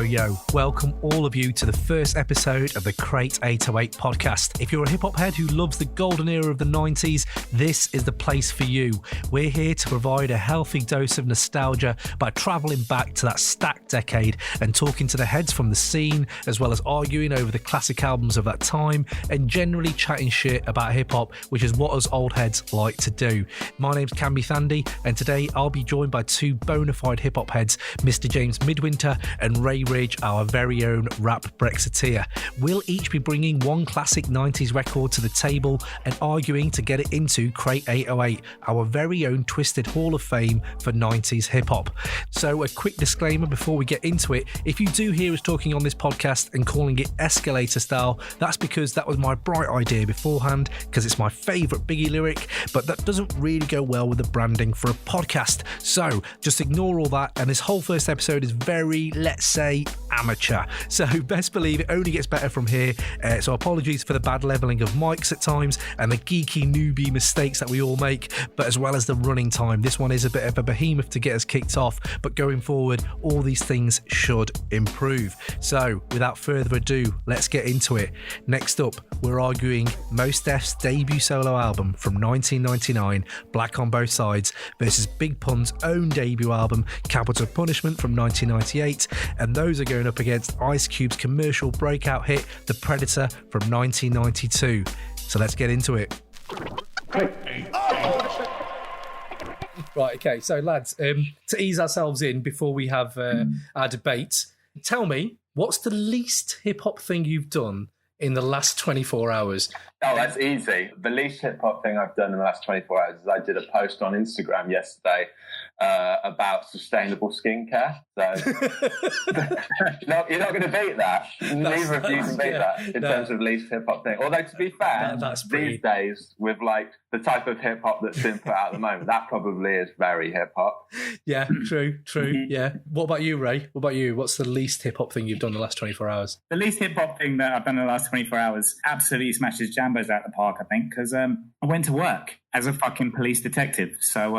Yo, welcome all of you to the first episode of the Crate 808 podcast. If you're a hip-hop head who loves the golden era of the 90s, this is the place for you. We're here to provide a healthy dose of nostalgia by travelling back to that stacked decade and talking to the heads from the scene, as well as arguing over the classic albums of that time and generally chatting shit about hip-hop, which is what us old heads like to do. My name's Kambi Thandi, and today I'll be joined by two bona fide hip-hop heads, Mr. James Midwinter and Ray Ridge, our very own rap Brexiteer. We'll each be bringing one classic 90s record to the table and arguing to get it into Crate 808, our very own twisted hall of fame for 90s hip-hop. So a quick disclaimer before we get into it: if you do hear us talking on this podcast and calling it escalator style, that's because that was my bright idea beforehand, because it's my favourite Biggie lyric, but that doesn't really go well with the branding for a podcast. So just ignore all that, and this whole first episode is very, let's say, amateur. So best believe it only gets better from here. So apologies for the bad levelling of mics at times and the geeky newbie mistakes that we all make, but as well as the running time. This one is a bit of a behemoth to get us kicked off, but going forward, all these things should improve. So without further ado, let's get into it. Next up, we're arguing Mos Def's debut solo album from 1999, Black on Both Sides, versus Big Pun's own debut album, Capital Punishment, from 1998, and those are going up against Ice Cube's commercial breakout hit, The Predator, from 1992. So let's get into it. Right, okay, so lads, to ease ourselves in before we have our debate, tell me, what's the least hip-hop thing you've done in the last 24 hours? Oh, that's easy. The least hip-hop thing I've done in the last 24 hours is I did a post on Instagram yesterday about sustainable skincare. So no, you're not going to beat that. Neither of you can beat that in terms of least hip-hop thing. Although, to be fair, these days, with like the type of hip-hop that's been put out at the moment, that probably is very hip-hop. Yeah, true, yeah. What about you, Ray? What about you? What's the least hip-hop thing you've done in the last 24 hours? The least hip-hop thing that I've done in the last 24 hours absolutely smashes Jambos out the park, I think, because I went to work as a fucking police detective. So,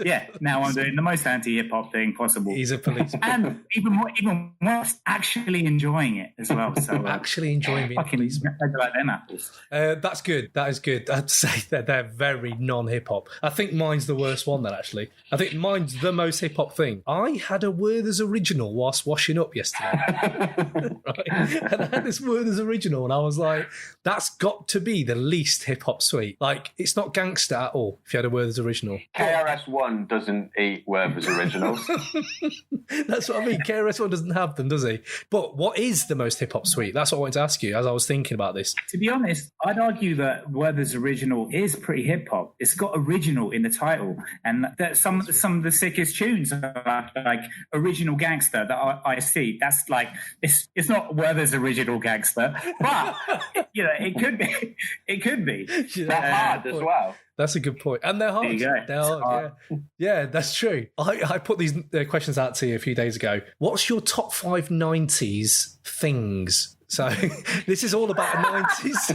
yeah, now I'm doing the most anti-hip-hop thing possible. He's a policeman. And even worse, actually enjoying it as well. So actually enjoying being a policeman. I like them apples. That's good. That is good. I'd say that they're very non-hip-hop. I think mine's the worst one then, actually. I think mine's the most hip-hop thing. I had a Werther's Original whilst washing up yesterday. Right? And I had this Werther's Original and I was like, that's got to be the least hip-hop sweet. Like, it's not gangster at all if you had a Werther's Original. KRS-One doesn't eat Werther's Originals. That's what I mean. KRS-One doesn't have them, does he? But what is the most hip-hop sweet? That's what I wanted to ask you as I was thinking about this. To be honest, I'd argue that Werther's Original is pretty hip-hop. It's got original in the title. And that some of the sickest tunes are like Original Gangster that I see. That's like, it's not Werther's Original Gangster, but, you know, it could be. It could be. They're hard as well. That's a good point. And they're hard. There you go. They're hard, yeah. Yeah, that's true. I put these questions out to you a few days ago. What's your top 5 90s things? So this is all about the 90s.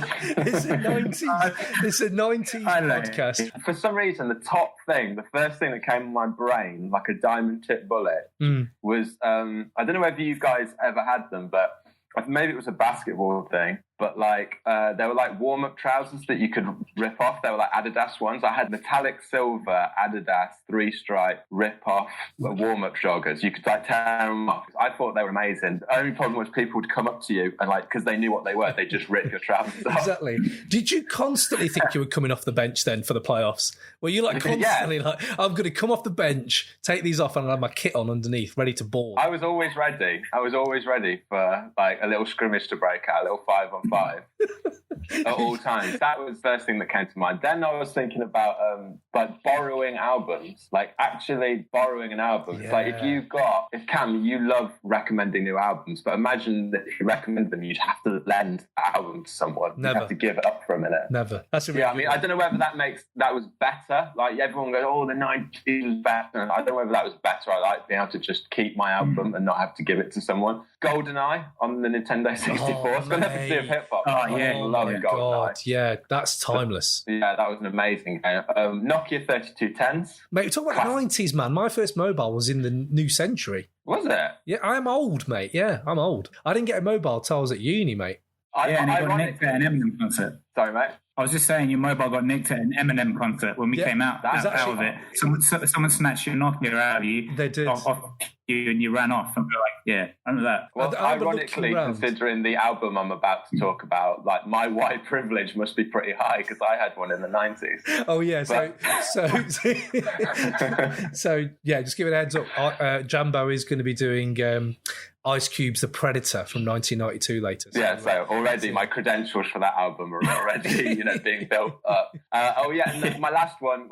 It's a 90s podcast. For some reason, the first thing that came in my brain, like a diamond tip bullet, was, I don't know whether you guys ever had them, but maybe it was a basketball thing, but like they were like warm-up trousers that you could rip off. They were like Adidas ones. I had metallic silver Adidas 3-stripe rip-off warm-up joggers. You could like tear them off. I thought they were amazing. The only problem was people would come up to you and like, because they knew what they were, they just rip your trousers off. Exactly. Did you constantly think you were coming off the bench then for the playoffs? Were you like constantly like, I'm going to come off the bench, take these off, and I'll have my kit on underneath, ready to ball? I was always ready. For like a little scrimmage to break out, a little 5-on-5 at all times. That was the first thing that came to mind. Then I was thinking about like borrowing albums, like actually borrowing an album. Yeah. It's like if Cam, you love recommending new albums, but imagine that if you recommend them, you'd have to lend the album to someone. Never. You'd have to give it up for a minute. Never. That's a really I mean, I don't know whether that was better. Like everyone goes, oh, the 90s was better. I don't know whether that was better. I like being able to just keep my album and not have to give it to someone. GoldenEye on the Nintendo 64. It's got nothing to do with hip hop. Oh, yeah. Love Oh, God, yeah, that's timeless. Yeah, that was an amazing game. Nokia 3210s. Mate, talk about the 90s, man. My first mobile was in the new century. Was it? Yeah, I'm old, mate. Yeah, I'm old. I didn't get a mobile till I was at uni, mate. And it got nicked at an Eminem concert. Sorry, mate. I was just saying your mobile got nicked at an Eminem concert when we came out of it. Someone snatched your Nokia out of you. They did. Off you and you ran off. And we were like, yeah, I remember that. Well, ironically, considering the album I'm about to talk about, like my white privilege must be pretty high because I had one in the 90s. Oh yeah, so yeah, just give it a heads up. Jambo is going to be doing Ice Cube's The Predator from 1992 later. So already my credentials for that album are already, being built up. My last one,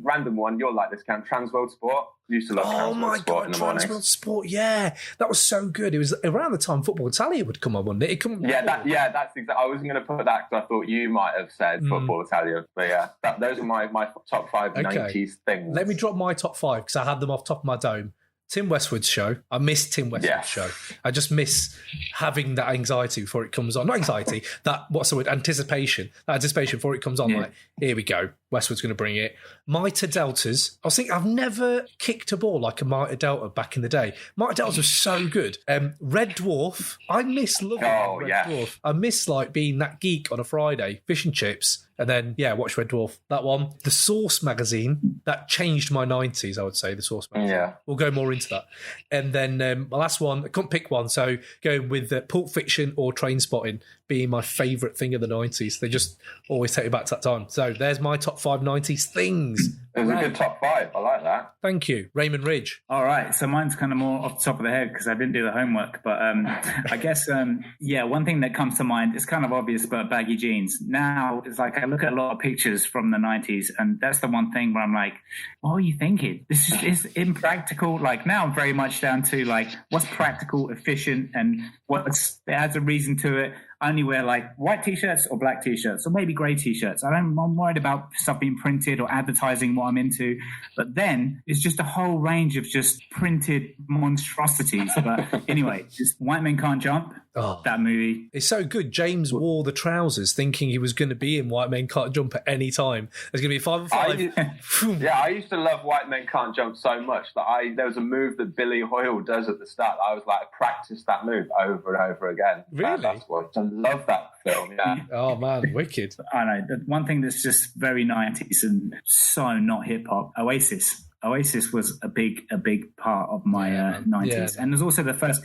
random one. You'll like this, Cam. Transworld Sport. Used to love Transworld Sport in the morning. Transworld Sport, yeah, that was so good. It was around the time Football Italia would come on, wouldn't it? That's exactly. I wasn't going to put that because I thought you might have said Football Italia, but yeah, those are my top 5 90s things. Let me drop my top 5 because I had them off top of my dome. Tim Westwood's show. I miss Tim Westwood's show. I just miss having that anxiety before it comes on. Not anxiety, anticipation. That anticipation before it comes on. Like, here we go. Westwood's going to bring it. Mitre Deltas. I was thinking, I've never kicked a ball like a Mitre Delta back in the day. Mitre Deltas was so good. Red Dwarf. I miss loving Red Dwarf. I miss being that geek on a Friday, fish and chips. And then, watch Red Dwarf. That one. The Source magazine. That changed my 90s, I would say, the Source magazine. Yeah. We'll go more into that. And then my last one, I couldn't pick one, so going with Pulp Fiction or Trainspotting being my favourite thing of the 90s. They just always take me back to that time. So there's my top 5 90s things. It was a good top 5. I like that. Thank you. Raymond Ridge. All right. So mine's kind of more off the top of the head because I didn't do the homework. But I guess, one thing that comes to mind is kind of obvious, but baggy jeans. Now, it's like I look at a lot of pictures from the 90s, and that's the one thing where I'm like, what are you thinking? This is impractical. Like now I'm very much down to what's practical, efficient, and it has a reason to it. I only wear white t-shirts or black t-shirts or maybe grey t-shirts. I'm worried about stuff being printed or advertising what I'm into. But then it's just a whole range of just printed monstrosities. But anyway, just White Men Can't Jump. Oh, that movie. It's so good. James wore the trousers thinking he was going to be in White Men Can't Jump at any time. There's going to be 5 and 5. I used to love White Men Can't Jump so much that there was a move that Billy Hoyle does at the start. I was I practiced that move over and over again. Really? That's what I love that film, yeah. Oh, man, wicked. I know. The one thing that's just very 90s and so not hip-hop, Oasis. Oasis was a big part of my 90s, and there's also the first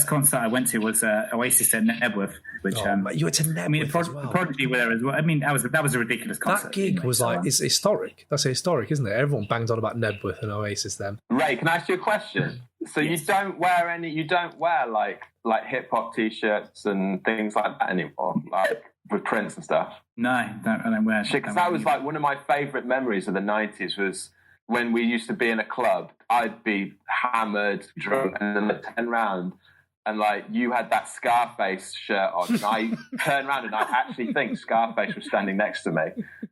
concert I went to was Oasis at Nebworth, which you went to Nebworth as well. Prodigy were there as well. I mean, that was a ridiculous concert. That gig was it's historic. That's historic, isn't it? Everyone banged on about Nebworth and Oasis then. Ray, can I ask you a question? So yes. You don't wear like hip hop t-shirts and things like that anymore, like with prints and stuff. No, I don't wear. Because that was one of my favourite memories of the 90s was when we used to be in a club. I'd be hammered, drunk, and then I'd turn around and you had that Scarface shirt on, and I turned around and I actually think Scarface was standing next to me.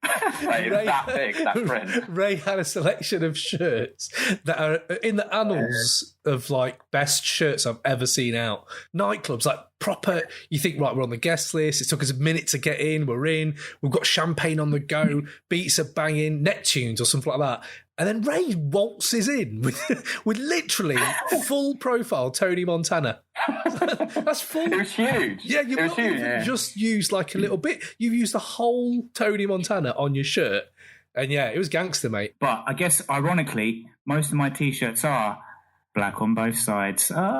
It was that big, that print. Ray had a selection of shirts that are in the annals of best shirts I've ever seen out. Nightclubs, proper, you think, right, we're on the guest list, it took us a minute to get in, we're in, we've got champagne on the go, beats are banging, Neptunes or something like that. And then Ray waltzes in with literally full profile Tony Montana. That's full. It was huge. Yeah, you've not just used a little bit. You've used the whole Tony Montana on your shirt. And yeah, it was gangster, mate. But I guess, ironically, most of my T-shirts are black on both sides. I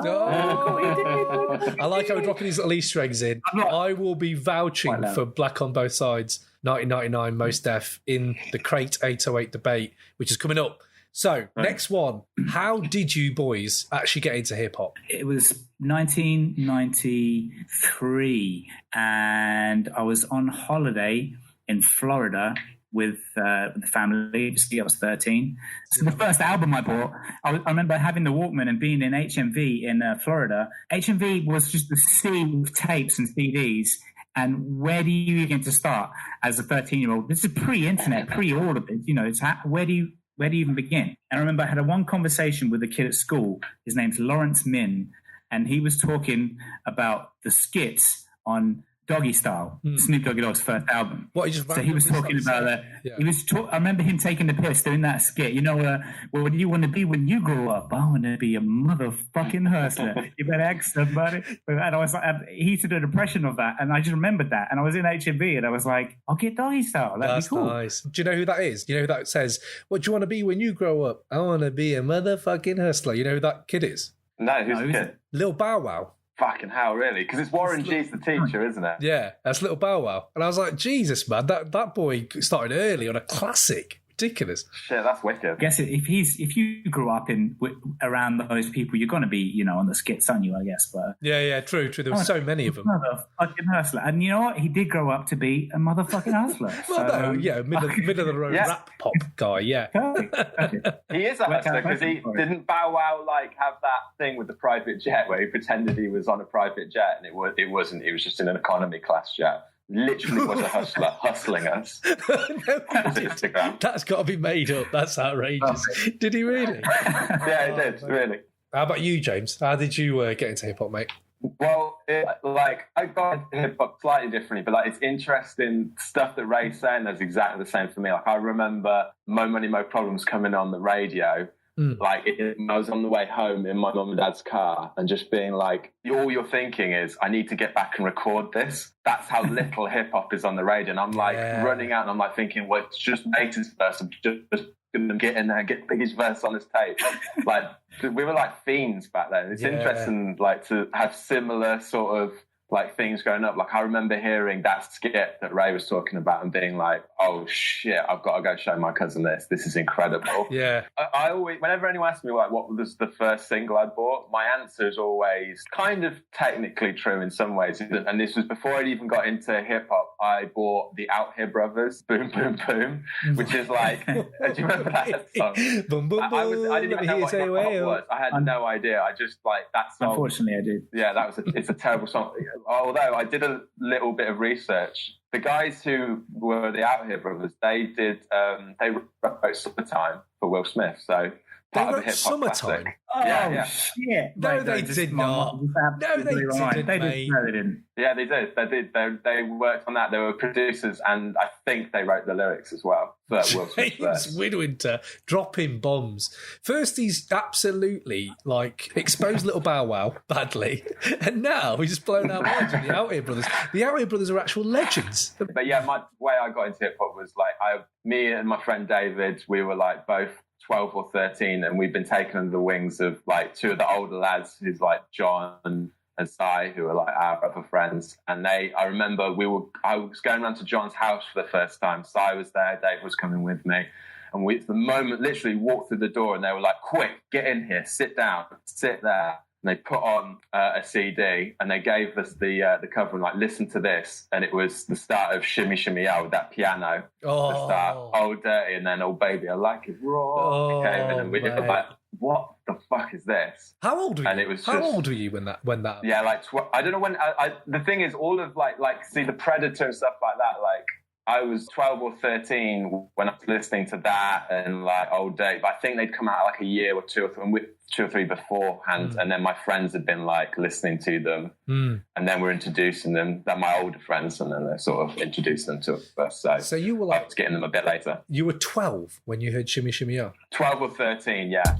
like how we're dropping these little Easter eggs in. I will be vouching for black on both sides. 1999 Most Def in the Crate 808 debate, which is coming up. So, next one. How did you boys actually get into hip-hop? It was 1993, and I was on holiday in Florida with the family. I was 13. So the first album I bought, I remember having the Walkman and being in HMV in Florida. HMV was just the sea of tapes and CDs. And where do you begin to start as a 13-year-old? This is pre-internet, pre-all of it. Where do you even begin? And I remember I had one conversation with a kid at school. His name's Lawrence Min, and he was talking about the skits on Doggy Style, Snoop Doggy Dogg's first album. What, he just so he was talking about that. Yeah. I remember him taking the piss doing that skit. What do you want to be when you grow up? I want to be a motherfucking hustler. You better ask somebody. And I was like, he used to do an impression of that, and I just remembered that. And I was in HMV, and I was like, I'll get Doggy Style. That'd be cool. Nice. Do you know who that is? You know who that says, "What do you want to be when you grow up? I want to be a motherfucking hustler." You know who that kid is? No, who's the kid? Lil Bow Wow. Fucking hell, really? Because it's Warren G's the teacher, isn't it? Yeah, that's Little Bow Wow. And I was like, Jesus, man, that boy started early on a classic. Ridiculous. Shit, that's wicked. I guess if you grew up around those people, you're going to be, on the skits, aren't you, I guess. But yeah, true. There were so many of them. Motherfucking hustler. And you know what? He did grow up to be a motherfucking hustler. Middle of the road rap pop guy, yeah. He is a hustler because he didn't Bow Wow have that thing with the private jet where he pretended he was on a private jet and it wasn't. He was just in an economy class jet. Literally was a hustler hustling us. Instagram. That's got to be made up. That's outrageous. Did he really? Yeah, he did. Really. How about you, James? How did you get into hip hop, mate? Well, I got into hip hop slightly differently, but it's interesting stuff that Ray's saying. That's exactly the same for me. I remember Mo Money Mo Problems coming on the radio. I was on the way home in my mum and dad's car and just being like, all you're thinking is, I need to get back and record this. That's how little hip hop is on the radio. And I'm running out and I'm thinking, well, it's just Nate's verse. I'm just going to get in there and get Biggie's verse on his tape. We were like fiends back then. It's interesting to have similar sort of things going up. I remember hearing that skit that Ray was talking about and being like, oh shit, I've got to go show my cousin this. This is incredible. Yeah. I always, whenever anyone asks me what was the first single I bought, my answer is always kind of technically true in some ways. And this was before I'd even got into hip hop. I bought the Out Here Brothers, Boom Boom Boom, which is do you remember that song? Boom Boom Boom. I didn't even know what hip hop was. I had no idea. I just that song. Unfortunately, I did. Yeah, it's a terrible song. Although I did a little bit of research, the guys who were the Out Here Brothers, they wrote Summertime for Will Smith. So part of the hip hop classic. Oh yeah. Shit! No, they did not. No, they didn't. No, they didn't. Yeah, they did. They did. They worked on that. They were producers, and I think they wrote the lyrics as well. For Will Smith. James Midwinter dropping bombs. First, he's absolutely exposed Little Bow Wow badly, and now he's just blown out minds with the Out Here Brothers. The Out Here Brothers are actual legends. But yeah, my way I got into hip hop was me and my friend David. We were both 12 or 13, and we've been taken under the wings of two of the older lads, who's John and Si, who are our other friends. And I remember I was going around to John's house for the first time. Si was there, Dave was coming with me. And the moment literally walked through the door and they were like, quick, get in here, sit down, sit there. And they put on a CD and they gave us the cover and listen to this. And it was the start of Shimmy Shimmy Ya with that piano. Oh. The start, Oh Dirty, and then Oh Baby, I Like It Raw came in, and we were like, what the fuck is this? How old were you? And it was How old were you when that? Yeah, I don't know when. The thing is, all of see the Predator and stuff like that. I was 12 or 13 when I was listening to that and Old Dirty. But I think they'd come out a year or two or three beforehand, and then my friends had been listening to them, and then we're introducing them. They're my older friends, and then they're sort of introducing them to us. So you were I was getting them a bit later. You were 12 when you heard Shimmy Shimmy Ya? 12 or 13, yeah.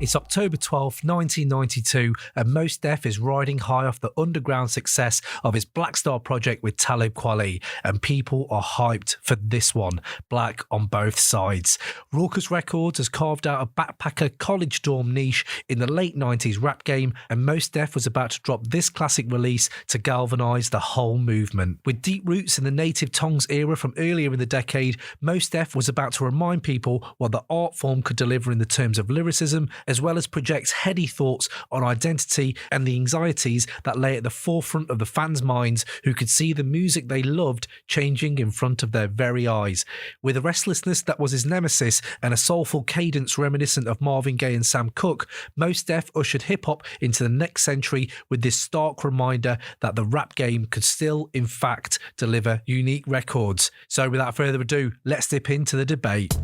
It's October 12th, 1992, and Mos Def is riding high off the underground success of his Black Star project with Talib Kweli, and people are hyped for this one, Black on Both Sides. Raucous Records has carved out a backpacker college dorm niche in the late 90s rap game, and Mos Def was about to drop this classic release to galvanise the whole movement. With deep roots in the native tongues era from earlier in the decade, Mos Def was about to remind people what the art form could deliver in the terms of lyricism, as well as project heady thoughts on identity and the anxieties that lay at the forefront of the fans' minds, who could see the music they loved changing in front of their very eyes. With a restlessness that was his nemesis and a soulful cadence reminiscent of Marvin Gaye and Sam Cooke, Mos Def ushered hip-hop into the next century with this stark reminder that the rap game could still, in fact, deliver unique records. So without further ado, let's dip into the debate.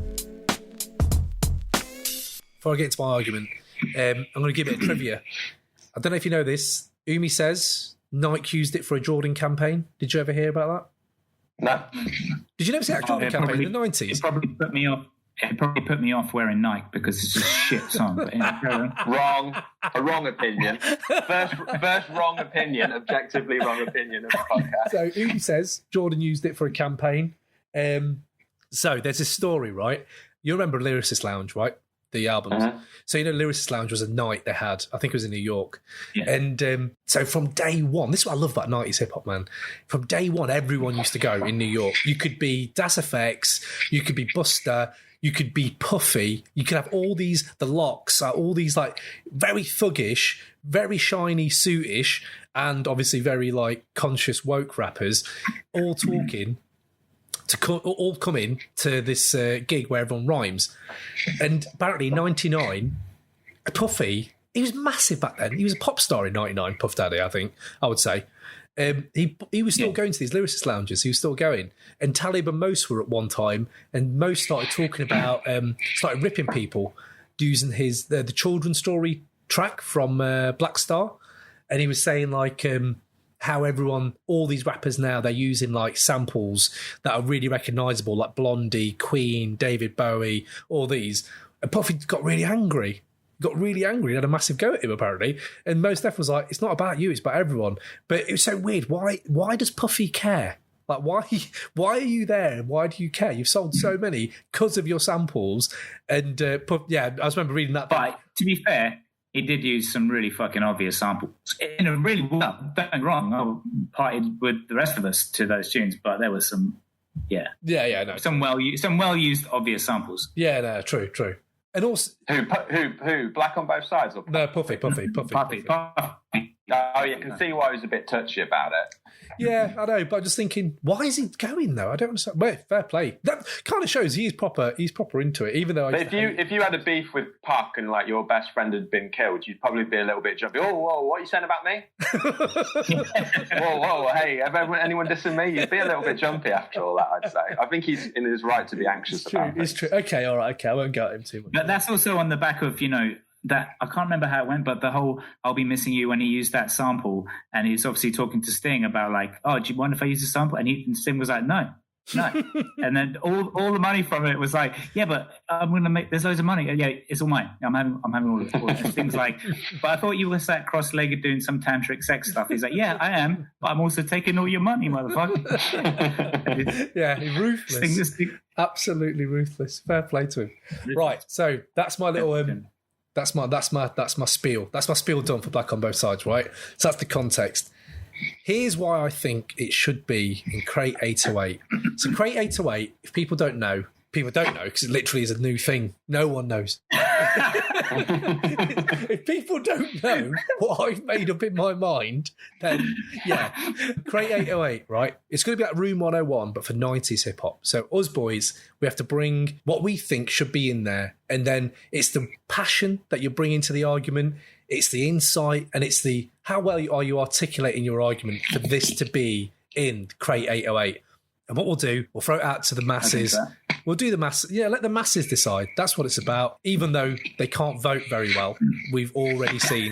Before I get into my argument, I'm going to give it a trivia. I don't know if you know this. Umi says Nike used it for a Jordan campaign. Did you ever hear about that? No. Did you never see that Jordan campaign in the 90s? It probably put me off. It probably put me off wearing Nike because it's just a shit song. But Wrong. A wrong opinion. First wrong opinion, objectively wrong opinion of the podcast. So Udi says Jordan used it for a campaign. So there's this story, right? You remember Lyricist Lounge, right? The albums. Uh-huh. So, Lyricist Lounge was a night they had. I think it was in New York. Yeah. And so from day one, this is what I love about 90s hip-hop, man. From day one, everyone used to go in New York. You could be Das FX, you could be Busta, you could be Puffy, you could have all the locks, all these like very thuggish, very shiny suitish, and obviously very like conscious woke rappers all talking all come in to this gig where everyone rhymes. And apparently in 99, Puffy, he was massive back then. He was a pop star in 99, Puff Daddy, I think, I would say. He was still going to these lyricist lounges. He was still going. And Talib and Mos were at one time, and Mos started talking about, started ripping people using his the children's story track from Black Star. And he was saying like how all these rappers now, they're using like samples that are really recognisable, like Blondie, Queen, David Bowie, all these. And Puffy got really angry. He had a massive go at him, apparently. And Mos Def was like, it's not about you, it's about everyone. But it was so weird. Why does Puffy care? Like, why are you there? Why do you care? You've sold so many because of your samples. And, I just remember reading that. But to be fair, he did use some really fucking obvious samples. In a really, well, don't get me wrong, I partied with the rest of us to those tunes, but there was some, no. Some well-used obvious samples. Yeah, no, true. And also, who? Black on both sides? Or no, Puffy. Oh, you can see why he was a bit touchy about it. Yeah, I know, but I'm just thinking, why is he going though? I don't understand. Well, fair play. That kind of shows he's proper into it, even though. But if you had a beef with Puck and like your best friend had been killed, you'd probably be a little bit jumpy. Oh, whoa, what are you saying about me? whoa, hey, anyone dissing me? You'd be a little bit jumpy after all that, I'd say. I think he's in his right to be anxious about it. It's true. Okay, all right, okay, I won't go at him too much. But that's also on the back of, that I can't remember how it went, but the whole "I'll be missing you" when he used that sample, and he's obviously talking to Sting about like, "Oh, do you mind if I use the sample?" And Sting was like, "No." And then all the money from it was like, "Yeah, but I'm going to make. There's loads of money. Yeah, it's all mine. I'm having all of it." And Sting's like, "But I thought you were sat cross-legged doing some tantric sex stuff." He's like, "Yeah, I am, but I'm also taking all your money, motherfucker." Yeah, he's ruthless. Absolutely ruthless. Fair play to him. Right, so that's my little. That's my spiel. That's my spiel done for Black on Both Sides, right? So that's the context. Here's why I think it should be in Crate 808. So Crate 808, if people don't know because it literally is a new thing. No one knows. If people don't know what I've made up in my mind, then yeah, Crate 808, right? It's going to be like Room 101, but for 90s hip hop. So us boys, we have to bring what we think should be in there, and then it's the passion that you're bringing to the argument, it's the insight, and it's the how well are you articulating your argument for this to be in Crate 808. And what we'll do, we'll throw it out to the masses. We'll do the masses. Yeah, let the masses decide. That's what it's about, even though they can't vote very well. We've already seen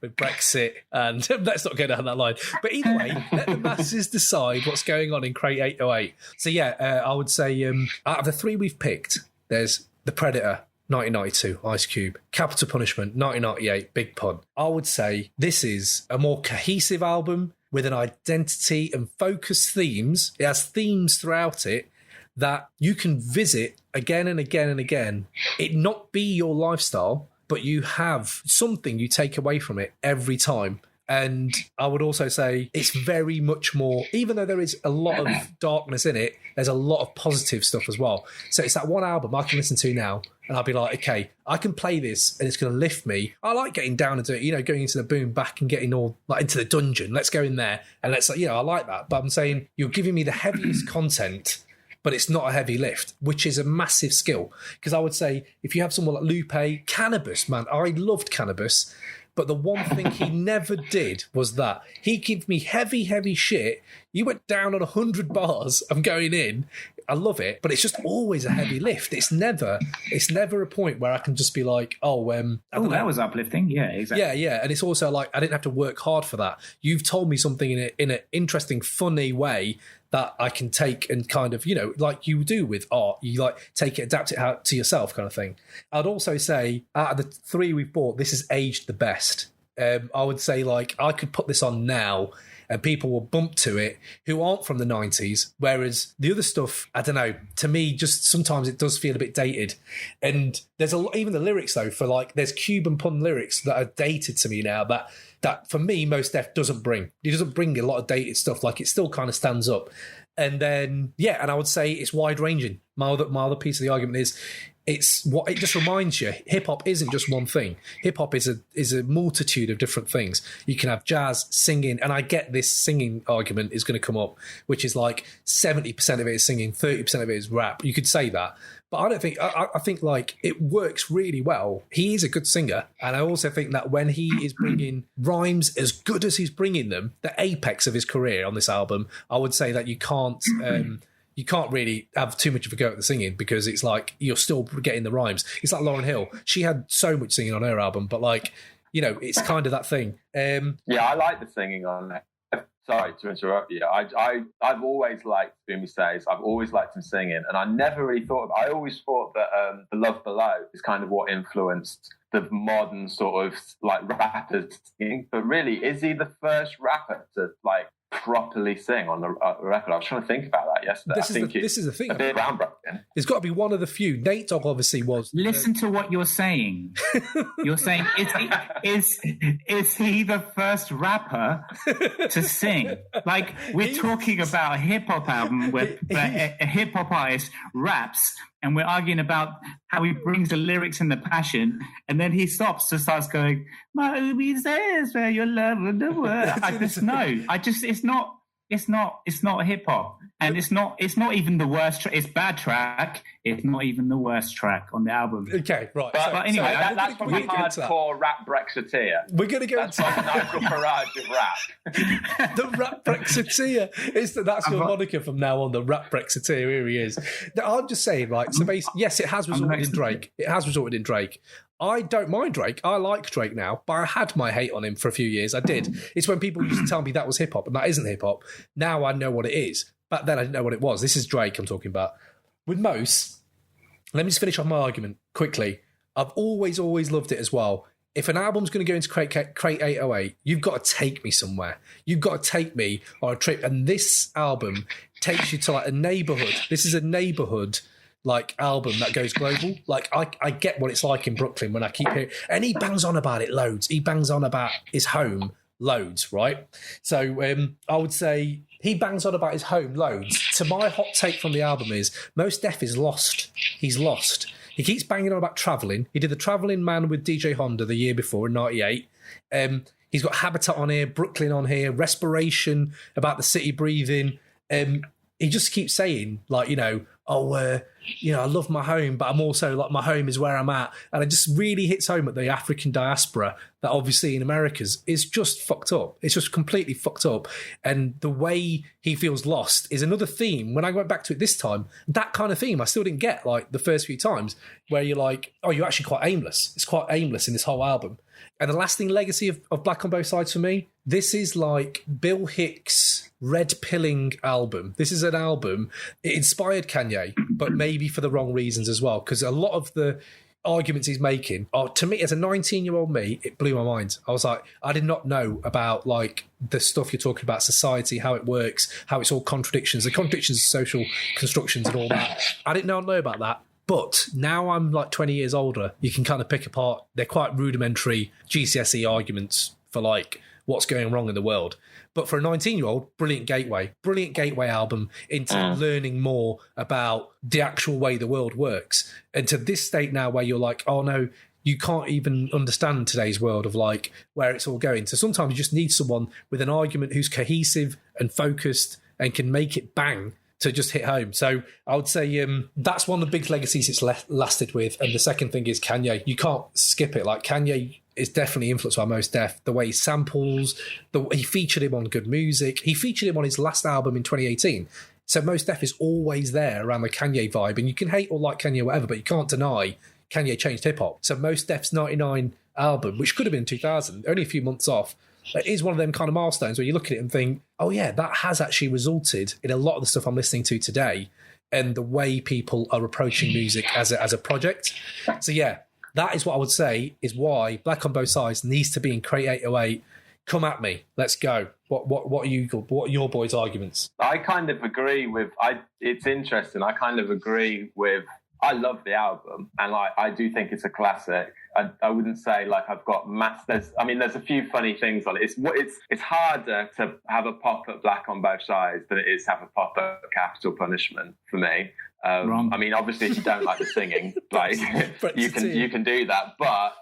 with Brexit, and let's not go down that line. But either way, let the masses decide what's going on in Crate 808. So yeah, I would say out of the three we've picked, there's The Predator, 1992, Ice Cube, Capital Punishment, 1998, Big Pun. I would say this is a more cohesive album with an identity and focused themes. It has themes throughout it that you can visit again and again and again. It not be your lifestyle, but you have something you take away from it every time. And I would also say it's very much more, even though there is a lot of darkness in it, there's a lot of positive stuff as well. So it's that one album I can listen to now and I'll be like, okay, I can play this and it's going to lift me. I like getting down into it, going into the boom back and getting all like into the dungeon. Let's go in there and let's, I like that. But I'm saying you're giving me the heaviest content, but it's not a heavy lift, which is a massive skill. Because I would say if you have someone like Lupe, Cannabis, man, I loved Cannabis. But the one thing he never did was that. He gave me heavy shit. You went down on 100 bars. I'm going in. I love it, but it's just always a heavy lift. It's never a point where I can just be like, that was uplifting. Yeah, exactly. Yeah. And it's also like, I didn't have to work hard for that. You've told me something in an interesting, funny way that I can take and kind of, like you do with art, you like take it, adapt it out to yourself kind of thing. I'd also say out of the 3 we've bought, this has aged the best. I would say like I could put this on now and people will bump to it who aren't from the 90s, whereas the other stuff, I don't know, to me, just sometimes it does feel a bit dated. And there's even the lyrics, though, for like, there's Cuban pun lyrics that are dated to me now that for me, Mos Def doesn't bring. He doesn't bring a lot of dated stuff. Like, it still kind of stands up. And then, and I would say it's wide-ranging. My other piece of the argument is, it's what it just reminds you. Hip hop isn't just one thing. Hip hop is a multitude of different things. You can have jazz, singing, and I get this singing argument is going to come up, which is like 70% of it is singing, 30% of it is rap. You could say that, but I don't think. I think like it works really well. He is a good singer, and I also think that when he is bringing rhymes as good as he's bringing them, the apex of his career on this album, I would say that you can't. You can't really have too much of a go at the singing because it's like you're still getting the rhymes. It's like Lauryn Hill. She had so much singing on her album, but like, it's kind of that thing. Yeah, I like the singing on it. Sorry to interrupt you. I've always liked Boomy Says. I've always liked him singing, and I never really I always thought that The Love Below is kind of what influenced the modern sort of like rappers singing. But really, is he the first rapper to like properly sing on the record? I was trying to think about that yesterday. This is the thing. A bit groundbreaking. It's got to be one of the few. Nate Dogg obviously was. Listen to what you're saying. You're saying is he the first rapper to sing? Like we're talking about a hip hop album where a hip hop artist raps, and we're arguing about how he brings the lyrics and the passion, and then he stops and starts going, "My Ubi says where your love in the world." It's not hip hop, and it's not even the worst. It's bad track. It's not even the worst track on the album. Okay, right. But anyway, that's probably hardcore rap Brexiteer. We're going to go. That's like Nigel Farage of rap. The rap Brexiteer. That's your moniker from now on. The rap Brexiteer. Here he is. I'm just saying, right? So basically, yes, it has resulted in Drake. It has resulted in Drake. I don't mind Drake. I like Drake now, but I had my hate on him for a few years. I did. It's when people used to tell me that was hip hop, and that isn't hip hop. Now I know what it is. Back then I didn't know what it was. This is Drake I'm talking about. With Mos, let me just finish off my argument quickly. I've always loved it as well. If an album's going to go into Crate 808, you've got to take me somewhere. You've got to take me on a trip. And this album takes you to like a neighborhood. This is a neighborhood like album that goes global. Like I get what it's like in Brooklyn when I keep hearing, and he bangs on about it loads. He bangs on about his home loads, right? So I would say he bangs on about his home loads. So my hot take from the album is Mos Def is lost. He's lost. He keeps banging on about travelling. He did The Travelling Man with DJ Honda the year before in 98. He's got Habitat on here, Brooklyn on here, Respiration, about the city breathing. He just keeps saying, like, I love my home, but I'm also like, my home is where I'm at. And it just really hits home at the African diaspora that obviously in America's is just fucked up. It's just completely fucked up. And the way he feels lost is another theme. When I went back to it this time, that kind of theme I still didn't get like the first few times, where you're like, oh, you're actually quite aimless. It's quite aimless in this whole album. And the lasting legacy of Black on Both Sides for me, this is like Bill Hicks' red pilling album. This is an album, it inspired Kanye, but maybe for the wrong reasons as well, because a lot of the arguments he's making are, to me, as a 19-year-old me, it blew my mind. I was like, I did not know about like the stuff you're talking about, society, how it works, how it's all contradictions, the contradictions of social constructions and all that. I did not know about that. But now I'm like 20 years older, you can kind of pick apart, they're quite rudimentary GCSE arguments for like what's going wrong in the world. But for a 19-year-old, brilliant gateway album into learning more about the actual way the world works. And to this state now where you're like, oh no, you can't even understand today's world of like where it's all going. So sometimes you just need someone with an argument who's cohesive and focused and can make it bang to just hit home. So I would say that's one of the big legacies it's lasted with. And the second thing is Kanye. You can't skip it. Like Kanye is definitely influenced by Mos Def. The way he samples, he featured him on Good Music. He featured him on his last album in 2018. So Mos Def is always there around the Kanye vibe. And you can hate or like Kanye, whatever, but you can't deny Kanye changed hip-hop. So Mos Def's 99 album, which could have been 2000, only a few months off, it is one of them kind of milestones where you look at it and think, oh yeah, that has actually resulted in a lot of the stuff I'm listening to today and the way people are approaching music as a project. So yeah, that is what I would say is why Black on Both Sides needs to be in Crate 808. Come at me. Let's go. What are your boys' arguments? I kind of agree with. It's interesting. I kind of agree with. I love the album, and I do think it's a classic. I wouldn't say like I've got there's a few funny things on it. It's harder to have a pop at Black on Both Sides than it is to have a pop at Capital Punishment for me. Wrong. I mean, obviously, if you don't like the singing, like you can do that, but.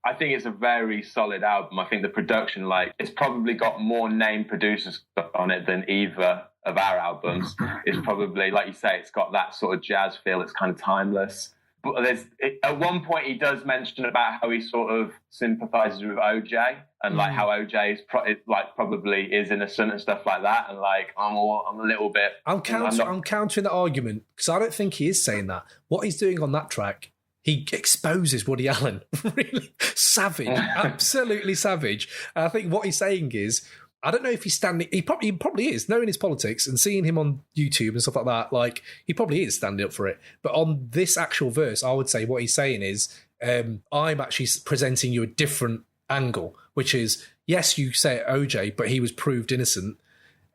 I think it's a very solid album. I think the production, it's probably got more named producers on it than either of our albums. It's probably, like you say, it's got that sort of jazz feel. It's kind of timeless. But at one point, he does mention about how he sort of sympathises with OJ and how OJ is probably is innocent and stuff like that. And I'm a little bit. I'm countering the argument because I don't think he is saying that. What he's doing on that track. He exposes Woody Allen, really savage, absolutely savage. And I think what he's saying is, I don't know if he's standing. He probably is, knowing his politics and seeing him on YouTube and stuff like that. He probably is standing up for it. But on this actual verse, I would say what he's saying is, I'm actually presenting you a different angle, which is, yes, you say OJ, but he was proved innocent.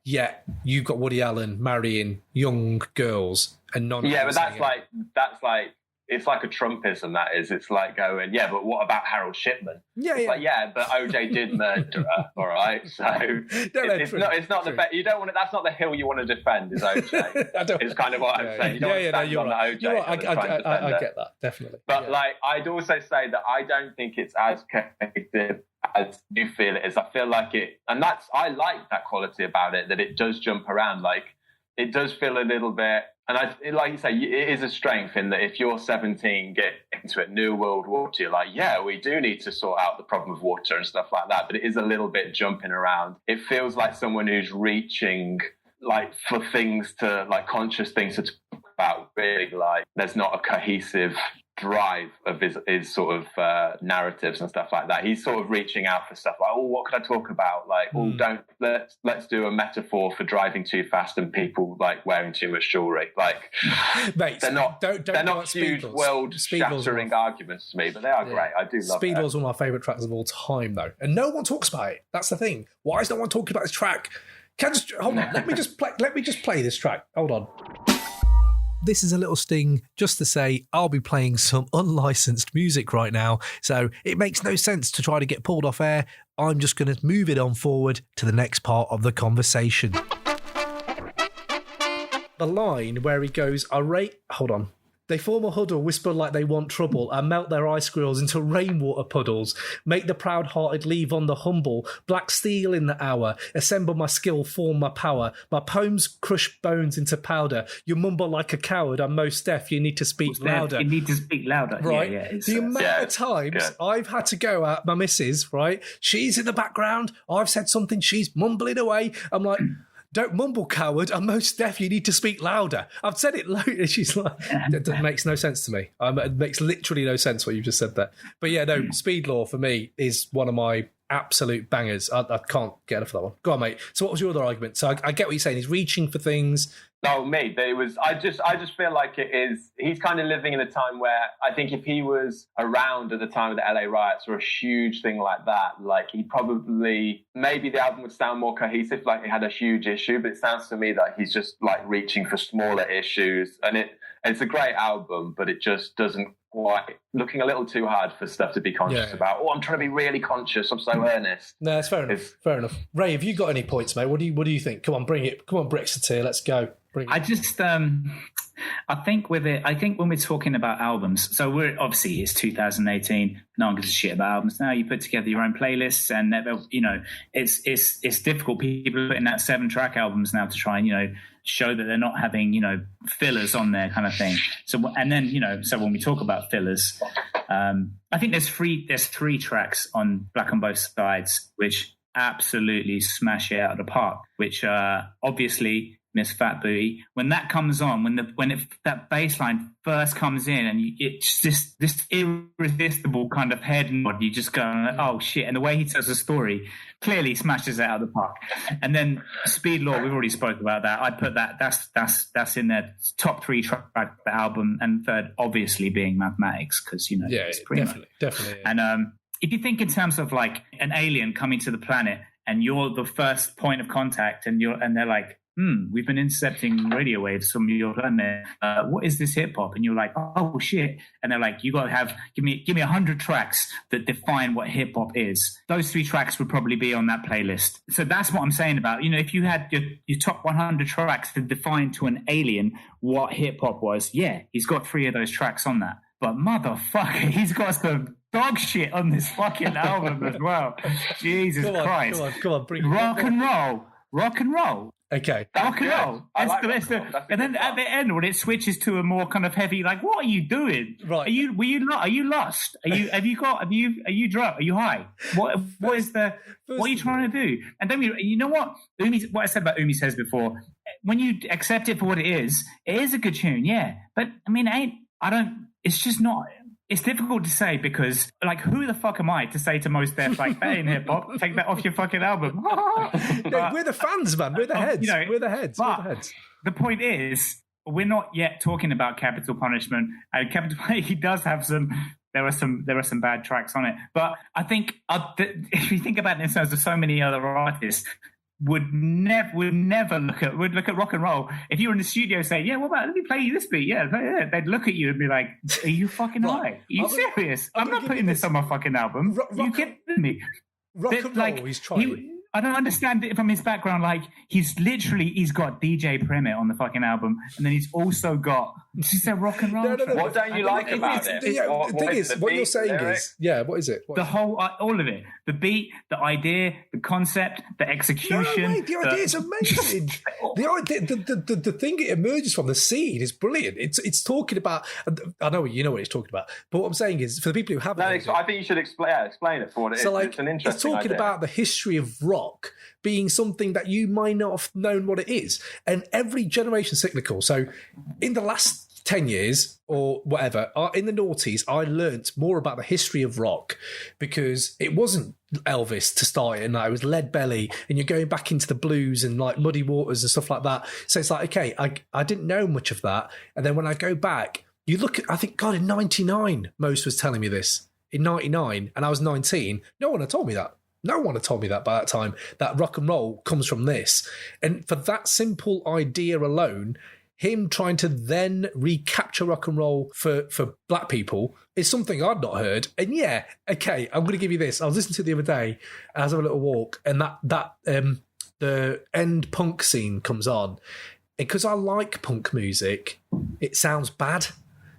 Yet you've got Woody Allen marrying young girls and none. Yeah, but that's like. It's like a Trumpism, that is. It's like going, yeah, but what about Harold Shipman? Yeah, but OJ did murder her, all right? So it's not the best. You don't want to, that's not the hill you want to defend, is OJ. It's kind of what I'm saying. You don't want to stand on the OJ. I get that, definitely. But I'd also say that I don't think it's as connected as you feel it is. I feel like it, and I like that quality about it, that it does jump around. It does feel a little bit, and like you say, it is a strength in that if you're 17, get into it, New World Water, you're like, yeah, we do need to sort out the problem of water and stuff like that. But it is a little bit jumping around. It feels like someone who's reaching, for things to, conscious things to talk about, really, there's not a cohesive drive of his sort of narratives and stuff like that. He's sort of reaching out for stuff like, oh, what could I talk about? Let's do a metaphor for driving too fast and people wearing too much jewelry. Mate, they're not huge world-shattering arguments to me, but they are great. I do love it. Speedball's one of my favourite tracks of all time, though, and no one talks about it. That's the thing. Why is no one talking about this track? Hold on. Let me just play this track. Hold on. This is a little sting just to say I'll be playing some unlicensed music right now, so it makes no sense to try to get pulled off air. I'm just going to move it on forward to the next part of the conversation. The line where he goes, hold on. They form a huddle, whisper like they want trouble, and melt their ice grills into rainwater puddles. Make the proud-hearted leave on the humble. Black steel in the hour. Assemble my skill, form my power. My poems crush bones into powder. You mumble like a coward. I'm Mos Def. You need to speak louder. You need to speak louder. Right? Yeah, the amount of times I've had to go at my missus, right? She's in the background. I've said something. She's mumbling away. I'm like... Don't mumble, coward. I'm Mos Def. You need to speak louder. I've said it loudly. She's like, that makes no sense to me. It makes literally no sense what you just said there. But yeah, no, Speed Law for me is one of my absolute bangers. I can't get enough of that one. Go on, mate. So what was your other argument? So I get what you're saying. He's reaching for things. No, mate, I just feel like it is, he's kind of living in a time where I think if he was around at the time of the LA riots or a huge thing like that, he probably, maybe the album would sound more cohesive, it had a huge issue, but it sounds to me that he's just reaching for smaller issues. And it's a great album, but it just doesn't quite, looking a little too hard for stuff to be conscious about. Oh, I'm trying to be really conscious. I'm so earnest. No, that's fair enough. Fair enough. Ray, have you got any points, mate? What do you think? Come on, bring it. Come on, Brexiteer, let's go. I just I think when we're talking about albums, so obviously it's 2018. No one gives a shit about albums now. You put together your own playlists, and it's difficult. People are putting out 7-track albums now to try and show that they're not having fillers on there, kind of thing. So so when we talk about fillers, I think there's 3 tracks on Black on Both Sides which absolutely smash it out of the park. Which obviously. Miss Fat Booty, when that comes on, that bass line first comes in, and it's just this irresistible kind of head nod. You just go, oh shit! And the way he tells the story clearly smashes it out of the park. And then Speed Law, we've already spoke about that. I'd put that. That's in their top 3 track the album, and third obviously being Mathematics, because it's definitely. And if you think in terms of like an alien coming to the planet, and you're the first point of contact, and they're like, we've been intercepting radio waves from your planet. What is this hip hop? And you're like, oh shit! And they're like, you got to give me 100 tracks that define what hip hop is. Those 3 tracks would probably be on that playlist. So that's what I'm saying about if you had your top 100 tracks to define to an alien what hip hop was. Yeah, he's got 3 of those tracks on that. But motherfucker, he's got some dog shit on this fucking album as well. Jesus Christ! Come on, bring rock and roll. Okay. Rock and roll. And then at the end, when it switches to a more kind of heavy, like, what are you doing? Right. Are you lost? Are you drunk? Are you high? What are you trying to do? And then you know what? What I said about Umi Says before, when you accept it for what it is a good tune, yeah. But I mean, it's just not. It's difficult to say because, like, who the fuck am I to say to Mos Def, like, that ain't hip hop, take that off your fucking album? No, we're the fans, man. We're the heads. We're the heads. But the point is, we're not yet talking about Capital Punishment. And Capital Punishment, he does have some. There are some bad tracks on it. But I think if you think about it in terms of so many other artists. Would never look at rock and roll. If you were in the studio saying, yeah, what about, let me play you this beat, yeah, they'd look at you and be like, are you fucking high? Are you serious? I'm not putting this on my fucking album. You kidding me? Rock and roll, he's trying. I don't understand it from his background. Like, he's got DJ Premier on the fucking album, and then he's also got rock and roll. No. What don't you like about it? The thing is, what you're saying is, what is it? The whole, all of it. The beat, the idea, the concept, the execution. No, wait, the idea is amazing. The thing it emerges from, the seed, is brilliant. It's talking about, I know you know what it's talking about, but what I'm saying is, for the people who haven't, I think you should explain it for what it is. Like, it's an interesting it's talking idea. about the history of rock being something that you might not have known what it is, and every generation cyclical. So in the last 10 years or whatever, in the noughties, I learnt more about the history of rock, because it wasn't Elvis to start it, and it was Lead Belly, and you're going back into the blues and like Muddy Waters and stuff like that. So it's like, okay, I didn't know much of that. And then when I go back, you look at, I think, God, in 99, Most was telling me this. In 99, and I was 19, no one had told me that. No one had told me that by that time, that rock and roll comes from this. And for that simple idea alone, him trying to then recapture rock and roll for black people is something I'd not heard. And yeah, okay, I'm going to give you this. I was listening to it the other day as I was a little walk, and that the end punk scene comes on. And because I like punk music, it sounds bad,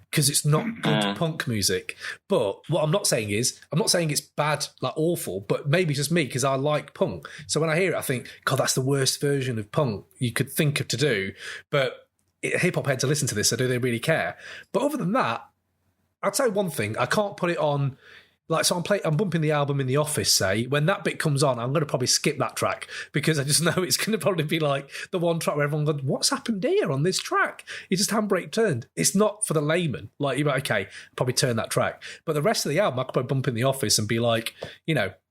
because it's not good punk music. But what I'm not saying it's bad, like awful, but maybe it's just me, because I like punk. So when I hear it, I think, God, that's the worst version of punk you could think of to do. But hip-hop heads to listen to this, so do they really care? But other than that, I'd say one thing, I can't put it on. Like, so I'm bumping the album in the office, say, when that bit comes on, I'm going to probably skip that track, because I just know it's going to probably be like the one track where everyone goes, what's happened here on this track? You just handbrake turned. It's not for the layman. Like, you're like, okay, probably turn that track. But the rest of the album, I could probably bump in the office and be like,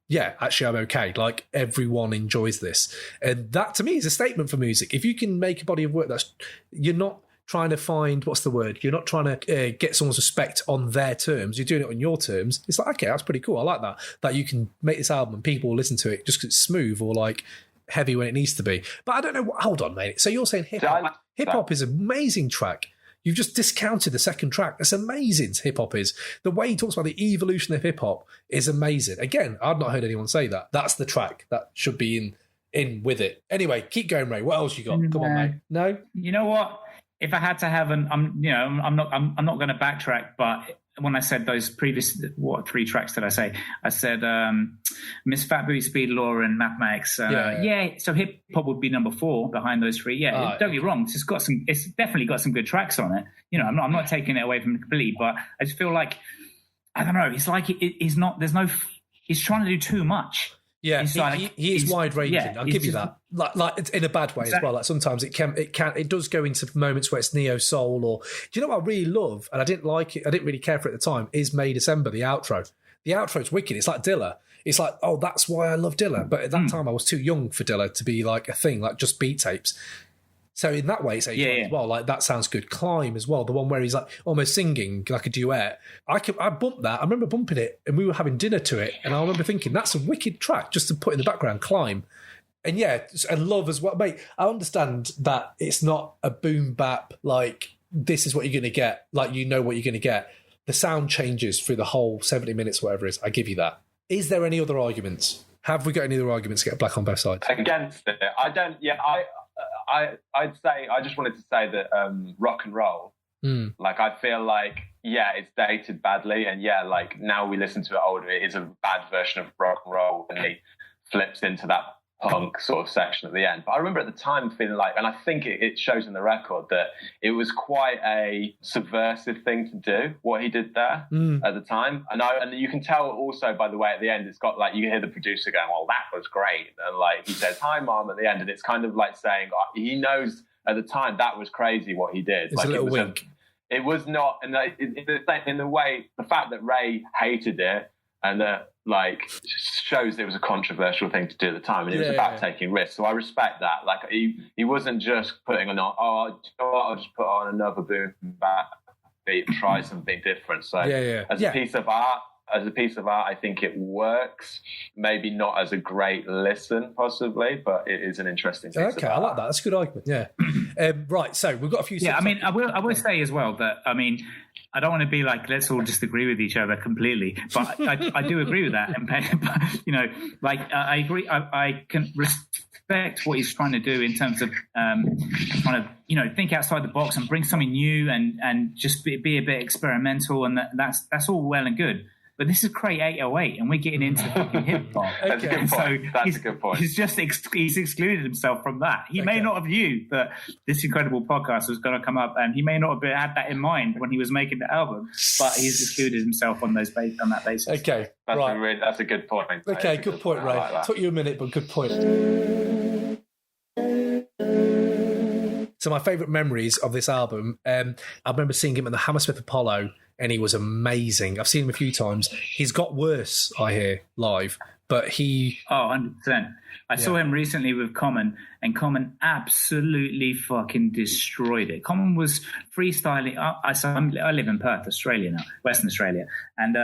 yeah, actually, I'm okay. Like, everyone enjoys this. And that, to me, is a statement for music. If you can make a body of work you're not trying to find, what's the word? You're not trying to get someone's respect on their terms. You're doing it on your terms. It's like, okay, that's pretty cool. I like that. That you can make this album and people will listen to it just because it's smooth or like heavy when it needs to be. But I don't know. Hold on, mate. So you're saying hip-hop. Hip-hop is an amazing track. You've just discounted the second track. That's amazing, hip-hop is. The way he talks about the evolution of hip-hop is amazing. Again, I've not heard anyone say that. That's the track that should be in with it. Anyway, keep going, Ray. What else you got? Come on, mate. No? You know what? if I had to have I'm not going to backtrack, but when I said those previous, 3 tracks did I say? I said Miss Fat Booty, Speed Law, and Mathematics. So hip hop would be number 4 behind those 3. Yeah, don't get me wrong. It's definitely got some good tracks on it. You know, I'm not taking it away from it completely, but I just feel like, I don't know. It's like he's not. There's no. He's trying to do too much. Yeah, he is wide ranging. Yeah, I'll give you that. Like it's in a bad way as well. Like sometimes it does go into moments where it's neo soul, or do you know what I really love? And I didn't like it. I didn't really care for it at the time. Is May December, the outro. The outro's wicked. It's like Dilla. It's like, oh, that's why I love Dilla. But at that time, I was too young for Dilla to be like a thing, like just beat tapes. So in that way, it's as well. Like that sounds good. Climb as well, the one where he's like almost singing like a duet. I bumped that. I remember bumping it, and we were having dinner to it, and I remember thinking that's a wicked track just to put in the background. Climb, and and Love as well, mate. I understand that it's not a boom bap like this is what you're going to get. Like you know what you're going to get. The sound changes through the whole 70 minutes, whatever it is. I give you that. Is there any other arguments? Have we got any other arguments to get Black on both sides? Against it, I don't. Yeah, I'd say I just wanted to say that rock and roll, like I feel like it's dated badly, and like now we listen to it older, it is a bad version of rock and roll, and he flips into that punk sort of section at the end. But I remember at the time feeling like, and I think it shows in the record, that it was quite a subversive thing to do, what he did there at the time. And you can tell also by the way at the end, it's got like, you hear the producer going, well, that was great. And like he says, hi, Mom, at the end. And it's kind of like saying, he knows at the time that was crazy what he did. It's like a little wink. It was not, in the way, the fact that Ray hated it, and that like shows it was a controversial thing to do at the time, and it was about taking risks. So I respect that. Like he wasn't just putting on, I'll just put on another boom bap beat, try something different. So as a piece of art, I think it works. Maybe not as a great listen, possibly, but it is an interesting piece of art. I like that. That's a good argument. Yeah. Right. So we've got a few. Yeah. I mean, I will say as well that I don't want to be like, let's all just agree with each other completely, but I do agree with that. And you know, like I agree. I can respect what he's trying to do in terms of trying to think outside the box and bring something new and just be a bit experimental, and that's all well and good. But this is Crate 808, and we're getting into fucking hip hop. That's a good point. That's a good point. He's just he's excluded himself from that. He may not have knew that this incredible podcast was going to come up, and he may not have had that in mind when he was making the album. But he's excluded himself on that basis. Okay, that's a good point. Okay, good point, Ray. Like took you a minute, but good point. So my favourite memories of this album, I remember seeing him at the Hammersmith Apollo, and he was amazing. I've seen him a few times. He's got worse, I hear, live, but he... Oh, 100%. I saw him recently with Common, and Common absolutely fucking destroyed it. Common was freestyling. I live in Perth, Australia now, Western Australia, and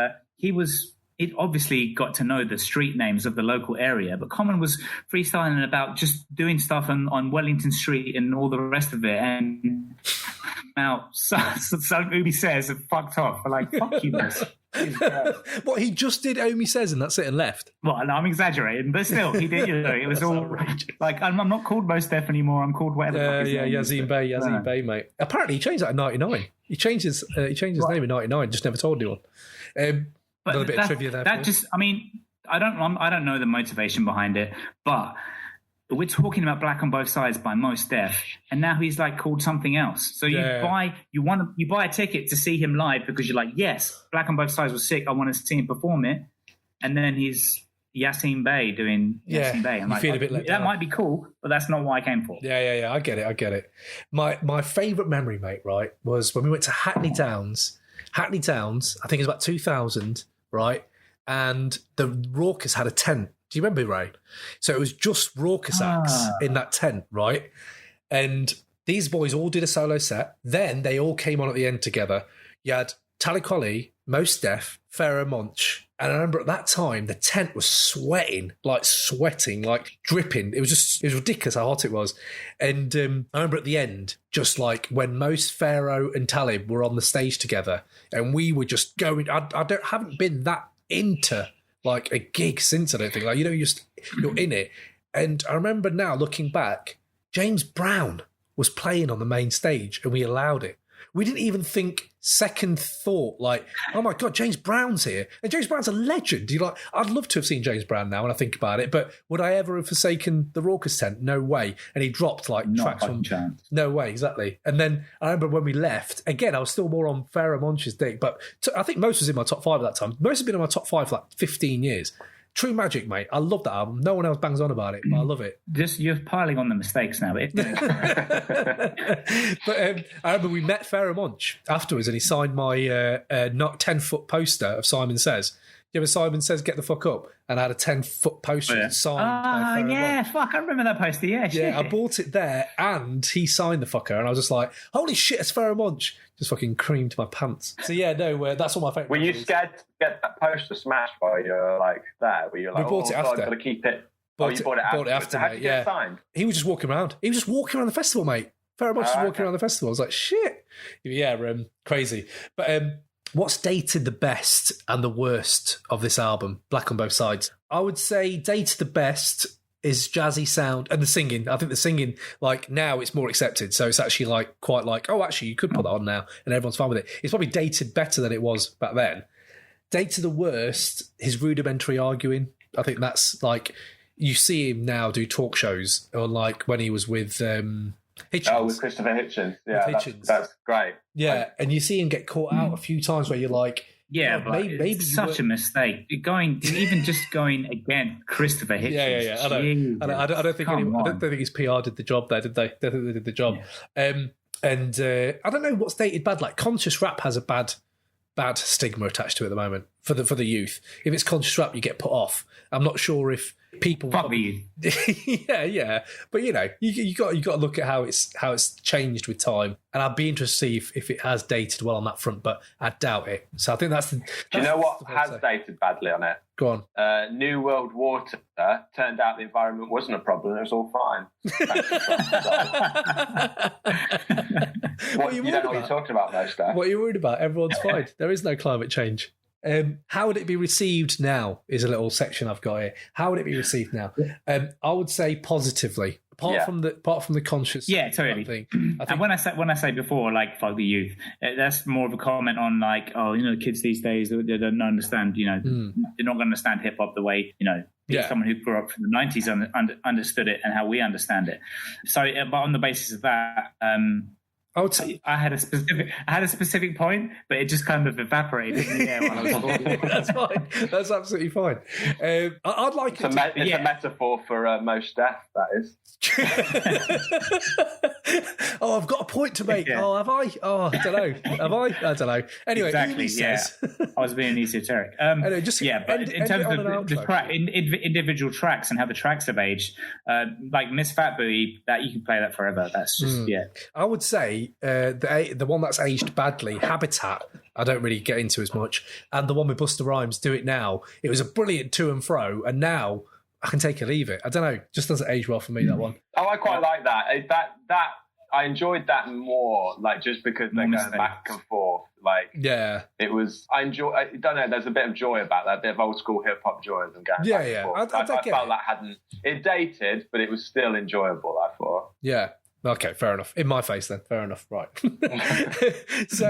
It obviously got to know the street names of the local area, but Common was freestyling about just doing stuff on Wellington Street and all the rest of it. And now, so Omi Says it fucked off. I'm like, fuck you, guys. What, he just did Omi Says and that's it and left? Well, no, I'm exaggerating, but still, he did. It was all like, I'm not called Mos Def anymore. I'm called whatever. Yazim Bey, mate. Apparently, he changed that in '99. He changed his name in '99. Just never told anyone. But a little bit of trivia there. I don't know the motivation behind it, but we're talking about Black on Both Sides by Mos Def, and now he's like called something else. So you buy a ticket to see him live because you're like, yes, Black on Both Sides was sick. I want to see him perform it, and then he's Yasin Bey doing Yasin Bey. I'm like, feel a bit let down. That might be cool, but that's not what I came for. Yeah. I get it. My favourite memory, mate, right, was when we went to Hackney Downs. I think it was about 2000. Right, and the Raucous had a tent. Do you remember, Ray? So it was just Raucous acts in that tent, right? And these boys all did a solo set. Then they all came on at the end together. You had Talib Kweli, Mos Def, Pharoah Monch, and I remember at that time the tent was sweating, like dripping. It was ridiculous how hot it was. And I remember at the end, just like when Mos, Pharaoh, and Talib were on the stage together, and we were just going. Haven't been that into like a gig since, I don't think. Like, you're in it. And I remember now looking back, James Brown was playing on the main stage and we allowed it. We didn't even think second thought, like, oh my God, James Brown's here. And James Brown's a legend. I'd love to have seen James Brown now when I think about it, but would I ever have forsaken the Raucous Tent? No way. And he dropped like Not tracks from... chance. No way, exactly. And then I remember when we left, again, I was still more on Pharoah Monch's dick, but I think most was in my top 5 at that time. Most has been in my top 5 for like 15 years. True Magic, mate. I love that album. No one else bangs on about it, but I love it. Just you're piling on the mistakes now. But I remember we met Pharoah Monch afterwards, and he signed my not 10-foot poster of Simon Says. You ever Simon Says Get the Fuck Up? And I had a 10-foot poster signed by Pharoah Monch. Fuck, I remember that poster. Yeah, shit. I bought it there, and he signed the fucker, and I was just like, holy shit, it's Pharoah Monch. Just fucking creamed my pants. So yeah, no, that's all my favourite. Were you scared to get that poster smashed while you were like there? Were you like, we bought it after. I've got to keep it. You bought it after, How did you get it signed? He was just walking around. He was just walking around the festival, mate. Pharoah Monch was walking around the festival. I was like, shit. Yeah, crazy. But what's dated the best and the worst of this album? Black on Both Sides. I would say dated the best is jazzy sound and the singing. I think the singing, like, now it's more accepted. So it's actually like quite like, oh, actually, you could put that on now and everyone's fine with it. It's probably dated better than it was back then. Dated the worst, his rudimentary arguing. I think that's like, you see him now do talk shows, or like when he was with Hitchens. Oh, with Christopher Hitchens. Yeah, that's great. Yeah, and you see him get caught out a few times where you're like, yeah, but maybe it's such a mistake. Going again, Christopher Hitchens. Yeah. I don't think his PR did the job there, did they? They did the job. Yeah. I don't know what's dated bad. Like, conscious rap has a bad stigma attached to it at the moment for the youth. If it's conscious rap, you get put off. I'm not sure if people. Fuck you. yeah. But you got to look at how it's changed with time, and I'd be interested to see if it has dated well on that front, but I doubt it. So I think that's the. Do you know what has dated badly on it? Go on. New World Water turned out the environment wasn't a problem; it was all fine. You don't know what you're talking about, though, Steph. What are you worried about? Everyone's fine. There is no climate change. How would it be received now is a little section I've got here. How would it be received now? I would say positively. Apart from the conscious, totally. Thing, and when I say before, like, fuck the youth, that's more of a comment on like, oh, kids these days, they don't understand, they're not going to understand hip hop the way someone who grew up from the 90s understood it and how we understand it. So, but on the basis of that, I would say I had a specific point, but it just kind of evaporated in the air while I was talking. That's fine. That's absolutely fine. I'd like it's a metaphor for most death, that is. Oh, I've got a point to make. Yeah. Oh, have I? Oh, I don't know. Have I? I don't know. Anyway, exactly. Says... I was being esoteric. Anyway, but in terms of the track, individual tracks and how the tracks have aged, like Miss Fat Booty, that you can play that forever. That's just I would say the one that's aged badly, Habitat, I don't really get into as much, and the one with Busta Rhymes, Do It Now. It was a brilliant to and fro, and now I can take or leave it. I don't know, just doesn't age well for me, that one. Oh, I quite like that. That I enjoyed that more, like, just because they're going back and forth. Like, it was. I don't know. There's a bit of joy about that, a bit of old school hip hop joy of them going back and forth. I felt that hadn't it dated, but it was still enjoyable. I thought. Yeah. Okay, fair enough. In my face, then. Fair enough. Right. So,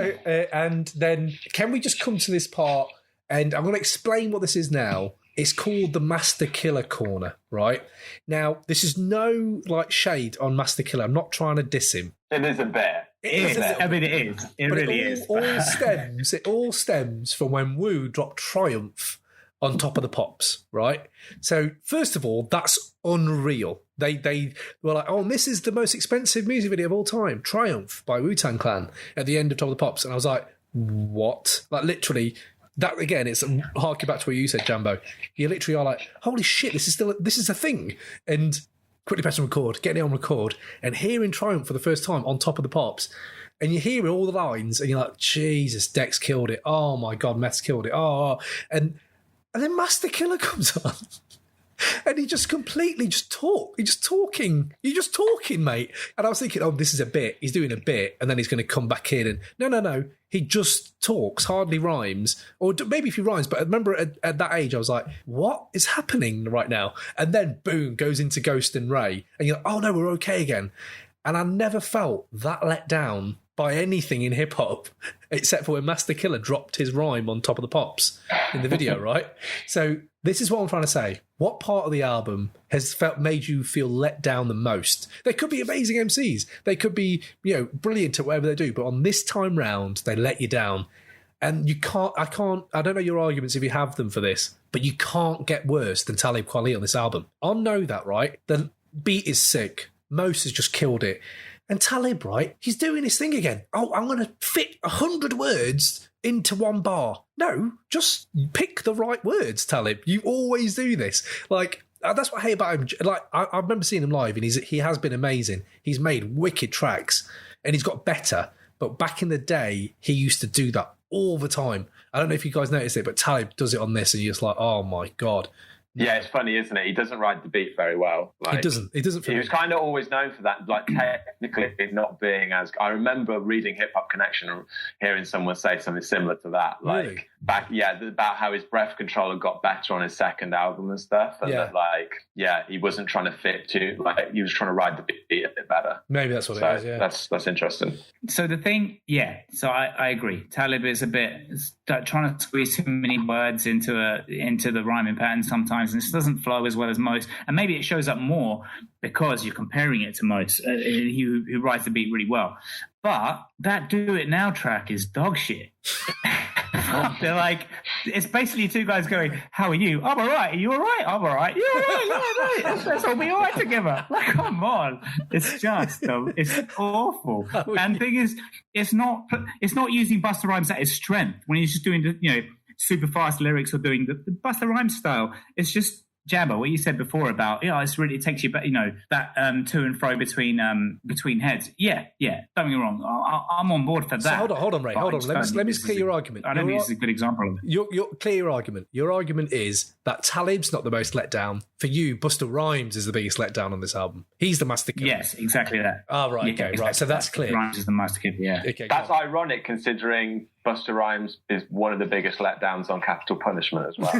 and then can we just come to this part? And I'm going to explain what this is now. It's called the Master Killer Corner, right? Now, this is no, like, shade on Master Killer. I'm not trying to diss him. It is a bit. It is. It really is. It all stems from when Wu dropped Triumph on Top of the Pops, right? So, first of all, that's unreal. They were like, oh, this is the most expensive music video of all time, Triumph by Wu-Tang Clan, at the end of Top of the Pops. And I was like, what? Like, literally... That, again, it's harking back to what you said, Jambo. You literally are like, holy shit, this is a thing. And quickly press record, getting it on record, and hearing Triumph for the first time on Top of the Pops. And you hear all the lines, and you're like, Jesus, Dex killed it. Oh, my God, Meth's killed it. Oh. And then Master Killer comes on. And he just completely You're just talking, mate. And I was thinking, oh, this is a bit. He's doing a bit, and then he's going to come back in. And no. He just talks, hardly rhymes. Or maybe if he rhymes, but I remember at that age, I was like, what is happening right now? And then, boom, goes into Ghost and Ray. And you're like, oh, no, we're okay again. And I never felt that let down by anything in hip hop, except for when Master Killer dropped his rhyme on Top of the Pops in the video, right? So this is what I'm trying to say. What part of the album has made you feel let down the most? They could be amazing MCs. They could be, brilliant at whatever they do. But on this time round, they let you down. And I don't know your arguments if you have them for this, but you can't get worse than Talib Kweli on this album. I know that, right? The beat is sick. Mos has just killed it. And Talib, right, he's doing his thing again. Oh, I'm going to fit 100 words into one bar. No, just pick the right words, Talib. You always do this. Like, that's what I hate about him. Like, I remember seeing him live, and he has been amazing. He's made wicked tracks, and he's got better. But back in the day, he used to do that all the time. I don't know if you guys noticed it, but Talib does it on this, and you're just like, oh my God. Yeah, it's funny, isn't it? He doesn't ride the beat very well. He doesn't. He was kind of always known for that, like technically not being as. I remember reading Hip Hop Connection and hearing someone say something similar to that, like really? About how his breath control got better on his second album and stuff, and that he wasn't trying to fit to he was trying to ride the beat a bit better. Maybe that's what it is. Yeah, that's interesting. So the thing, so I agree. Talib is a bit trying to squeeze too many words into the rhyming pattern sometimes. And this doesn't flow as well as Mos, and maybe it shows up more because you're comparing it to Mos, who writes the beat really well. But that Do It Now track is dog shit. They're like, it's basically two guys going, how are you? I'm all right. Are you all right? I'm all right. You're all right. Yeah, right. Let's all be all right together. Like, come on. It's just, it's awful. And the thing is, it's not using Busta Rhymes at his strength when he's just doing the, super fast lyrics or doing the Busta Rhymes style. It's just Jabba, what you said before about, it takes you back, that to and fro between heads. Yeah. Don't get me wrong. I'm on board for that. So hold on, Ray. Hold on. Let me clear your argument. I don't think this is a good example of it. You're clear your argument. Your argument is that Talib's not the most let down. For you, Busta Rhymes is the biggest letdown on this album. He's the master killer. Yes, exactly that. Oh, right. Yeah, okay, exactly. right. So that's clear. Rhymes is the master killer, yeah. Okay, that's ironic considering Busta Rhymes is one of the biggest letdowns on Capital Punishment as well.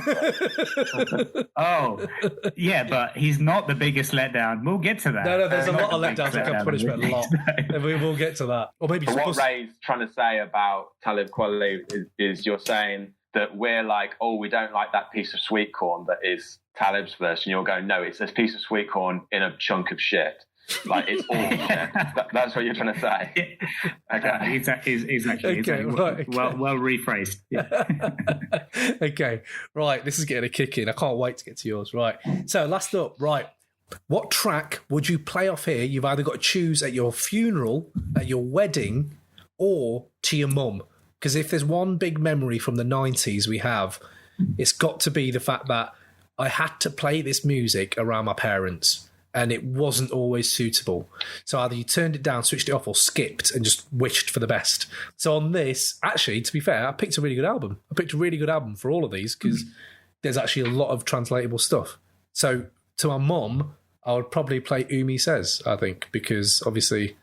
Oh, yeah, but he's not the biggest letdown. We'll get to that. No, there's a lot of letdowns on Capital Punishment. A lot. And we will get to that. Or maybe what Ray's trying to say about Talib Kweli is you're saying that we're like, oh, we don't like that piece of sweet corn that is Talib's verse, and you're going, no, it's this piece of sweet corn in a chunk of shit. Like, it's all shit. That's what you're trying to say. Okay. Exactly. Okay, right, okay. Well rephrased. Yeah. Okay, right. This is getting a kick in. I can't wait to get to yours. Right. So last up, right. What track would you play off here? You've either got to choose at your funeral, at your wedding, or to your mum. Because if there's one big memory from the 90s we have, it's got to be the fact that I had to play this music around my parents, and it wasn't always suitable. So either you turned it down, switched it off, or skipped and just wished for the best. So on this, actually, to be fair, I picked a really good album. I picked a really good album for all of these because there's actually a lot of translatable stuff. So to my mum, I would probably play Umi Says, I think, because obviously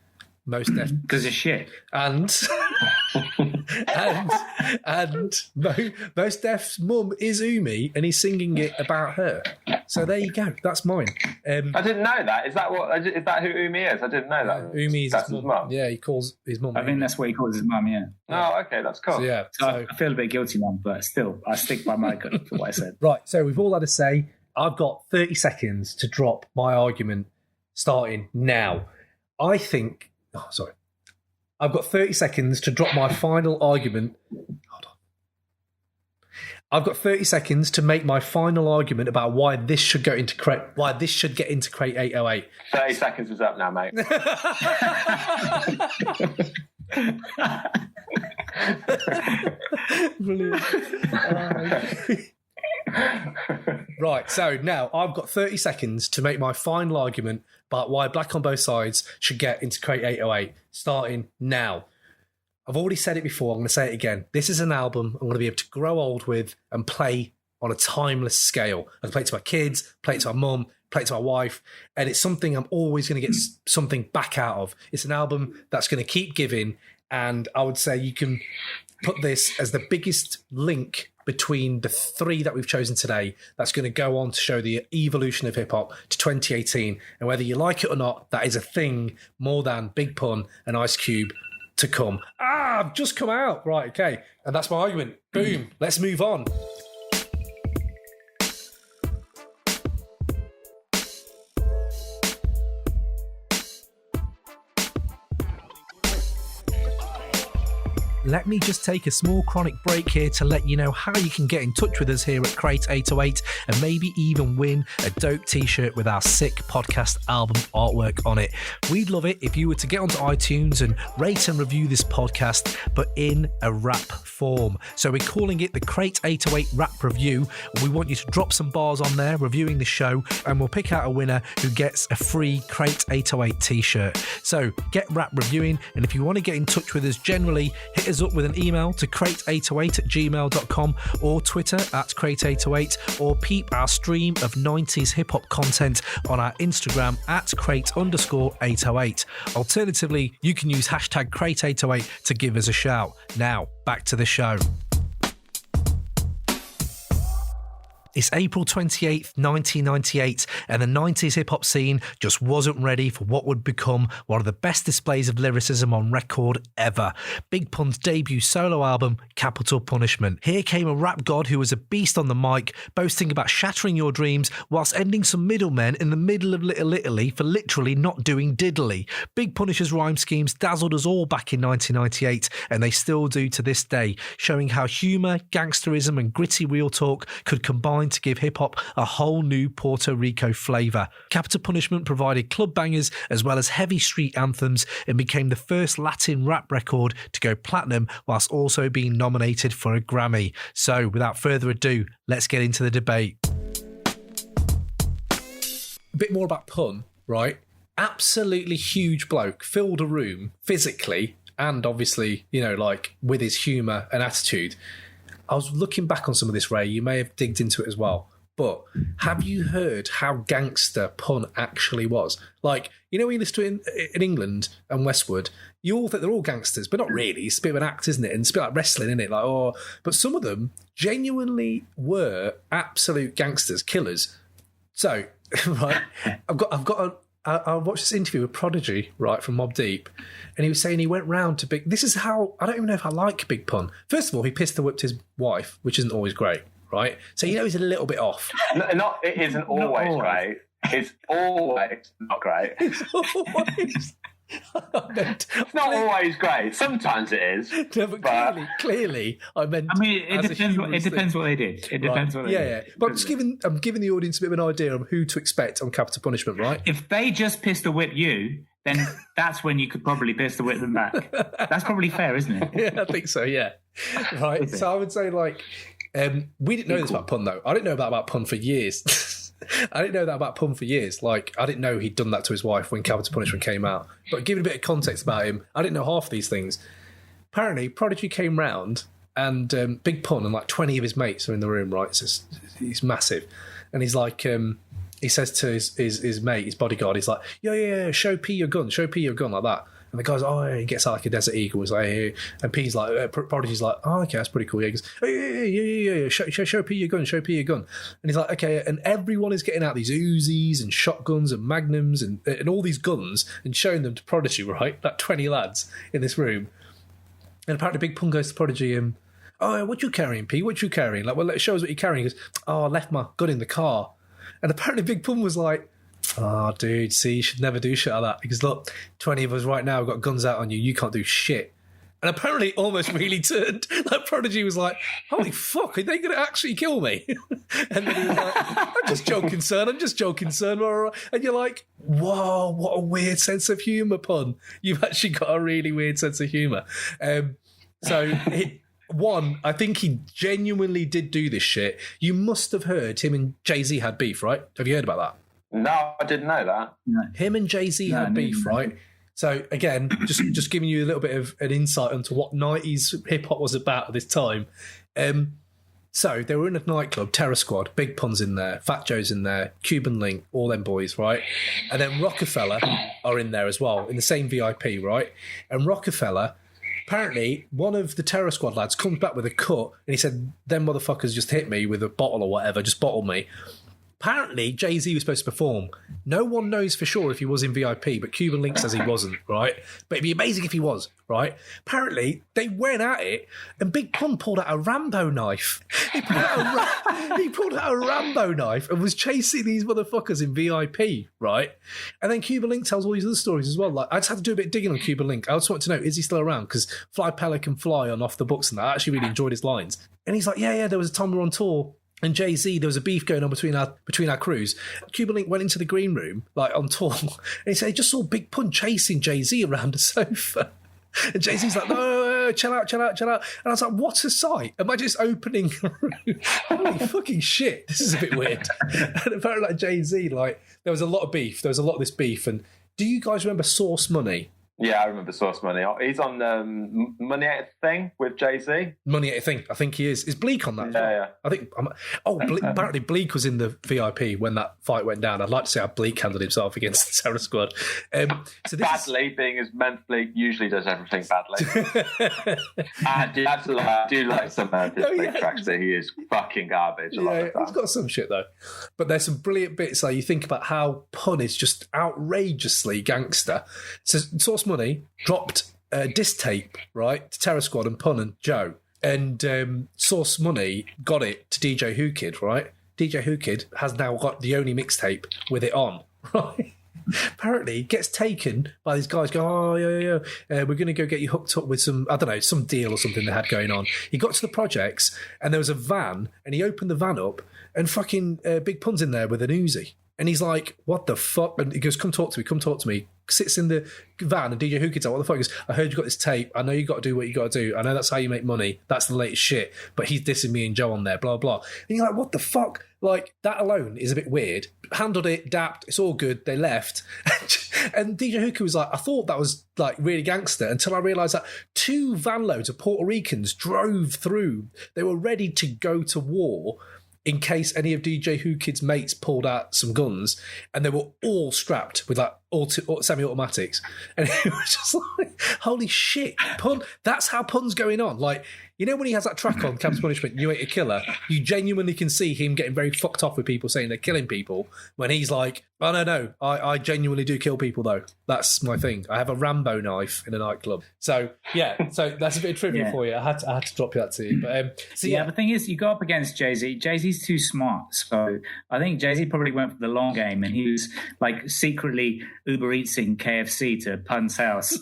most Def... Because it's shit. And Most Def's mum is Umi, and he's singing it about her. So there you go. That's mine. I didn't know that. Is that who Umi is? I didn't know that. Umi's his mum. Yeah, he calls his mum. I think that's what he calls his mum. Yeah. Oh, okay, that's cool. So I feel a bit guilty, mum, but still, I stick by my gun for what I said. Right. So we've all had a say. I've got 30 seconds to drop my argument, starting now. I think. Oh, sorry. I've got 30 seconds to drop my final argument. Hold on. I've got 30 seconds to make my final argument about why this should get into Crate 808. 30 seconds is up now, mate. Brilliant. Right, so now I've got 30 seconds to make my final argument about why Black on Both Sides should get into Crate 808, starting now. I've already said it before, I'm going to say it again. This is an album I'm going to be able to grow old with and play on a timeless scale. I can play it to my kids, play it to my mum, play it to my wife, and it's something I'm always going to get something back out of. It's an album that's going to keep giving, and I would say you can put this as the biggest link between the three that we've chosen today that's going to go on to show the evolution of hip-hop to 2018. And whether you like it or not, that is a thing more than Big Pun and Ice Cube to come. I've just come out. Right, okay. And that's my argument. Boom. Let's move on. Let me just take a small chronic break here to let you know how you can get in touch with us here at Crate 808 and maybe even win a dope t-shirt with our sick podcast album artwork on it. We'd love it if you were to get onto iTunes and rate and review this podcast, but in a rap form. So we're calling it the Crate 808 Rap Review. We want you to drop some bars on there reviewing the show, and we'll pick out a winner who gets a free Crate 808 t-shirt. So get rap reviewing, and if you want to get in touch with us generally, hit us up with an email to crate808@gmail.com or Twitter @crate808, or peep our stream of 90s hip-hop content on our Instagram @crate_808. Alternatively, you can use hashtag crate808 to give us a shout. Now, back to the show. It's April 28th, 1998, and the 90s hip-hop scene just wasn't ready for what would become one of the best displays of lyricism on record ever. Big Pun's debut solo album, Capital Punishment. Here came a rap god who was a beast on the mic, boasting about shattering your dreams whilst ending some middlemen in the middle of Little Italy for literally not doing diddly. Big Punisher's rhyme schemes dazzled us all back in 1998, and they still do to this day, showing how humour, gangsterism and gritty real talk could combine to give hip-hop a whole new Puerto Rico flavour. Capital Punishment provided club bangers as well as heavy street anthems and became the first Latin rap record to go platinum whilst also being nominated for a Grammy. So without further ado, let's get into the debate. A bit more about Pun, right? Absolutely huge bloke, filled a room physically and obviously, you know, like with his humour and attitude. I was looking back on some of this, Ray. You may have digged into it as well. But have you heard how gangster Pun actually was? Like, you know, when you listen to it in England and Westwood, you all think they're all gangsters, but not really. It's a bit of an act, isn't it? And it's a bit like wrestling, isn't it? Like, oh, but some of them genuinely were absolute gangsters, killers. So, right, I watched this interview with Prodigy, right, from Mobb Deep, and he was saying he went round to Big... This is how... I don't even know if I like Big Pun. First of all, he pistol whipped his wife, which isn't always great, right? So you know he's a little bit off. It isn't always great. It's always not great. It's always... It's not always great. Sometimes it is. No, but clearly, I meant. I mean, it depends what they did. It depends what they did. But I'm giving the audience a bit of an idea of who to expect on Capital Punishment, right? If they just pistol whip you, then that's when you could probably pistol whip them back. That's probably fair, isn't it? Yeah, I think so. Yeah, right. So I would say, like, we didn't know this about Pun though. I didn't know about Pun for years. I didn't know that about Pun for years. Like, I didn't know he'd done that to his wife when Capital Punishment came out. But giving a bit of context about him, I didn't know half these things. Apparently, Prodigy came round and Big Pun and like 20 of his mates are in the room, right? So he's massive. And he's like, he says to his mate, his bodyguard, he's like, yeah, show P your gun, like that. And the guy's, he gets out like a desert eagle. He's like, hey. And P's like, Prodigy's like, okay, that's pretty cool. Yeah, he goes, yeah. Show P your gun. And he's like, okay. And everyone is getting out these Uzis and shotguns and magnums and all these guns and showing them to Prodigy, right? Like 20 lads in this room. And apparently Big Pun goes to Prodigy and, what you carrying, P? What you carrying? Like, well, show us what you're carrying. He goes, I left my gun in the car. And apparently Big Pun was like, dude, see, you should never do shit like that. Because look, 20 of us right now have got guns out on you. You can't do shit. And apparently it almost really turned. Like Prodigy was like, holy fuck, are they going to actually kill me? And then he was like, I'm just joking, son. And you're like, whoa, what a weird sense of humour, Pun. You've actually got a really weird sense of humour. I think he genuinely did do this shit. You must have heard him and Jay-Z had beef, right? Have you heard about that? No, I didn't know that. No. Him and Jay-Z had beef, right? So again, just giving you a little bit of an insight into what 90s hip-hop was about at this time. So they were in a nightclub, Terror Squad, Big Pun's in there, Fat Joe's in there, Cuban Link, all them boys, right? And then Rockefeller are in there as well, in the same VIP, right? And Rockefeller apparently one of the Terror Squad lads comes back with a cut and he said, them motherfuckers just hit me with a bottle or whatever, just bottled me. Apparently, Jay-Z was supposed to perform. No one knows for sure if he was in VIP, but Cuban Link says he wasn't, right? But it'd be amazing if he was, right? Apparently, they went at it, and Big Pun pulled out a Rambo knife. He pulled out a Rambo knife and was chasing these motherfuckers in VIP, right? And then Cuban Link tells all these other stories as well. Like, I just had to do a bit of digging on Cuban Link. I just wanted to know, is he still around? Because Fly Pelican Fly on Off the Books, and I actually really enjoyed his lines. And he's like, yeah, there was a time we were on tour, and Jay-Z, there was a beef going on between our crews. Cuban Link went into the green room, like on tour, and he said he just saw Big Pun chasing Jay-Z around the sofa. And Jay-Z's like, no, chill out. And I was like, what a sight. Am I just opening a room? Holy fucking shit, this is a bit weird. And apparently, like, Jay-Z, like, there was a lot of beef. There was a lot of this beef. And do you guys remember Source Money? Yeah, I remember Source Money. He's on Money Out Thing with Jay-Z. Money Out Thing, I think he is. Is Bleak on that? Yeah. I think. Apparently Bleak was in the VIP when that fight went down. I'd like to see how Bleak handled himself against the Terror Squad. Badly, being as Bleak usually does everything badly. I do like some Bleak tracks that he is fucking garbage. He's got some shit though. But there's some brilliant bits. Like, you think about how Pun is just outrageously gangster. So Source Money dropped a diss tape, right, to Terror Squad and Pun and Joe. And Source Money got it to DJ Who Kid, right? DJ Who Kid has now got the only mixtape with it on, right? Apparently, it gets taken by these guys going, we're going to go get you hooked up with some, I don't know, some deal or something they had going on. He got to the projects and there was a van and he opened the van up and fucking Big Pun's in there with an Uzi. And he's like, what the fuck? And he goes, come talk to me. Sits in the van and DJ Who Kid's like, what the fuck? He goes, I heard you got this tape. I know you got to do what you got to do. I know that's how you make money. That's the latest shit. But he's dissing me and Joe on there, blah, blah. And you're like, what the fuck? Like, that alone is a bit weird. Handled it, dapped, it's all good. They left. And DJ Hooker was like, I thought that was like really gangster until I realised that 2 van loads of Puerto Ricans drove through. They were ready to go to war in case any of DJ Who Kid's mates pulled out some guns, and they were all strapped with like semi-automatics. And it was just like, holy shit, Pun, that's how Pun's going on. Like, you know when he has that track on, Camp's Punishment, You Ain't a Killer, you genuinely can see him getting very fucked off with people saying they're killing people, when he's like, oh, no, I genuinely do kill people, though. That's my thing. I have a Rambo knife in a nightclub. So, yeah, so that's a bit of trivia for you. I had to drop that to you. But the thing is, you go up against Jay-Z. Jay-Z's too smart. So I think Jay-Z probably went for the long game, and he was like secretly Uber Eatsing KFC to Pun's house.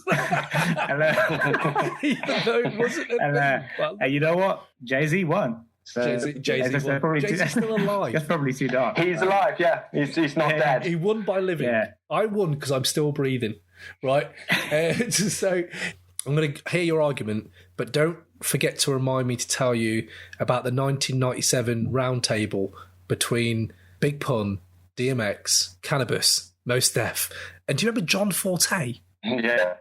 And you know what? Jay-Z won. So Jay-Z won. Jay-Z's still alive. That's probably too dark. He's alive, yeah. He's not dead. He won by living. Yeah. I won because I'm still breathing, right? So I'm going to hear your argument, but don't forget to remind me to tell you about the 1997 roundtable between Big Pun, DMX, Cannabis, Mos Def, and do you remember John Forte? Yeah.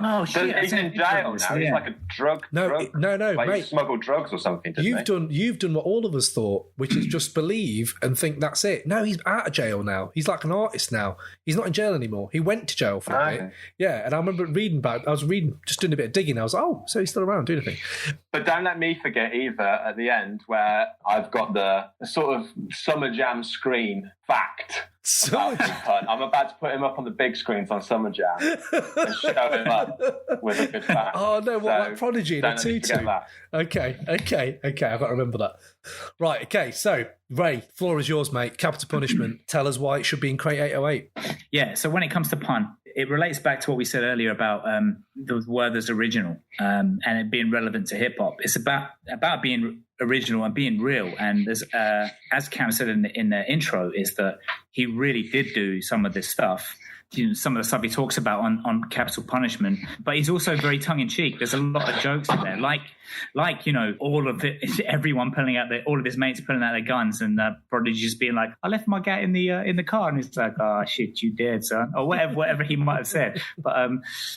Oh shit! He's in jail now. He's like a drug. No, like mate. He smuggled drugs or something. You've done what all of us thought, which is just believe and think that's it. No, he's out of jail now. He's like an artist now. He's not in jail anymore. He went to jail for a bit. Yeah, and I remember reading about. I was just doing a bit of digging. I was like, oh, so he's still around doing anything. But don't let me forget either at the end where I've got the sort of Summer Jam screen fact. I'm about to put him up on the big screens on Summer Jam and show him up with a good fact. Oh no, like Prodigy in a tutu. Okay, I've got to remember that. Right, okay, so Ray, floor is yours, mate. Capital Punishment. Tell us why it should be in Crate 808. Yeah, so when it comes to Pun, it relates back to what we said earlier about the Werther's original and it being relevant to hip hop. It's about being original and being real. And as Cam said in the intro, is that he really did do some of this stuff. You know, some of the stuff he talks about on Capital Punishment, but he's also very tongue-in-cheek. There's a lot of jokes in there, like you know, all of it, everyone pulling out all of his mates pulling out their guns, and Prodigy just being like, "I left my gat in the car," and he's like, "Oh shit, you did, son," or whatever he might have said. But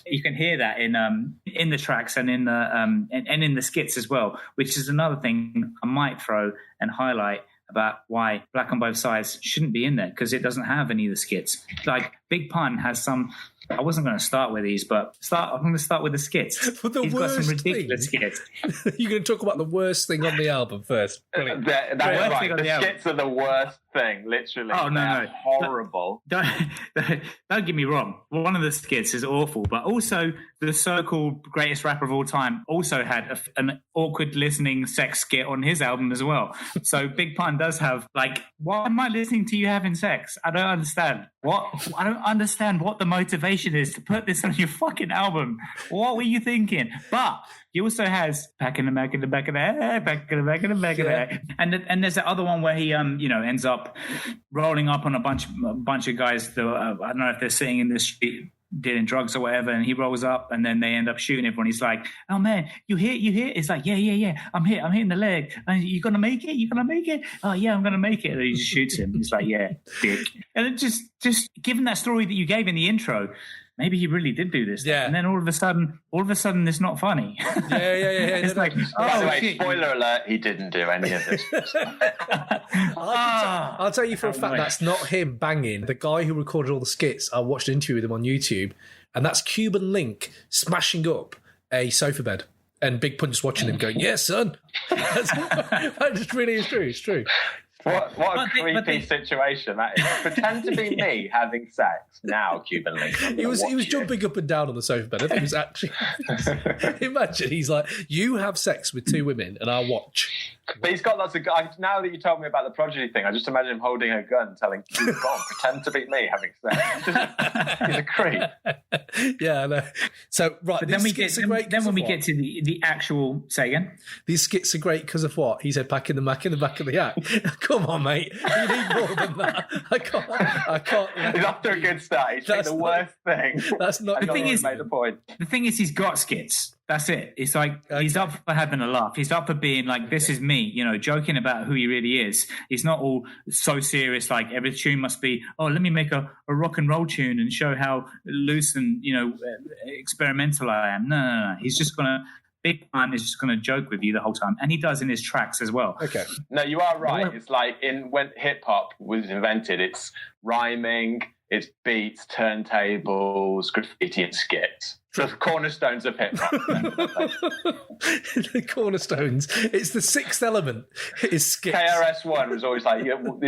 you can hear that in the tracks and in the skits as well, which is another thing I might throw and highlight about why Black on Both Sides shouldn't be in there, because it doesn't have any of the skits. Like Big Pun has some. I wasn't going to start with these, but I'm going to start with the skits. But the He's got some ridiculous skits. You're going to talk about the worst thing on the album first. Brilliant. That's right. The skits are the worst thing, literally. Oh, no. Horrible. Don't get me wrong. One of the skits is awful, but also the so-called greatest rapper of all time also had an awkward listening sex skit on his album as well. So Big Pun does have, like, why am I listening to you having sex? I don't understand. I don't understand what the motivation is to put this on your fucking album. What were you thinking? But he also has back in the back of the back of the head, back in the back of the back of the head. And there's the other one where he ends up rolling up on a bunch of guys that I don't know if they're sitting in the street dealing drugs or whatever, and he rolls up and then they end up shooting everyone. He's like, "Oh man, you hit?" It's like, yeah, I'm hitting the leg. And you gonna make it? Oh yeah, I'm gonna make it. And he just shoots him. He's like, yeah, dick. And it just given that story that you gave in the intro, maybe he really did do this. Yeah. And then all of a sudden, it's not funny. Yeah. It's like, By the way, shit. spoiler alert, he didn't do any of this. I'll tell you for a fact that's not him banging. The guy who recorded all the skits, I watched an interview with him on YouTube, and that's Cuban Link smashing up a sofa bed. And Big Pun just watching him going, "Yeah, son." That just really is true. It's true. What a creepy situation that is. Pretend to be me having sex now, Cuban Link. He was jumping up and down on the sofa bed. I think it was actually. Imagine he's like, "You have sex with two women, and I'll watch." But he's got lots of guys. Now that you told me about the Prodigy thing, I just imagine him holding a gun, telling you, "Go on, pretend to be me having sex." He's a creep. Yeah, I know. So right, But then we get to the actual. Say again. These skits are great because of what he said back in the back of the act. Come on, mate. You need more than that. I can't. He's off to a good start. He's saying the worst thing. That's not. The thing is, made the point. The thing is, he's got skits. That's it. It's like he's up for having a laugh. He's up for being like, "This is me," joking about who he really is. He's not all so serious. Like every tune must be, "Oh, let me make a rock and roll tune and show how loose and experimental I am." No. He's just gonna. Big Pun is just going to joke with you the whole time, and he does in his tracks as well. Okay. No, you are right. It's like when hip hop was invented, it's rhyming, it's beats, turntables, graffiti, and skits. So the cornerstones of hip hop. The cornerstones. It's the sixth element. Is skits. KRS-One was always like,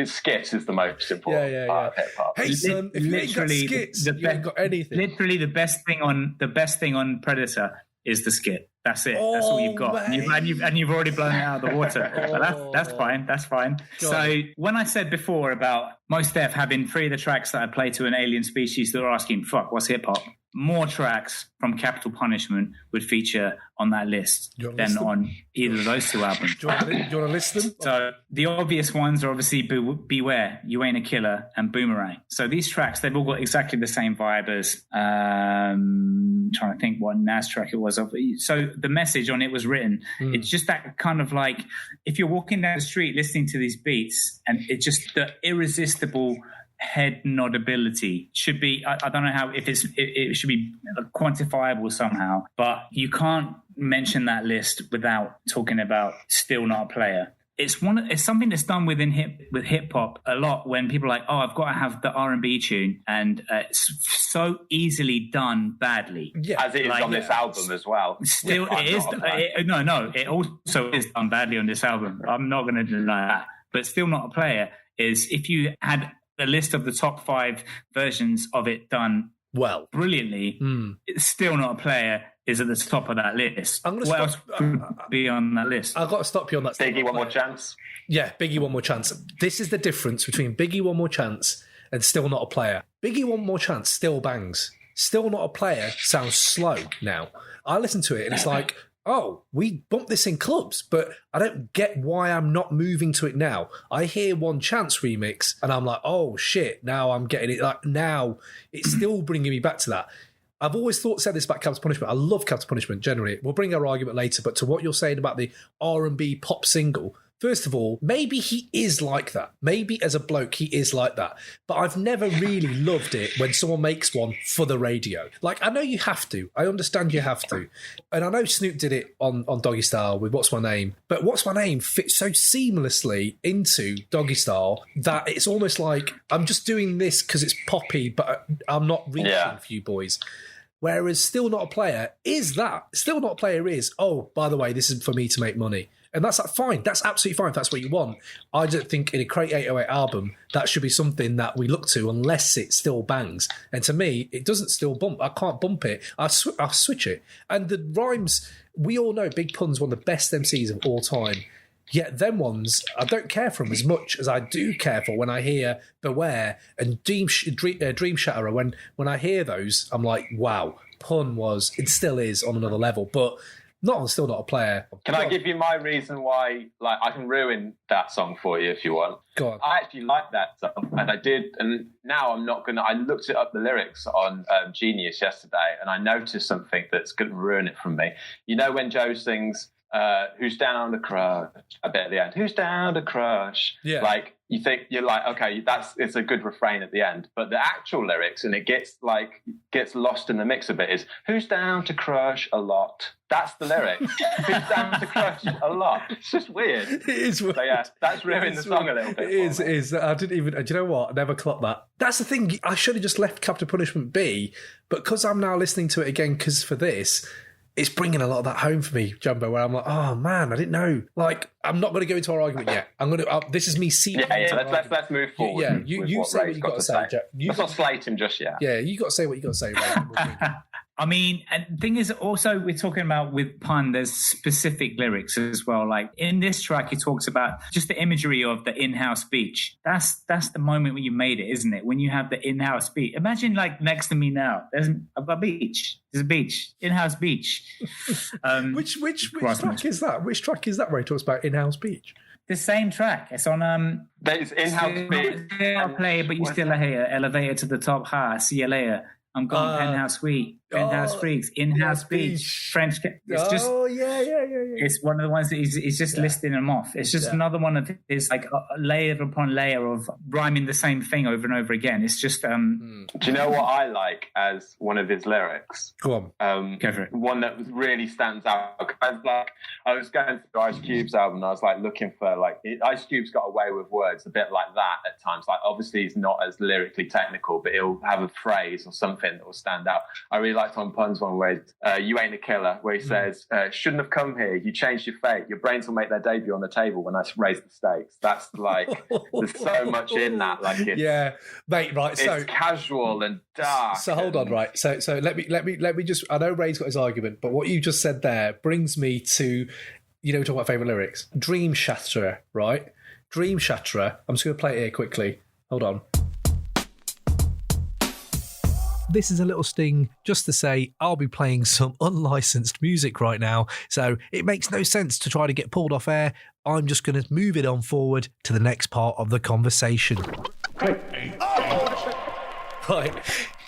skits is the most important part of hip hop. Hey son, if you ain't got skits, you ain't got anything. Literally, the best thing on Predator is the skit. That's it. That's all you've got. And you've already blown it out of the water. But that's fine. That's fine. So when I said before about Mos Def having 3 of the tracks that I play to an alien species that are asking, "Fuck, what's hip hop?" More tracks from Capital Punishment would feature on that list than on either of those 2 albums. Do you want to list them? So the obvious ones are obviously Beware, You Ain't a Killer, and Boomerang. So these tracks, they've all got exactly the same vibe as trying to think what Nas track it was. So the message on it was written. It's just that kind of like, if you're walking down the street listening to these beats, and it's just the irresistible head nodability should be, I don't know how, if it should be quantifiable somehow, but you can't mention that list without talking about Still Not a Player. It's something that's done with hip hop a lot when people are like, "Oh, I've got to have the R&B tune," and it's so easily done badly. Yeah, as it is on this album as well. Still, it is. It also is done badly on this album. I'm not going to deny that. But Still Not a Player is, if you had a list of the top 5 versions of it done well, brilliantly, It's Still Not a Player is at the top of that list. What else could be on that list? I've got to stop you on that. Biggie, One More Chance. Yeah, Biggie, One More Chance. This is the difference between Biggie, One More Chance and Still Not a Player. Biggie, One More Chance still bangs. Still Not a Player sounds slow now. I listen to it and it's like, oh, we bumped this in clubs, but I don't get why I'm not moving to it now. I hear One Chance remix and I'm like, oh shit, now I'm getting it. Like now it's still bringing me back to that. I've always said this about Capital Punishment. I love Capital Punishment generally. We'll bring our argument later, but to what you're saying about the R&B pop single, first of all, maybe he is like that. Maybe as a bloke, he is like that. But I've never really loved it when someone makes one for the radio. Like, I know you have to. I understand you have to. And I know Snoop did it on Doggy Style with What's My Name. But What's My Name fits so seamlessly into Doggy Style that it's almost like I'm just doing this because it's poppy, but I'm not reaching for you boys. Whereas Still Not a Player is that. Still Not a Player is, oh, by the way, this is for me to make money. And that's fine. That's absolutely fine if that's what you want. I don't think in a Crate 808 album, that should be something that we look to unless it still bangs. And to me, it doesn't still bump. I can't bump it. I'll switch it. And the rhymes, we all know Big Pun's one of the best MCs of all time. Yet them ones, I don't care for them as much as I do care for when I hear Beware and Dream Shatterer. When I hear those, I'm like, wow, Pun it still is on another level, but Still Not a Player. Can I give you my reason why? Like, I can ruin that song for you if you want. Go on. I actually like that song, and I did, and now I'm not gonna. I looked it up the lyrics on Genius yesterday, and I noticed something that's gonna ruin it from me. You know when Joe sings, "Who's down to crush?" I bet at the end, "Who's down to crush?" Yeah. Like, you're like, okay, it's a good refrain at the end, but the actual lyrics, and it gets lost in the mix a bit, is "Who's down to crush a lot?" That's the lyric. Who's down to crush a lot? It's just weird. It is weird. So yeah, that's ruined the song a little bit. It is. I didn't even. Do you know what? I never clocked that. That's the thing. I should have just left Capital Punishment be, but because I'm now listening to it again, because for this, it's bringing a lot of that home for me, Jumbo, where I'm like, oh man, I didn't know. Like, I'm not going to go into our argument yet. This is me seeing. Let's move forward. Yeah, you say what you got to say, Jack. Let's not slate him just yet. Yeah, you got to say what you got to say, Ray. I mean, and the thing is also we're talking about with Pun, there's specific lyrics as well. Like in this track, he talks about just the imagery of the in-house beach. That's the moment when you made it, isn't it? When you have the in-house beach. Imagine like next to me now, there's a beach. There's a beach, in-house beach. Which track is that? Which track is that where he talks about in-house beach? The same track. It's on There's in-house beach. I'll play, but you still are here. Elevator to the top. Ha, see you later. I'm going penthouse suite, penthouse freaks, in-house beach, French. It's just, it's one of the ones that he's just listing them off. It's just another one of his like layer upon layer of rhyming the same thing over and over again. It's just. Do you know what I like as one of his lyrics? Go on. Go for it. One that really stands out. I was going through Ice Cube's album and I was like looking for Ice Cube's got away with words a bit like that at times. Like obviously he's not as lyrically technical, but he'll have a phrase or something that will stand out. I really liked on Pun's one where "You Ain't a Killer," where he says, "Shouldn't have come here. You changed your fate. Your brains will make their debut on the table when I raise the stakes." That's like there's so much in that. Like it's, mate. Right, so it's casual and dark. So hold on, right. So let me just. I know Ray's got his argument, but what you just said there brings me to, we talk about favourite lyrics. Dream Shatterer, right? Dream Shatterer. I'm just going to play it here quickly. Hold on. This is a little sting just to say I'll be playing some unlicensed music right now, so it makes no sense to try to get pulled off air. I'm just going to move it on forward to the next part of the conversation. Right.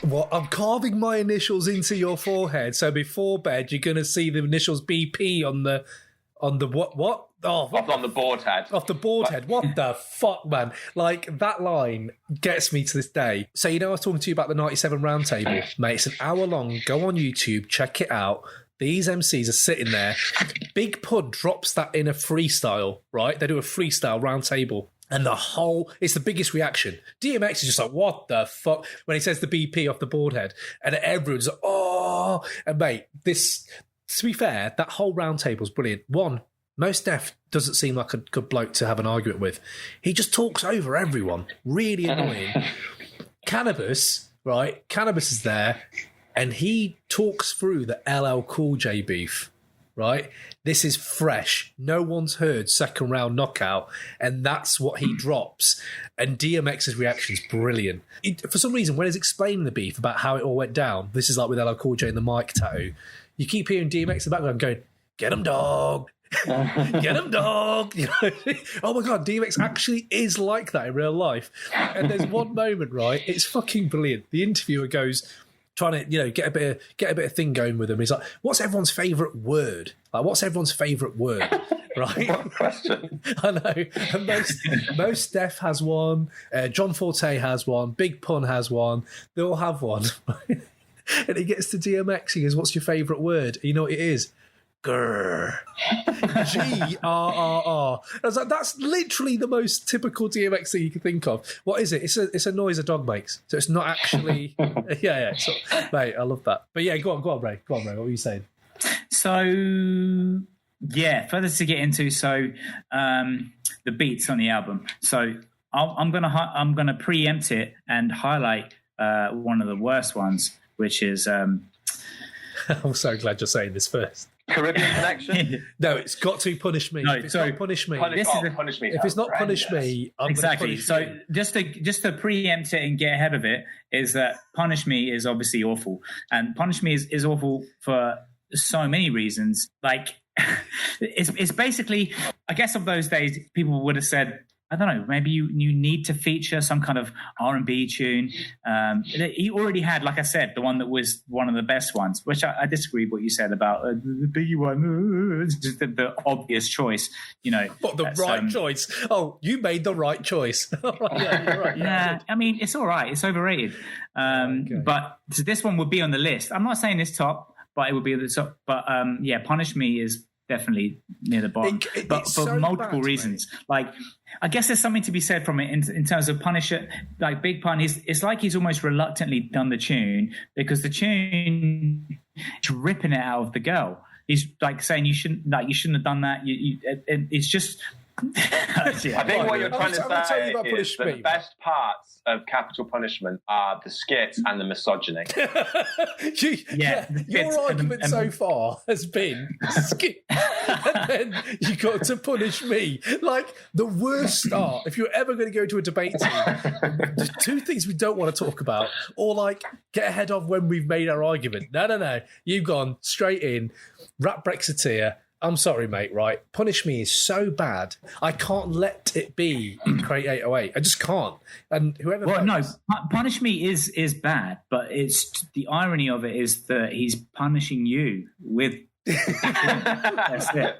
Well, I'm carving my initials into your forehead, so before bed you're going to see the initials BP on the what? Oh, on the board head. Off the board head. What the fuck, man? Like, that line gets me to this day. So, I was talking to you about the 97 Roundtable, mate. It's an hour long. Go on YouTube, check it out. These MCs are sitting there. Big Pud drops that in a freestyle, right? They do a freestyle roundtable. And it's the biggest reaction. DMX is just like, what the fuck? When he says the BP off the board head. And everyone's like, oh. And, mate, to be fair, that whole roundtable's brilliant. One, Mos Def doesn't seem like a good bloke to have an argument with. He just talks over everyone. Really annoying. Cannabis, right? Cannabis is there, and he talks through the LL Cool J beef, right? This is fresh. No one's heard second round knockout, and that's what he drops. And DMX's reaction is brilliant. For some reason, when he's explaining the beef about how it all went down, this is like with LL Cool J and the mic tattoo, you keep hearing DMX in the background going, "Get him, dog. Get him, dog." Oh my God, DMX actually is like that in real life. And there's one moment, right? It's fucking brilliant. The interviewer goes, trying to, get a bit of thing going with him. He's like, "What's everyone's favourite word? Like, what's everyone's favourite word?" right? What question? I know. And most Steph has one. John Forte has one. Big Pun has one. They all have one. And he gets to DMX. He goes, "What's your favourite word?" You know what it is? Grrr. GRRR. I was like, that's literally the most typical DMX thing you can think of. What is it? It's a noise a dog makes. So it's not actually. Yeah. So, mate, I love that. But yeah, go on, Ray. Go on, Ray. What were you saying? So yeah, further to get into. So the beats on the album. So I'm gonna preempt it and highlight one of the worst ones, which is. I'm so glad you're saying this first. Caribbean Connection? No, it's got to Punish Me. No, if it's not Punish Me. Punish Me. If it's not Punish Me, I'm exactly. Punish Me. So just to preempt it and get ahead of it, is that Punish Me is obviously awful, and Punish Me is awful for so many reasons. Like it's basically, I guess, of those days, people would have said, I don't know, maybe you need to feature some kind of R&B tune. He already had, like I said, the one that was one of the best ones, which I disagree with what you said about the biggie one. Just the obvious choice, you know. But the right choice. Oh, you made the right choice. Yeah, you're right. Yeah, I mean, it's all right. It's overrated. Okay. But this one would be on the list. I'm not saying it's top, but it would be at the top. But yeah, Punish Me is definitely near the bottom, but for so multiple reasons. Mate. Like, I guess there's something to be said from it in terms of Punisher. Like Big Pun, it's like he's almost reluctantly done the tune because the tune is ripping it out of the girl. He's like saying you shouldn't have done that. It's just. I think what you're trying to say is that the best parts of Capital Punishment are the skits and the misogyny. Your argument so far has been skit, and then you got to Punish Me. Like the worst start. If you're ever going to go to a debate team, there's two things we don't want to talk about, or like get ahead of when we've made our argument. No. You've gone straight in, rap Brexiteer. I'm sorry, mate, right? Punish Me is so bad. I can't let it be in Crate 808. I just can't. And whoever... Well, no, Punish Me is bad, but it's the irony of it is that he's punishing you with... That's it.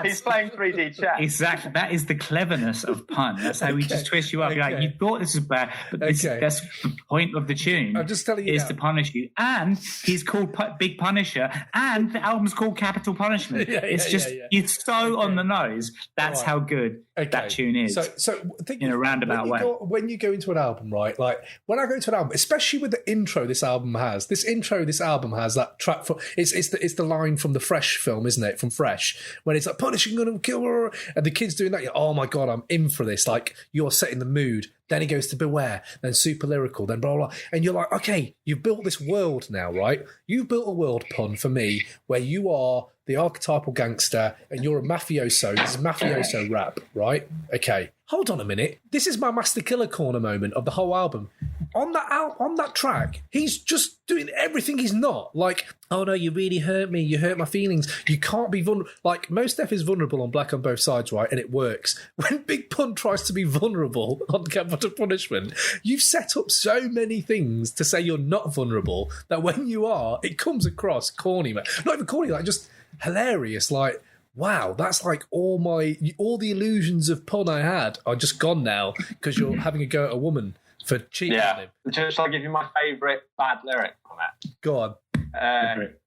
He's playing 3D chess. Exactly. That is the cleverness of pun. That's how we just twist you up. You're like, you thought this was bad, but that's the point of the tune. I'm just telling you is to punish you. And he's called Big Punisher, and the album's called Capital Punishment. It's so on the nose. That's how good that tune is. So think in a roundabout way. When you go into an album, right? Like when I go into an album, especially with the intro this album has, that track for it's the line from the Fresh film, isn't it? From Fresh, when it's like punishing gonna kill her, and the kid's doing that. You're, oh my god, I'm in for this. Like you're setting the mood. Then he goes to Beware, then Super Lyrical, then blah, blah, blah. And you're like, okay, you've built this world now, right? You've built a world, Pun, for me, where you are the archetypal gangster and you're a mafioso. This is mafioso rap, right? Okay. Hold on a minute. This is my Master Killer Corner moment of the whole album. On that track, he's just doing everything he's not. Like, oh no, you really hurt me. You hurt my feelings. You can't be vulnerable. Like, Mos Def is vulnerable on Black on Both Sides, right? And it works. When Big Pun tries to be vulnerable on Capital Punishment, you've set up so many things to say you're not vulnerable that when you are, it comes across corny, man. Not even corny, like just hilarious. Like, wow, that's like all the illusions of pun I had are just gone now because you're having a go at a woman for cheating on him. Just I'll give you my favourite bad lyric on that. Go on.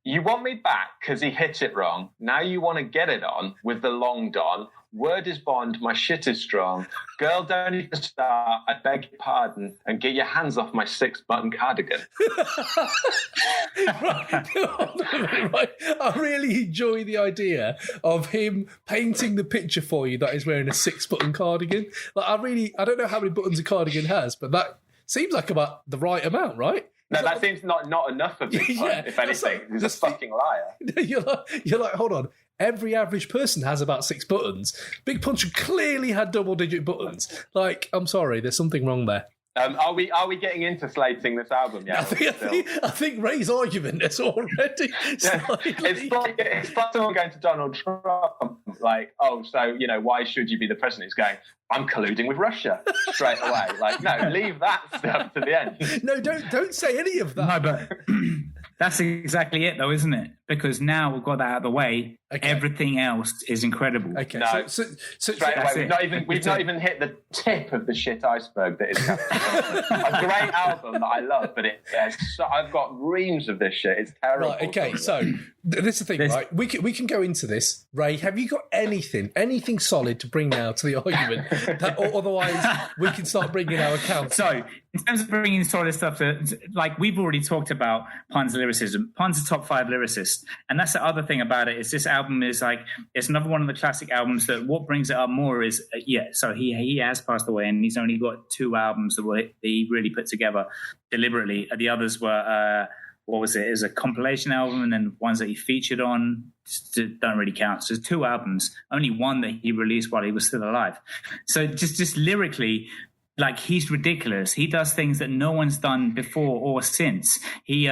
You want me back because he hit it wrong. Now you want to get it on with the long don. Word is bond, my shit is strong. Girl, don't even start. I beg your pardon and get your hands off my 6-button cardigan. Right. I really enjoy the idea of him painting the picture for you that he's wearing a 6-button cardigan. Like, I don't know how many buttons a cardigan has, but that seems like about the right amount, right? No, that seems not enough of Big Pun, if anything. He's a fucking liar. You're like, hold on. Every average person has about 6 buttons. Big Pun clearly had double-digit buttons. Like, I'm sorry, there's something wrong there. Are we getting into slating this album? Yeah, I think Ray's argument is already slightly... It's like someone going to Donald Trump, like, oh, so, why should you be the president? He's going, I'm colluding with Russia straight away. Like, no, leave that stuff to the end. No, don't say any of that. No, but That's exactly it, though, isn't it? Because now we've got that out of the way, everything else is incredible. Okay, no, so straight away, we've not even hit the tip of the shit iceberg that is a great album that I love, but I've got reams of this shit. It's terrible. Right, okay, so this is the thing, right? We can go into this. Ray, have you got anything solid to bring now to the argument? Or otherwise, we can start bringing our accounts. So, in terms of bringing solid stuff, like we've already talked about Pun's lyricism. Pun's a top 5 lyricist, and that's the other thing about it. Is this album is like it's another one of the classic albums that what brings it up more is So he has passed away, and he's only got 2 albums that he really put together deliberately. The others were. What was it? It was a compilation album, and then ones that he featured on don't really count. So there's 2 albums, only one that he released while he was still alive. So just lyrically, like he's ridiculous. He does things that no one's done before or since. He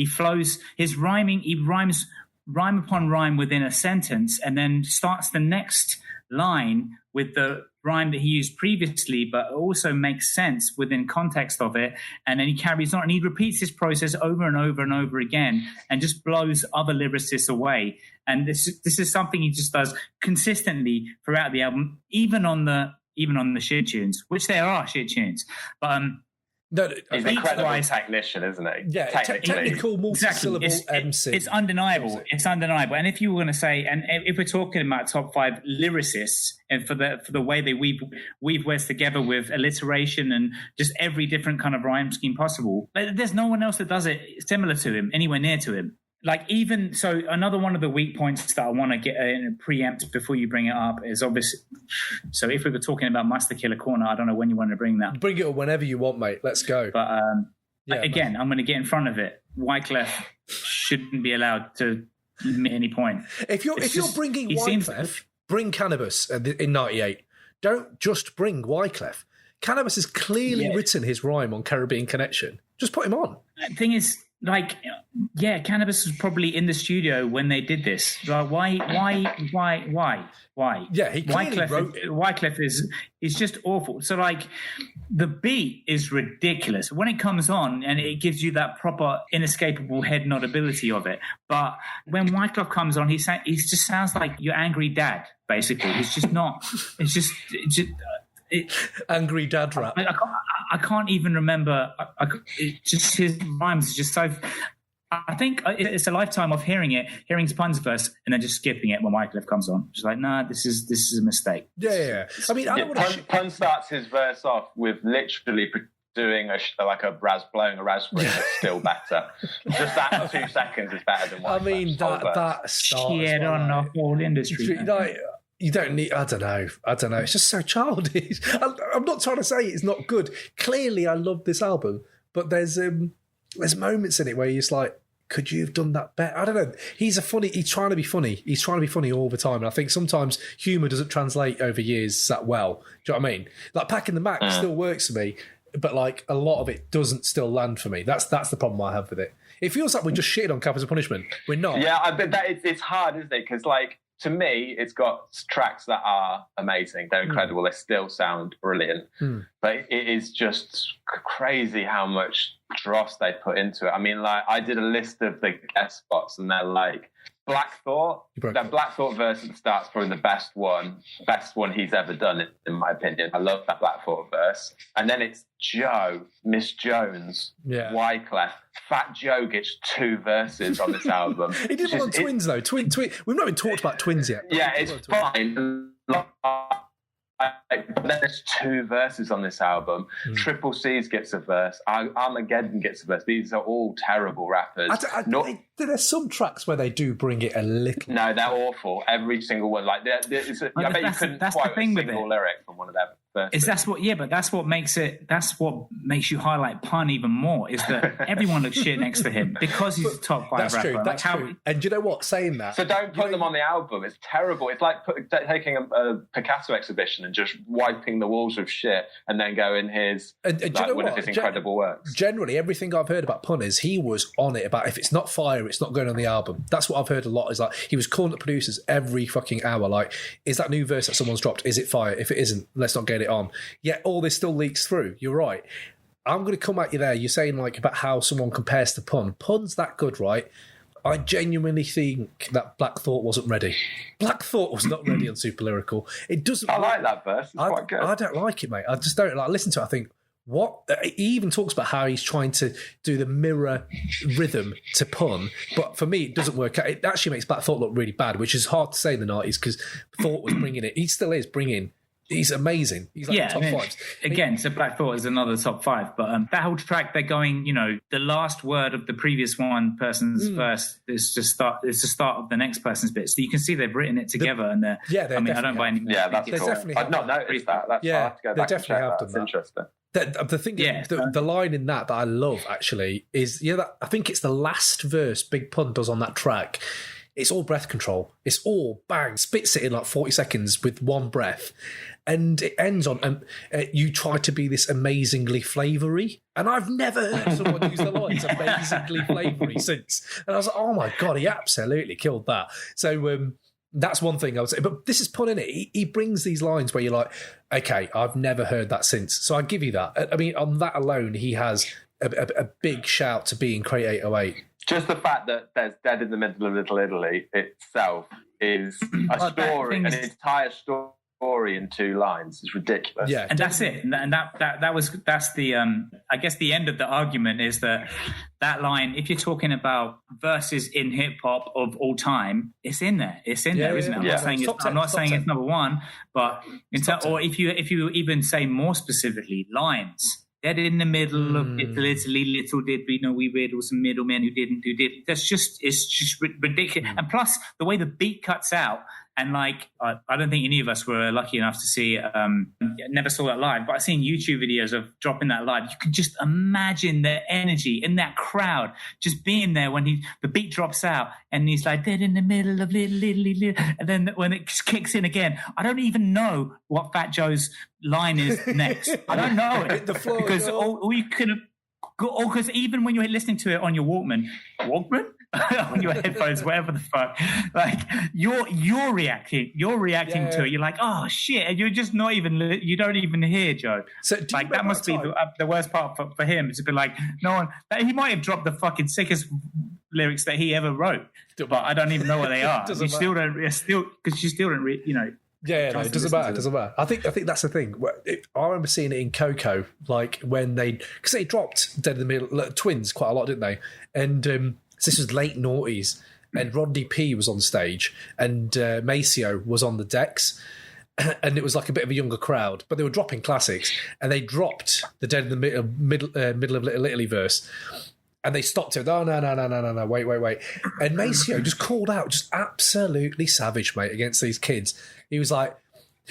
flows his rhyming. He rhymes rhyme upon rhyme within a sentence, and then starts the next line with the rhyme that he used previously, but also makes sense within context of it. And then he carries on and he repeats this process over and over and over again and just blows other lyricists away. And this is something he just does consistently throughout the album, even on the shit tunes, which there are shit tunes. But he's an incredible technician, isn't he? Yeah, technical, multi-syllable MC. It's undeniable. It's undeniable. And if you were going to say, and if we're talking about top 5 lyricists, and for the way they weave words together with alliteration and just every different kind of rhyme scheme possible, there's no one else that does it similar to him, anywhere near to him. Like even so, another one of the weak points that I want to get preempt before you bring it up is obviously. So if we were talking about Master Killer Corner, I don't know when you want to bring that. Bring it up whenever you want, mate. Let's go. But again, I'm going to get in front of it. Wyclef shouldn't be allowed to make any point. If you're bringing Wyclef, bring Cannabis in '98. Don't just bring Wyclef. Cannabis has clearly written his rhyme on Caribbean Connection. Just put him on. The thing is, like, Cannabis was probably in the studio when they did this. Like, why? Yeah, he clearly wrote it. Wyclef is just awful. So, like, the beat is ridiculous when it comes on, and it gives you that proper inescapable head nod ability of it. But when Wyclef comes on, he just sounds like your angry dad. Basically, he's just not. It's just. Angry dad rap. I can't even remember. Just his rhymes are just so. I think it's a lifetime of hearing Pun's verse and then just skipping it when Wyclef comes on. Just like, nah, this is a mistake. Yeah. I mean, Pun starts his verse off with literally doing blowing a raspberry. That's still better. Just that 2 seconds is better than Wyclef's. I mean, that starts shit on the whole industry. You don't need. I don't know. It's just so childish. I'm not trying to say it's not good. Clearly, I love this album, but there's moments in it where you're just like, could you have done that better? I don't know. He's trying to be funny. He's trying to be funny all the time, and I think sometimes humour doesn't translate over years that well. Do you know what I mean? Like Packing the Mac still works for me, but like a lot of it doesn't still land for me. That's the problem I have with it. It feels like we're just shitting on Capital Punishment. We're not. Yeah, I bet it's hard, isn't it? Because like. To me, it's got tracks that are amazing. They're incredible. They still sound brilliant. But it is just crazy how much dross they put into it. I mean, like, I did a list of the guest spots, and they're like, Black Thought. That Black Thought verse at the start's probably the best one he's ever done, in my opinion. I love that Black Thought verse. And then it's Joe, Miss Jones, Wyclef. Fat Joe gets 2 verses on this album. He did one on Twins, though. Twin. We've not even talked about Twins yet. Yeah, it's fine. But there's 2 verses on this album. Triple C's gets a verse. Armageddon gets a verse. These are all terrible rappers. There's some tracks where they do bring it a little. No, they're awful. Every single one. Like, I bet you couldn't quote a single lyric from one of them. That's what makes you highlight Pun even more. Is that everyone looks shit next to him because he's a top 5 rapper. That's true. And you know what? Saying that, so don't put them on the album. It's terrible. It's like taking a Picasso exhibition and just wiping the walls with shit, and then going here's one of his incredible works. Generally, everything I've heard about Pun is he was on it about if it's not fire, it's not going on the album. That's what I've heard a lot. Is like he was calling the producers every fucking hour. Like, is that new verse that someone's dropped? Is it fire? If it isn't, let's not get it on. Yet all this still leaks through. You're right. I'm going to come at you there. You're saying like about how someone compares to Pun. Pun's that good, right? I genuinely think that Black Thought wasn't ready. Black Thought was not ready on Super Lyrical. It doesn't. I like that verse. It's quite good. I don't like it, mate. I just don't like. Listen to it. I think what he even talks about how he's trying to do the mirror rhythm to Pun, but for me it doesn't work out. It actually makes Black Thought look really bad, which is hard to say in the 90s because Thought was bringing it. He still is bringing. He's amazing. He's like top fives. Again, so Black Thought is another top five. But that whole track, they're going, the last word of the previous one person's verse is the start of the next person's bit. So you can see they've written it together. I don't buy any. Yeah, that's cool. I've not noticed that. I'll have to go back and check that. That's interesting. The thing, the line in that I love actually is, I think it's the last verse Big Pun does on that track. It's all breath control. It's all bang, spits it in like 40 seconds with one breath. And it ends on, you try to be this amazingly flavoury. And I've never heard someone use the lines amazingly flavoury since. And I was like, oh my God, he absolutely killed that. So that's one thing I would say. But this is Pun, in it. He brings these lines where you're like, okay, I've never heard that since. So I give you that. I mean, on that alone, he has a big shout to being Crate 808. Just the fact that there's Dead in the Middle of Little Italy itself is a story, an entire story in 2 lines. It's ridiculous. Yeah, and that's it. And that's the I guess the end of the argument is that line. If you're talking about verses in hip hop of all time, it's in there. It's in there, isn't it? I'm not saying it's number one, but or if you even say more specifically, lines. Dead in the middle of Italy, little did we know we riddled some middlemen who didn't do it. It's just ridiculous. And plus, the way the beat cuts out, and like, I don't think any of us were lucky enough to see, never saw that live, but I've seen YouTube videos of dropping that live. You can just imagine the energy in that crowd, just being there when the beat drops out and he's like, dead in the middle of little, and then when it kicks in again, I don't even know what Fat Joe's line is next. I don't know it. Because all you could have, because even when you're listening to it on your Walkman, on your headphones, whatever the fuck, like you're reacting to it. You're like, oh shit, and you're just not even, you don't even hear Joe. So like that must be the worst part for him, to be like, no one. He might have dropped the fucking sickest lyrics that he ever wrote, but I don't even know what they are. You still don't read, Yeah, no, it doesn't matter. It doesn't matter. I think that's the thing. I remember seeing it in Coco, like when because they dropped Dead in the Middle, Twins quite a lot, didn't they? And this was late noughties, and Rodney P was on stage, and Maceo was on the decks, and it was like a bit of a younger crowd, but they were dropping classics, and they dropped the Dead in the middle of Little Italy verse. And they stopped it. Oh, no, wait. And Maceo just called out, just absolutely savage, mate, against these kids. He was like,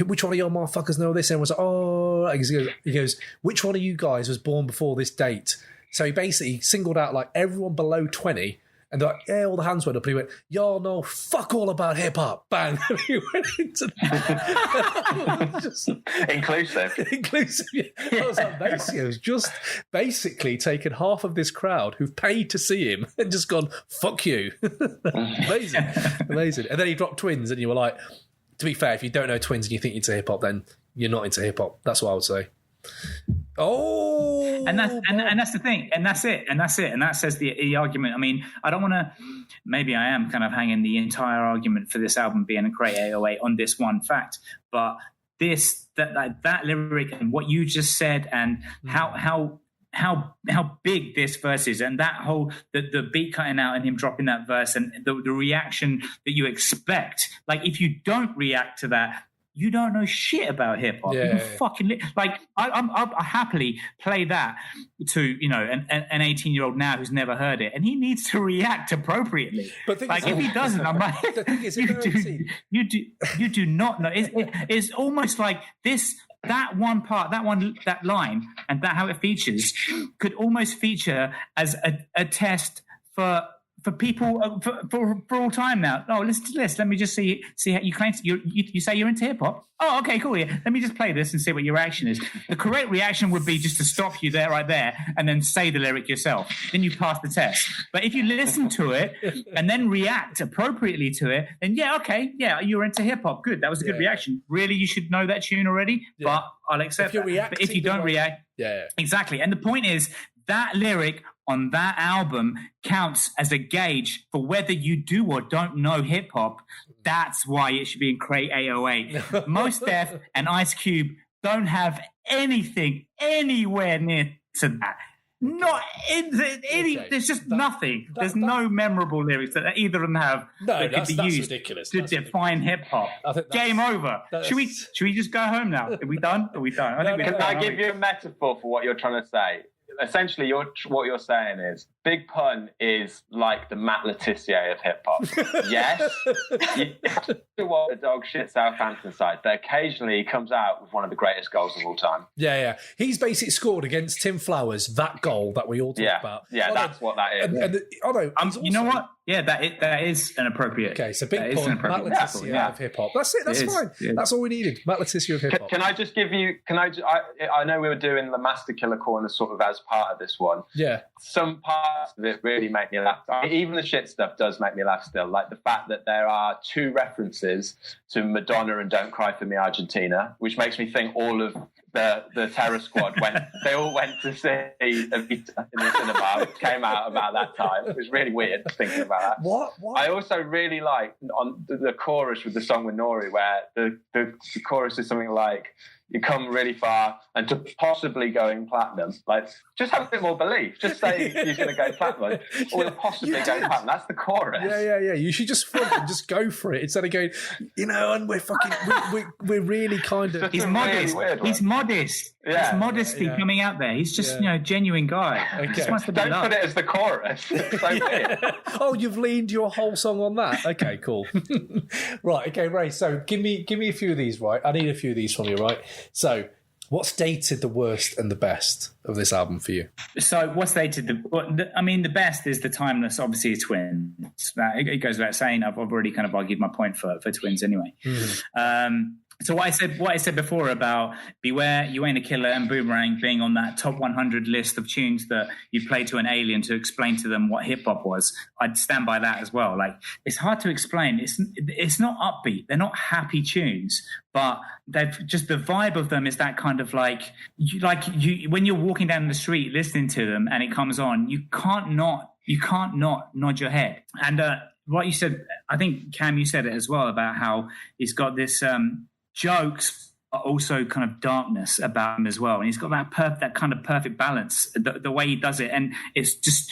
which one of your motherfuckers know this? And was like, oh, he goes, which one of you guys was born before this date? So he basically singled out like everyone below 20. And they're like, yeah, all the hands went up. And he went, y'all know fuck all about hip hop. Bang. And he went into Inclusive. Yeah. I was like, Maceo's just basically taken half of this crowd who've paid to see him and just gone, fuck you. Amazing. And then he dropped Twins, and you were like, to be fair, if you don't know Twins and you think you're into hip hop, then you're not into hip hop. That's what I would say. Oh, and that's the thing, and that's it, and that says the argument. I mean, I don't want to. Maybe I am kind of hanging the entire argument for this album being a Crate 808 on this one fact, but that lyric and what you just said, and how big this verse is, and that whole the beat cutting out and him dropping that verse, and the reaction that you expect. Like, if you don't react to that, you don't know shit about hip hop. Yeah. You fucking I happily play that to an 18-year-old now who's never heard it, and he needs to react appropriately. But like, if he doesn't, I'm like, you do not know. It's almost like this. That line, and that how it features could almost feature as a test for for people for all time now. Oh, listen to this. Let me just see how you claim you say you're into hip hop. Oh, okay, cool. Yeah, let me just play this and see what your reaction is. The correct reaction would be just to stop you right there, and then say the lyric yourself. Then you pass the test. But if you listen to it and then react appropriately to it, then you're into hip hop. Good, that was a good reaction. Really, you should know that tune already. Yeah. But I'll accept that. But if you don't react, exactly. And the point is that lyric on that album counts as a gauge for whether you do or don't know hip hop. That's why it should be in Crate 808. Mos Def and Ice Cube don't have anything anywhere near to that. Not in any. Okay. There's just nothing. There's no memorable lyrics that either of them have that could be used ridiculous. To define hip hop. Game over. Should we just go home now? Are we done? Can I give you a metaphor for what you're trying to say? Essentially, what you're saying is Big Pun is like the Matt Letizia of hip hop. Yes, you have to watch the dog shit Southampton side, but occasionally he comes out with one of the greatest goals of all time. Yeah. He's basically scored against Tim Flowers that goal that we all talk about. Yeah, that's what that is. You know what? Yeah, that is an appropriate. Okay, so Big Pun, Matt Letizia of hip hop. That's it. That's fine. Yeah. That's all we needed. Matt Letizia of hip hop. Can I just give you? I know we were doing the Master Killer Corner sort of as part of this one. Yeah. Some parts of it really make me laugh. Even the shit stuff does make me laugh still. Like the fact that there are 2 references to Madonna and Don't Cry For Me Argentina, which makes me think all of the Terror Squad they all went to see Evita in the cinema. It came out about that time. It was really weird thinking about that. What? I also really like on the chorus with the song with Nori, where the chorus is something like, "You come really far, and to possibly going platinum." Like, just have a bit more belief. Just say you're going to go platinum, or to possibly go platinum. That's the chorus. Yeah. You should just front and just go for it instead of going, and we're really kind of. He's modest. Really He's modest. Yeah. It's modesty coming out there. He's just a genuine guy. Okay. Just wants to be Don't put it as the chorus. It's so weird. Oh, you've leaned your whole song on that. Okay, cool. Right. Okay, Ray. So give me a few of these. Right. I need a few of these from you. Right. So, what's dated the worst and the best of this album for you? So, what's dated the best is the timeless, obviously, Twins. It goes without saying. I've already kind of argued my point for Twins anyway. Mm. So what I said before about Beware, You Ain't a Killer, and Boomerang being on that top 100 list of tunes that you play to an alien to explain to them what hip hop was, I'd stand by that as well. Like, it's hard to explain. It's not upbeat. They're not happy tunes, but they've just, the vibe of them is that kind of like when you're walking down the street listening to them and it comes on, you can't not nod your head. And what you said, I think Cam, you said it as well about how he's got this. Jokes are also kind of darkness about him as well, and he's got that kind of perfect balance. The way he does it, and it's just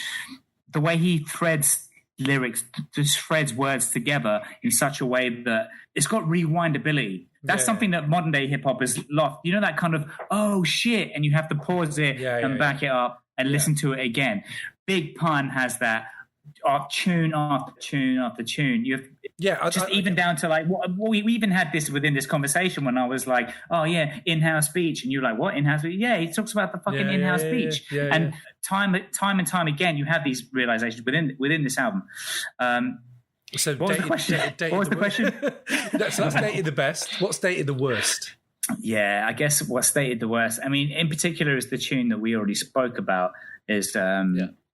the way he threads lyrics, just threads words together in such a way that it's got rewindability. That's something that modern day hip hop has lost. You know, that kind of oh shit, and you have to pause it and back it up and listen to it again. Big Pun has that. Tune after tune after tune. You have even down to like we even had this within this conversation when I was like, oh yeah, in-house speech, and you're like, what in-house speech? Yeah, he talks about the fucking in-house speech. And time and time again, you have these realizations within this album. So what was the question? What was the question? So that's dated the best. What's dated the worst? Yeah, I guess what's dated the worst. I mean, in particular, is the tune that we already spoke about. Is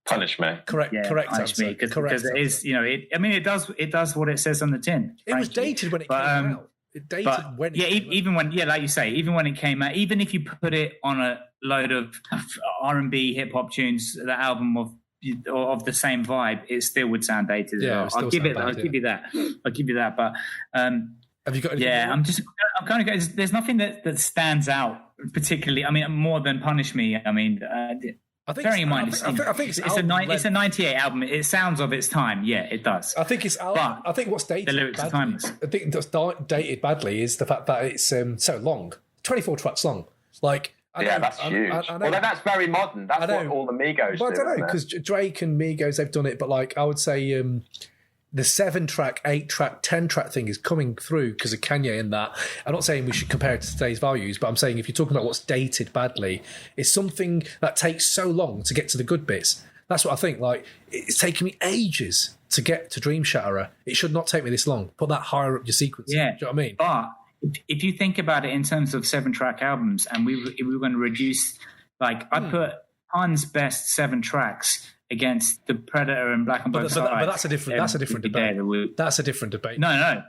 Punish Me. Correct answer. Because it is, it does what it says on the tin. It was dated when it came out. It dated when it came out. Even when, like you say, even when it came out, even if you put it on a load of R&B hip hop tunes, the album of the same vibe, it still would sound dated as well. I'll give you that. But have you got anything? Yeah, I'm kind of. There's nothing that stands out particularly. I mean, more than Punish Me. I mean. I think bearing in mind, it's a 98 album. It sounds of its time. Yeah, it does. I think it's. I think what's dated. The lyrics are timeless. I think that's dated badly is the fact that it's so long, 24 tracks long. Like, that's huge. Well, that's very modern. That's what all the Migos do. I don't know because Drake and Migos they've done it, but like I would say. The 7-track, 8-track, 10-track thing is coming through because of Kanye and that. I'm not saying we should compare it to today's values, but I'm saying if you're talking about what's dated badly, it's something that takes so long to get to the good bits That's what I think. Like, it's taken me ages to get to Dream Shatterer. It should not take me this long. Put that higher up your sequence. Yeah. Do you know what I mean? But if you think about it in terms of 7-track albums, and we were going to reduce, like, I put Pun's best 7 tracks against The Predator and Black on Both Sides. But that's a different debate. That's a different debate. No.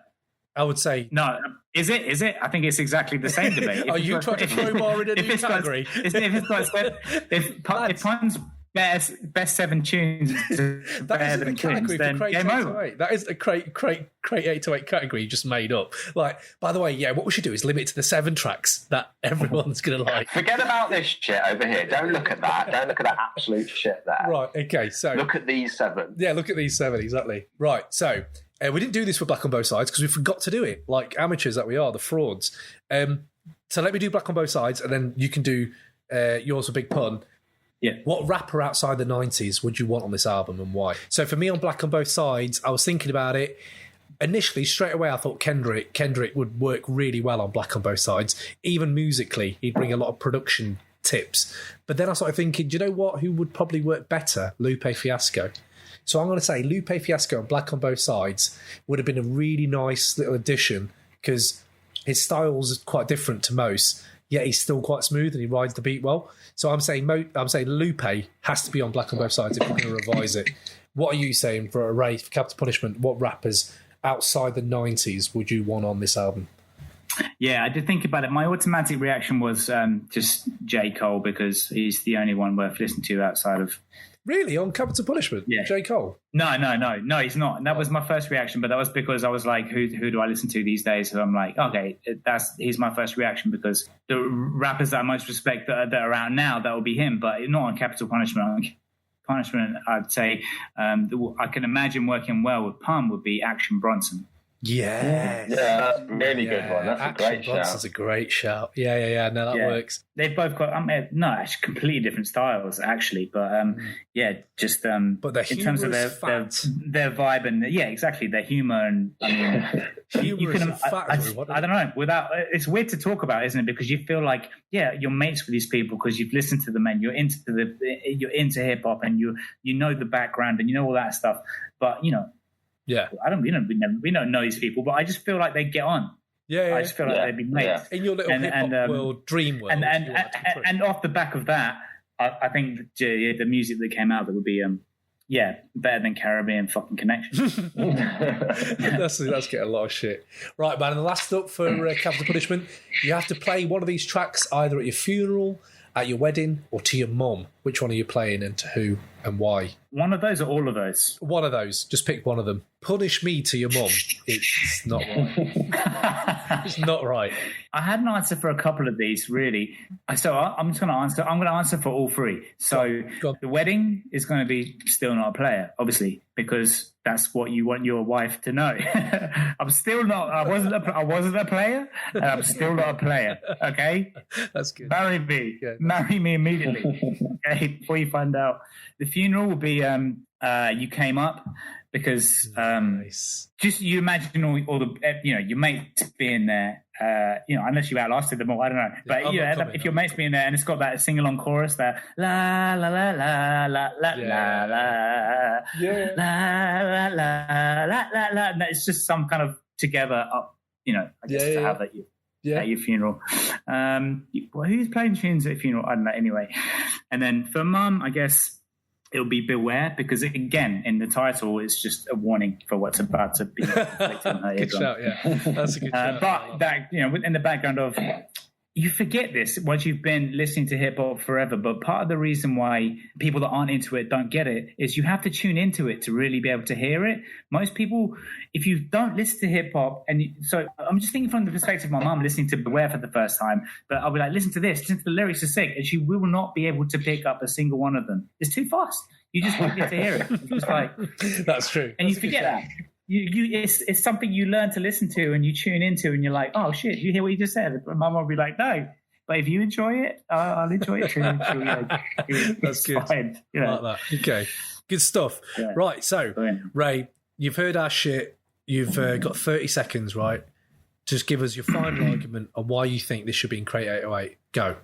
I would say no. Is it? I think it's exactly the same debate. Are you trying to throw more in a new category? If Pun's best 7 tunes is better than King's, then game over. That is a Crate 808 category you just made up. Like, by the way, yeah, what we should do is limit it to the 7 tracks that everyone's going to like. Forget about this shit over here. Don't look at that. Don't look at that absolute shit there. Right, okay, so... Look at these 7. Yeah, look at these 7, exactly. Right, so... we didn't do this for Black on Both Sides because we forgot to do it, like amateurs that we are, the frauds. So let me do Black on Both Sides, and then you can do yours for Big Pun. Yeah. What rapper outside the 90s would you want on this album and why? So for me on Black on Both Sides, I was thinking about it. Initially, straight away, I thought Kendrick would work really well on Black on Both Sides. Even musically, he'd bring a lot of production tips. But then I started thinking, do you know what? Who would probably work better? Lupe Fiasco. So I'm going to say Lupe Fiasco and Black on Both Sides would have been a really nice little addition because his style's quite different to most, yet he's still quite smooth and he rides the beat well. So I'm saying Lupe has to be on Black on Both Sides if we're going to revise it. What are you saying for Ray, for Capital Punishment? What rappers outside the 90s would you want on this album? Yeah, I did think about it. My automatic reaction was just J. Cole because he's the only one worth listening to outside of... Really? On Capital Punishment? Yeah. J. Cole? No, he's not. And that was my first reaction, but that was because I was like, who do I listen to these days? So I'm like, okay, he's my first reaction because the rappers that I most respect that are out now, that will be him, but not on Capital Punishment. I'd say I can imagine working well with Pun would be Action Bronson. Yeah, that's a really good one. That's Action a great shout. That's a great shout. Yeah. No, that works. They've both got actually completely different styles, actually. But just but their in terms of their vibe and exactly their humor and I mean, you can. I don't know. It's weird to talk about, isn't it? Because you feel like you're mates with these people because you've listened to them and you're into hip hop and you know the background and you know all that stuff. But yeah, we don't know these people, but I just feel like they get on. Yeah, I just feel like they'd be mates. In your little hip-hop world, dream world. And off the back of that, I think the music that came out that would be better than Caribbean fucking Connection. That's getting a lot of shit. Right, man, and the last up for Capital Punishment, you have to play one of these tracks either at your funeral, at your wedding, or to your mum. Which one are you playing and to who and why? One of those or all of those? One of those. Just pick one of them. Punish me to your mum. It's not right. It's not right. I had an answer for a couple of these, really. So I'm just going to answer. I'm going to answer for all 3. So the wedding is going to be Still Not a Player, obviously, because that's what you want your wife to know. I'm still not. I wasn't a player, and I'm still not a player. Okay, that's good. Marry me. Yeah. Marry me immediately. Okay, before you find out. The funeral will be You Came Up. Because nice. Just you imagine all the your mates being there, unless you outlasted them all, I don't know. But if your mates being there and it's got that sing along chorus, that la la la la la la la la la la la la, and it's just some kind of together up, I guess to have at your funeral. Who's playing tunes at a funeral? I don't know. Anyway, and then for Mum, I guess. It'll be Beware because, again, in the title, it's just a warning for what's about to be inflicted on her eardrum. Good shout, yeah. That's a good shout. But that, in the background of, you forget this once you've been listening to hip hop forever. But part of the reason why people that aren't into it don't get it is you have to tune into it to really be able to hear it. Most people, if you don't listen to hip hop, so I'm just thinking from the perspective of my mum listening to Beware for the first time, but I'll be like, listen to the lyrics are sick, and she will not be able to pick up a single one of them. It's too fast. You just won't get to hear it. It's just like that's true, and you forget that. It's something you learn to listen to and you tune into, and you're like, oh shit, you hear what you just said? My mum will be like, no, but if you enjoy it, I'll enjoy it too. That's good. Fine, like that. Okay, good stuff. Yeah. Right, so Ray, you've heard our shit. You've got 30 seconds, right? Just give us your final argument on why you think this should be in Crate 808. Go.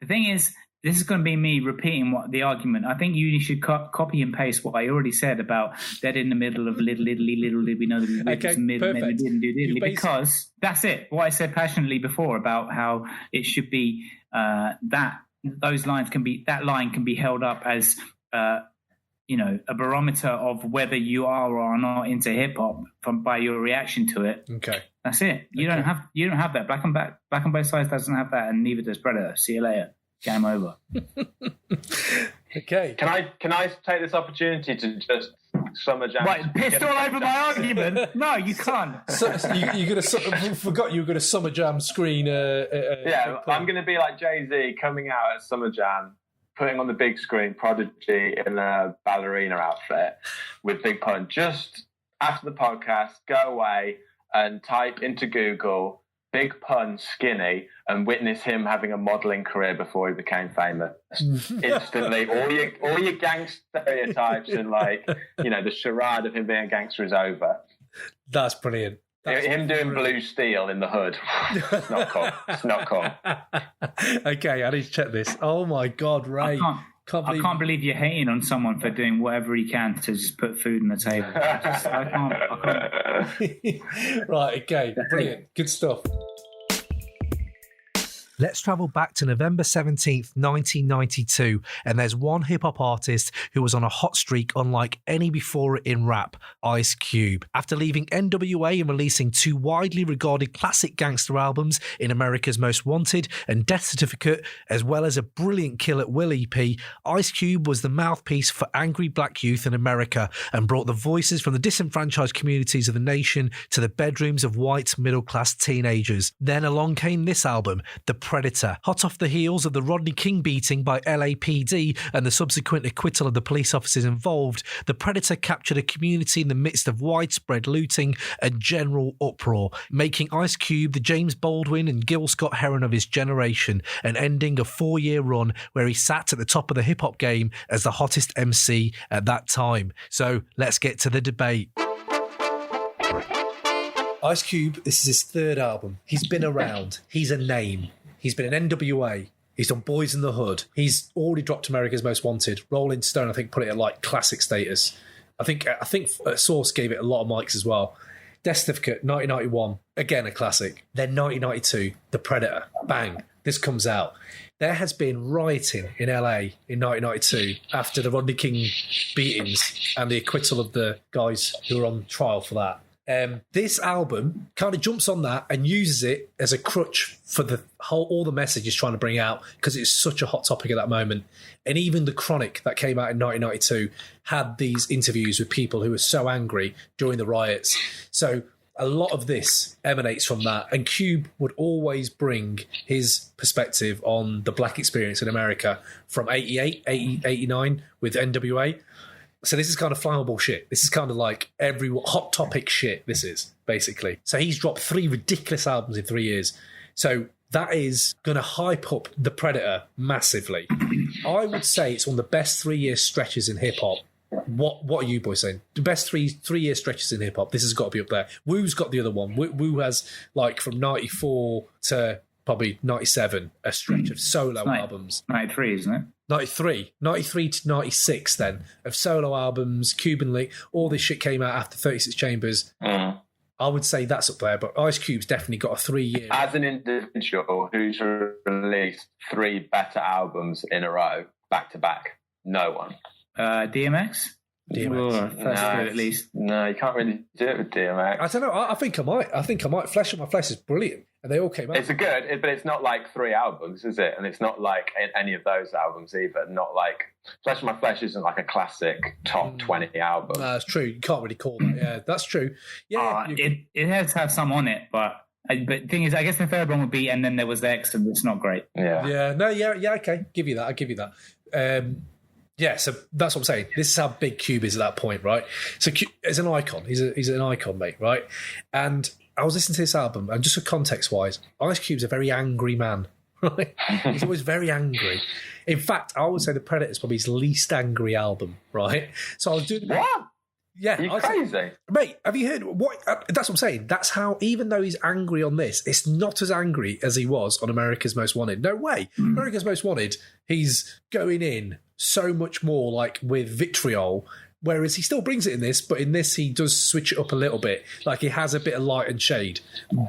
The thing is, this is going to be me repeating what the argument. I think you should copy and paste what I already said about dead in the middle of little, we know that we didn't do diddly, because that's it. What I said passionately before about how it should be that line can be held up as a barometer of whether you are or are not into hip hop by your reaction to it. Okay, that's it. You don't have that. Black and Both Sides doesn't have that, and neither does Predator. See you later. Game over. Okay. Can I take this opportunity to just summer jam? Right, pissed all over my argument. No, you can't. Forgot you were going to summer jam screen. I'm going to be like Jay-Z coming out at summer jam, putting on the big screen Prodigy in a ballerina outfit with Big Pun. Just after the podcast, go away and type into Google Big Pun skinny and witness him having a modelling career before he became famous. Instantly, all your gang stereotypes and the charade of him being a gangster is over. That's brilliant. Him doing Blue Steel in the hood. It's not cool. It's not cool. Okay, I need to check this. Oh my God, Ray. I can't believe you're hating on someone for doing whatever he can to just put food on the table. I can't. Right, okay. Brilliant. Good stuff. Let's travel back to November 17th, 1992, and there's one hip-hop artist who was on a hot streak unlike any before in rap, Ice Cube. After leaving NWA and releasing two widely regarded classic gangster albums in America's Most Wanted and Death Certificate, as well as a brilliant Kill at Will EP, Ice Cube was the mouthpiece for angry black youth in America and brought the voices from the disenfranchised communities of the nation to the bedrooms of white middle-class teenagers. Then along came this album, The Predator. Hot off the heels of the Rodney King beating by LAPD and the subsequent acquittal of the police officers involved, The Predator captured a community in the midst of widespread looting and general uproar, making Ice Cube the James Baldwin and Gil Scott-Heron of his generation, and ending a 4-year run where he sat at the top of the hip-hop game as the hottest MC at that time. So let's get to the debate. Ice Cube, this is his third album. He's been around. He's a name. He's been in NWA. He's done Boys in the Hood. He's already dropped America's Most Wanted. Rolling Stone, I think, put it at like classic status. I think Source gave it a lot of mics as well. Death Certificate, 1991, again a classic. Then 1992, The Predator, bang, this comes out. There has been rioting in LA in 1992 after the Rodney King beatings and the acquittal of the guys who were on trial for that. This album kind of jumps on that and uses it as a crutch for all the message it's trying to bring out, because it's such a hot topic at that moment. And even The Chronic that came out in 1992 had these interviews with people who were so angry during the riots. So a lot of this emanates from that. And Cube would always bring his perspective on the black experience in America from 89 with NWA. So this is kind of flammable shit. This is kind of like hot topic shit, this is, basically. So he's dropped 3 ridiculous albums in 3 years. So that is going to hype up The Predator massively. I would say it's one of the best 3-year stretches in hip-hop. What are you boys saying? The best three-year stretches in hip-hop. This has got to be up there. Woo's got the other one. Woo has, like, from 94 to probably 97, a stretch of solo albums. 93, isn't it? 93 to 96 then, of solo albums, Cuban League, all this shit came out after 36 Chambers. I would say that's up there, but Ice Cube's definitely got a 3-year. As an individual who's released 3 better albums in a row, back to back, no one. DMX? DMX. First at least. No, you can't really do it with DMX. I don't know. I think I might. Flesh on My Flesh is brilliant. And they all came out. It's but it's not like 3 albums, is it? And it's not like any of those albums either. Not like Flesh on My Flesh isn't like a classic top 20 album. No, that's true. You can't really call that. Yeah, that's true. Yeah, it has to have some on it, but the thing is, I guess the third one would be, and then there was X, and it's not great. Yeah. Okay. Give you that. I'll give you that. Yeah, so that's what I'm saying. This is how big Cube is at that point, right? So Cube is an icon. He's an icon, mate, right? And I was listening to this album, and just for context-wise, Ice Cube's a very angry man, right? He's always very angry. In fact, I would say The Predator is probably his least angry album, right? So I was doing... What? Yeah, Are you crazy? Mate, have you heard what? That's what I'm saying. That's how, even though he's angry on this, it's not as angry as he was on America's Most Wanted. No way. America's Most Wanted, he's going in so much more like with vitriol, whereas he still brings it in this, but in this he does switch it up a little bit. Like he has a bit of light and shade.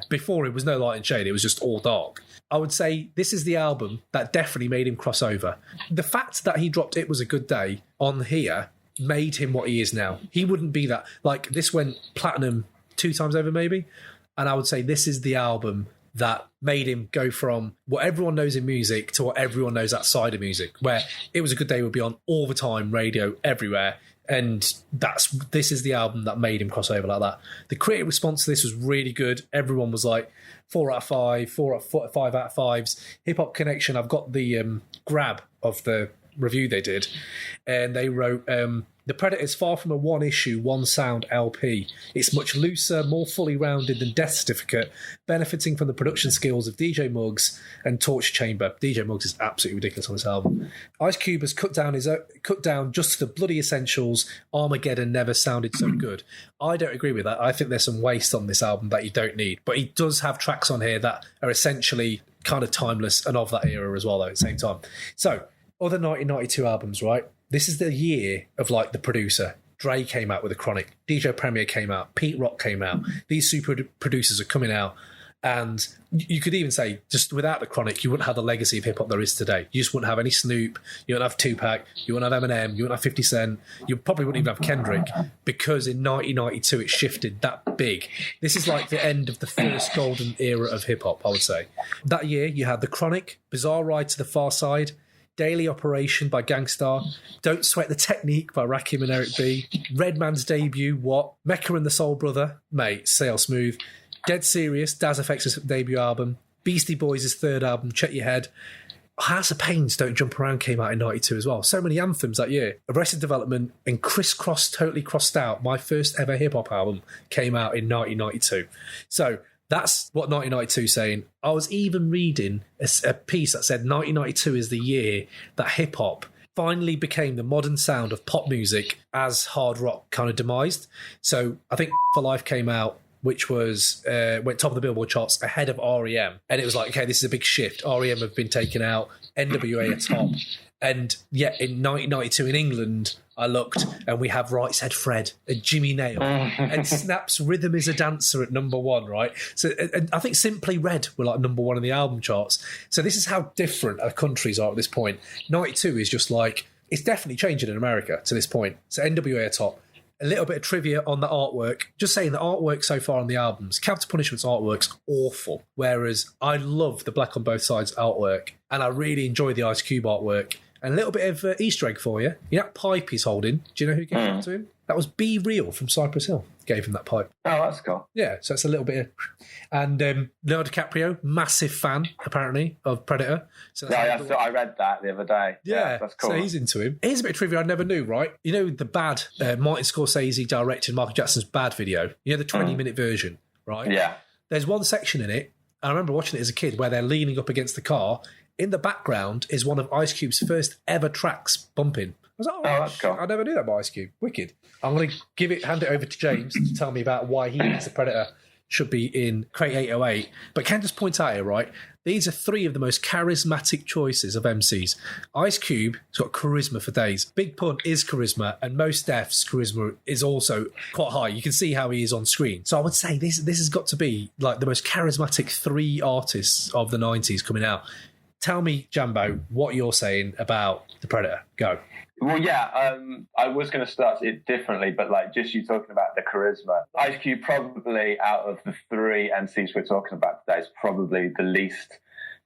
Before it was no light and shade, it was just all dark. I would say this is the album that definitely made him cross over. The fact that he dropped It Was a Good Day on here made him what he is now. He wouldn't be that. Like, this went platinum 2 times over, maybe. And I would say this is the album that made him go from what everyone knows in music to what everyone knows outside of music, where It Was a Good Day would be on all the time, radio, everywhere. And this is the album that made him cross over like that. The critical response to this was really good. Everyone was like 4 out of 5, 5 out of 5s. Hip Hop Connection, I've got the grab of the review they did, and they wrote, The Predator is far from a one-issue, one-sound LP. It's much looser, more fully rounded than Death Certificate, benefiting from the production skills of DJ Muggs and Torture Chamber. DJ Muggs is absolutely ridiculous on this album. Ice Cube has cut down just to the bloody essentials. Armageddon never sounded so good. I don't agree with that. I think there's some waste on this album that you don't need, but he does have tracks on here that are essentially kind of timeless and of that era as well, though, at the same time. So, other 1992 albums, right? This is the year of, like, The Producer. Dre came out with The Chronic. DJ Premier came out. Pete Rock came out. These super producers are coming out. And you could even say, just without The Chronic, you wouldn't have the legacy of hip-hop there is today. You just wouldn't have any Snoop. You wouldn't have Tupac. You wouldn't have Eminem. You wouldn't have 50 Cent. You probably wouldn't even have Kendrick, because in 1992 it shifted that big. This is like the end of the first golden era of hip-hop, I would say. That year, you had The Chronic, Bizarre Ride to the Far Side, Daily Operation by Gangstar, Don't Sweat the Technique by Rakim and Eric B, Redman's debut, What, Mecca and the Soul Brother, mate, Sail Smooth, Dead Serious, Daz Effects' debut album, Beastie Boys' third album, Check Your Head, House of Pains, Don't Jump Around came out in 92 as well. So many anthems that year. Arrested Development and Crisscross Totally Crossed Out, my first ever hip-hop album, came out in 1992. So that's what 1992 is saying. I was even reading a piece that said 1992 is the year that hip-hop finally became the modern sound of pop music as hard rock kind of demised. So I think For Life came out, which was went top of the Billboard charts ahead of R.E.M. And it was like, okay, this is a big shift. R.E.M. have been taken out, NWA are top. And yet in 1992 in England, I looked and we have Right Said Fred and Jimmy Nail and Snap's Rhythm is a Dancer at number 1, right? So and I think Simply Red were like number 1 in the album charts. So this is how different our countries are at this point. 92 is just like, it's definitely changing in America to this point. So NWA are top. A little bit of trivia on the artwork. Just saying the artwork so far on the albums, Capital Punishment's artwork's awful, whereas I love the Black on Both Sides artwork, and I really enjoy the Ice Cube artwork. And a little bit of Easter egg for you. You know that pipe he's holding? Do you know who gave it to him? That was Be Real from Cypress Hill. Gave him that pipe. Oh, that's cool. Yeah, so it's a little bit of... And Leonardo DiCaprio, massive fan, apparently, of Predator. So I read that the other day. Yeah, that's cool. So he's into him. Here's a bit of trivia I never knew, right? You know the Bad, Martin Scorsese directed Michael Jackson's Bad video? You know the 20-minute version, right? Yeah. There's one section in it, and I remember watching it as a kid, where they're leaning up against the car. In the background is one of Ice Cube's first ever tracks bumping. I was like, that's cool. I never knew that about Ice Cube. Wicked. I'm going to hand it over to James to tell me about why he thinks the Predator should be in Crate 808. But can I just point out here, right? These are 3 of the most charismatic choices of MCs. Ice Cube has got charisma for days. Big Pun is charisma, and Mos Def's charisma is also quite high. You can see how he is on screen. So I would say this has got to be like the most charismatic 3 artists of the 90s coming out. Tell me, Jambo, what you're saying about the Predator. Go. Well, yeah, I was going to start it differently, but like just you talking about the charisma. Ice Cube probably out of the 3 MCs we're talking about today is probably the least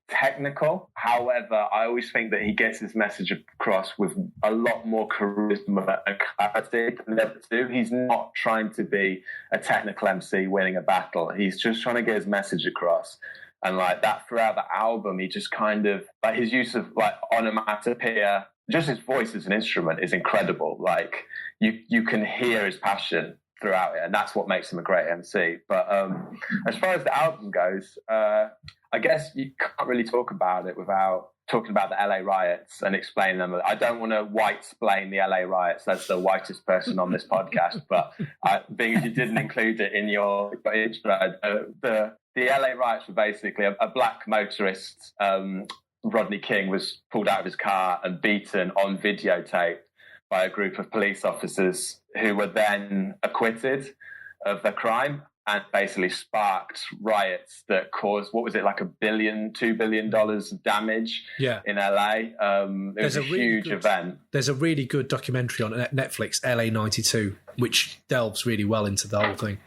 technical. However, I always think that he gets his message across with a lot more charisma and clarity than the other 2. He's not trying to be a technical MC winning a battle. He's just trying to get his message across. And like that throughout the album, he just kind of, like his use of like onomatopoeia, just his voice as an instrument is incredible. Like you can hear his passion throughout it, and that's what makes him a great MC. But as far as the album goes, I guess you can't really talk about it without talking about the LA riots and explaining them. I don't want to white-splain the LA riots. That's the whitest person on this podcast. But being as you didn't include it in your intro, the LA riots were basically a black motorist, Rodney King, was pulled out of his car and beaten on videotape by a group of police officers who were then acquitted of the crime, and basically sparked riots that caused, what was it, like $2 billion of damage in LA. It was a huge event. There's a really good documentary on Netflix, LA 92, which delves really well into the whole thing.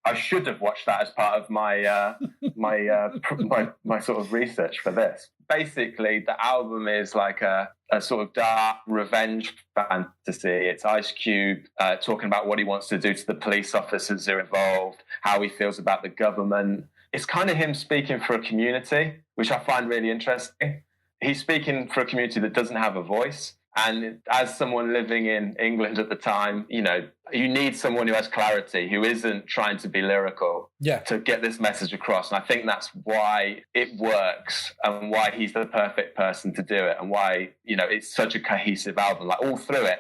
I should have watched that as part of my my sort of research for this. Basically, the album is like a sort of dark revenge fantasy. It's Ice Cube talking about what he wants to do to the police officers who are involved, how he feels about the government. It's kind of him speaking for a community, which I find really interesting. He's speaking for a community that doesn't have a voice. And as someone living in England at the time, you know, you need someone who has clarity, who isn't trying to be lyrical to get this message across. And I think that's why it works and why he's the perfect person to do it, and why, you know, it's such a cohesive album. Like, all through it,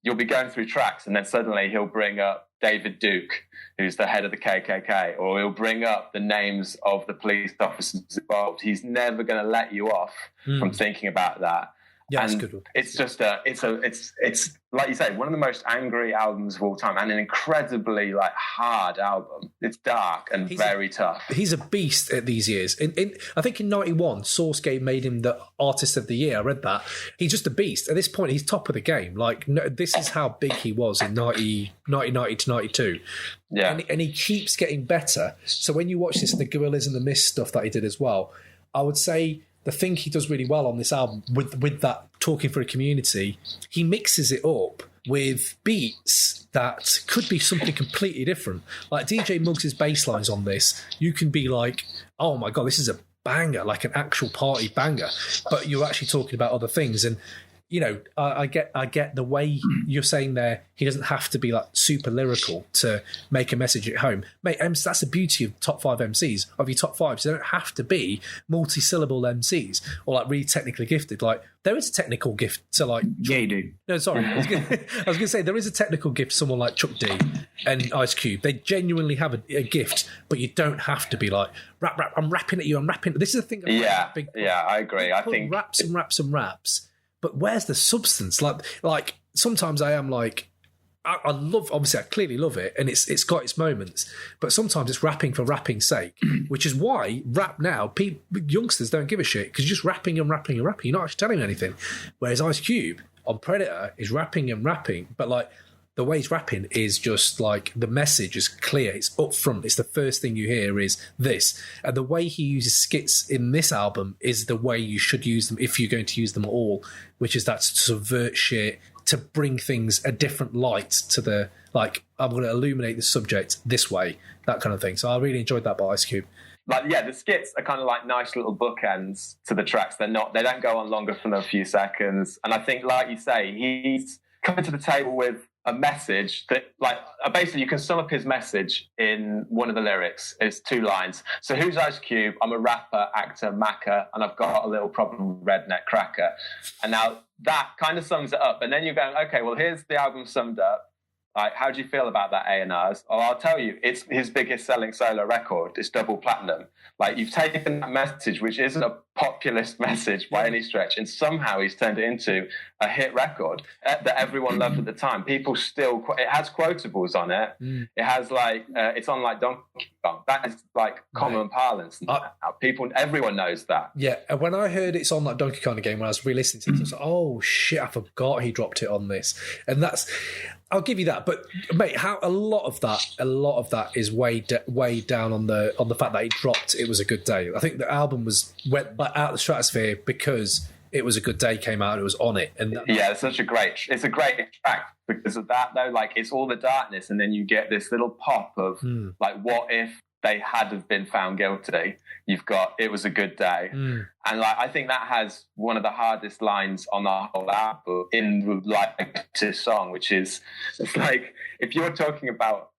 you'll be going through tracks and then suddenly he'll bring up David Duke, who's the head of the KKK, or he'll bring up the names of the police officers involved. He's never going to let you off from thinking about that. Yeah, and it's good one. It's just it's like you say, one of the most angry albums of all time, and an incredibly like hard album. It's dark and very tough. He's a beast at these years. I think in 91, Sourcegate made him the Artist of the Year. I read that. He's just a beast. At this point, he's top of the game. Like, no, this is how big he was in 1990 to 92. Yeah. And he keeps getting better. So when you watch this, the Gorillas and the Mist stuff that he did as well, I would say the thing he does really well on this album, with that talking for a community, he mixes it up with beats that could be something completely different. Like DJ Muggs' bass lines on this, you can be like, oh my God, this is a banger, like an actual party banger. But you're actually talking about other things. And, you know, I get the way you're saying there, he doesn't have to be like super lyrical to make a message at home. Mate, that's the beauty of top 5 MCs, of your top 5s. They don't have to be multi-syllable MCs or like really technically gifted. Like, there is a technical gift to like... Yeah, you do. No, sorry. I was going to say, there is a technical gift to someone like Chuck D and Ice Cube. They genuinely have a gift, but you don't have to be like, rap, I'm rapping at you, I'm rapping. This is the thing. I agree. I think... Raps and raps and raps. But where's the substance? Like sometimes I am like, I love, obviously I clearly love it, and it's got its moments, but sometimes it's rapping for rapping's sake, which is why rap now, youngsters don't give a shit, because you're just rapping and rapping and rapping. You're not actually telling anything. Whereas Ice Cube on Predator is rapping and rapping, but like the way he's rapping is just like, the message is clear, it's upfront, it's the first thing you hear is this. And the way he uses skits in this album is the way you should use them if you're going to use them at all, which is that to subvert shit, to bring things a different light to the, like, I'm going to illuminate the subject this way, that kind of thing. So I really enjoyed that by Ice Cube. Like, yeah, the skits are kind of like nice little bookends to the tracks. They don't go on longer than a few seconds. And I think, like you say, he's coming to the table with a message that, like, basically you can sum up his message in one of the lyrics. It's 2 lines. So who's Ice Cube? I'm a rapper, actor, macker, and I've got a little problem with redneck cracker. And now that kind of sums it up. And then you're going, okay, well, here's the album summed up. Like, how do you feel about that A&Rs? Oh, I'll tell you, it's his biggest selling solo record. It's double platinum. Like, you've taken that message, which isn't a populist message by any stretch, and somehow he's turned it into a hit record that everyone loved at the time. People still, it has quotables on it. It has like, it's on like Donkey Kong. That is like common parlance now. Everyone knows that. Yeah, and when I heard it's on like Donkey Kong again, when I was re-listening to it, I was like, oh shit, I forgot he dropped it on this. And that's, I'll give you that. But mate, how a lot of that is way down on the fact that he dropped It Was a Good Day. I think the album went out of the stratosphere because It Was a Good Day came out and it was on it. And yeah, it's a great track because of that though. Like, it's all the darkness, and then you get this little pop of like, what if they had have been found guilty? You've got It Was a Good Day. And like, I think that has one of the hardest lines on the whole album in like this song, which is, it's like, if you're talking about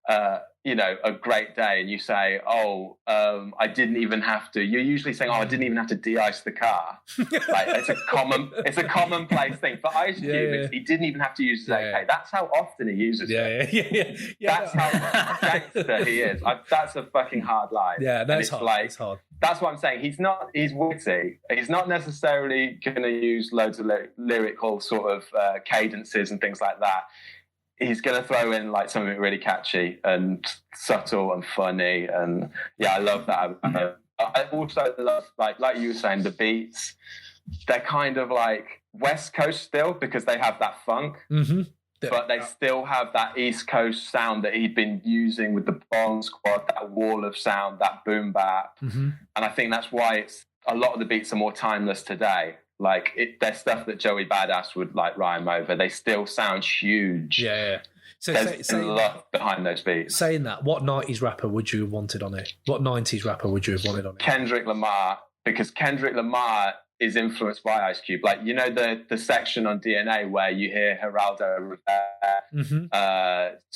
a great day and you say, I didn't even have to, you're usually saying, I didn't even have to de-ice the car. Like, it's a commonplace thing. For Ice Cube, he didn't even have to use his AK. That's how often he uses it. That's how gangster he is. That's a fucking hard line. Yeah, that's hard. Like, it's hard. That's what I'm saying. He's witty. He's not necessarily going to use loads of lyrical sort of cadences and things like that. He's going to throw in like something really catchy and subtle and funny. And yeah, I love that. I also love, like you were saying, the beats. They're kind of like West Coast still because they have that funk. Mm-hmm. But they still have that East Coast sound that he'd been using with the Bond Squad, that wall of sound, that boom bap. Mm-hmm. And I think that's why a lot of the beats are more timeless today. Like, there's stuff that Joey Badass would like rhyme over. They still sound huge. Yeah. So there's a lot behind those beats. Saying that, what 90s rapper would you have wanted on it? What 90s rapper would you have wanted on it? Kendrick Lamar, because Kendrick Lamar is influenced by Ice Cube. Like, the section on DNA where you hear Geraldo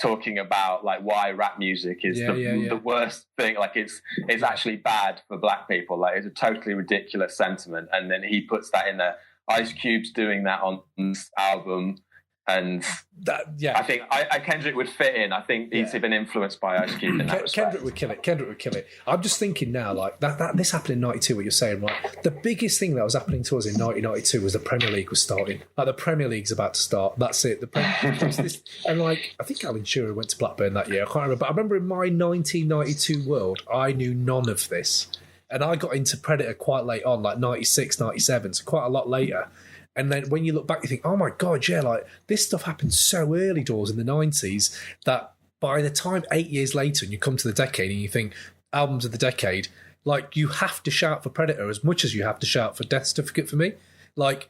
talking about like why rap music is the worst thing. Like, it's actually bad for black people. Like, it's a totally ridiculous sentiment. And then he puts that in there. Ice Cube's doing that on this album. And I think Kendrick would fit in. I think he's even influenced by Ice Cube in that respect. Kendrick would kill it. I'm just thinking now, like that this happened in '92. What you're saying, right? The biggest thing that was happening to us in 1992 was the Premier League was starting. Like, the Premier League's about to start. That's it. And like, I think Alan Shearer went to Blackburn that year. I can't remember, but I remember in my 1992 world, I knew none of this, and I got into Predator quite late on, like 96, 97, so quite a lot later. And then when you look back, you think, oh my God, yeah, like this stuff happened so early doors in the 90s that by the time 8 years later and you come to the decade and you think albums of the decade, like you have to shout for Predator as much as you have to shout for Death Certificate for me. Like,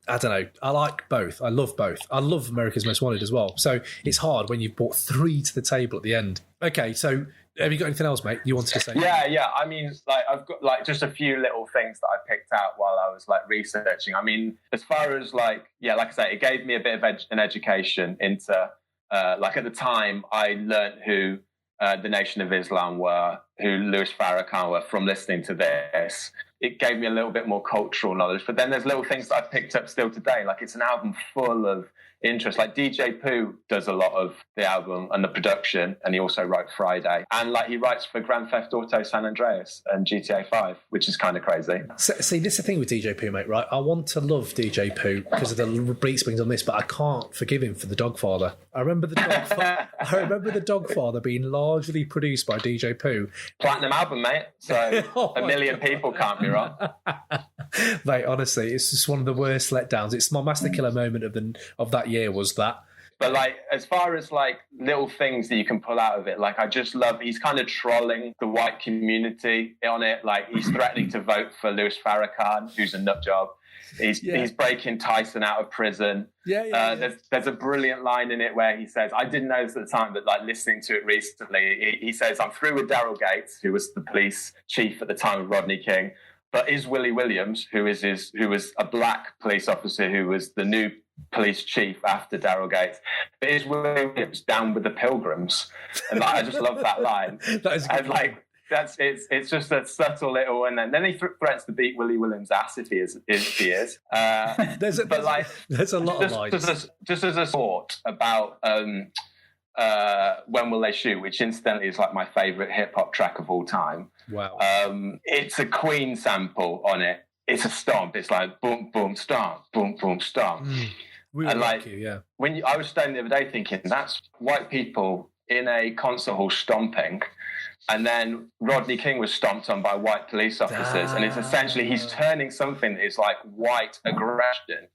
I don't know. I like both. I love both. I love America's Most Wanted as well. So it's hard when you've brought three to the table at the end. Okay, so have you got anything else, mate, you wanted to say? Yeah. I mean, like, I've got like just a few little things that I picked out while I was like researching. I mean, as far as like I say, it gave me a bit of an education into like, at the time I learned who the Nation of Islam were, who Louis Farrakhan were, from listening to this. It gave me a little bit more cultural knowledge. But then there's little things that I've picked up still today. Like, it's an album full of interest. Like, DJ Pooh does a lot of the album and the production, and he also wrote Friday. And like, he writes for Grand Theft Auto San Andreas and GTA 5, which is kind of crazy. See, this is the thing with DJ Pooh, mate, right? I want to love DJ Pooh because of the beat springs on this, but I can't forgive him for the Dogfather. I remember the Dogfather being largely produced by DJ Pooh. Platinum album, mate. So a million people can't be wrong. Mate, honestly, it's just one of the worst letdowns. It's my master killer moment of that year was that. But like, as far as like little things that you can pull out of it, like, I just love, he's kind of trolling the white community on it. Like, he's threatening to vote for Louis Farrakhan, who's a nut job. He's breaking Tyson out of prison. There's a brilliant line in it where he says, I didn't know this at the time, but like, listening to it recently, he says, I'm through with Daryl Gates, who was the police chief at the time of Rodney King. But is Willie Williams, who was a black police officer who was the new police chief after Daryl Gates, but is Willie Williams down with the Pilgrims? And like, I just love that line. That is good. And like, it's just a subtle little, and then he threatens to beat Willie Williams' ass if he is. There's a lot of lines. Just as a thought about When Will They Shoot, which incidentally is like my favourite hip hop track of all time. Wow. It's a Queen sample on it. It's a stomp. It's like boom, boom, stomp, boom, boom, stomp. Really, and like, yeah. When I was standing the other day thinking, that's white people in a concert hall stomping. And then Rodney King was stomped on by white police officers. And it's essentially, he's turning something that is like white aggression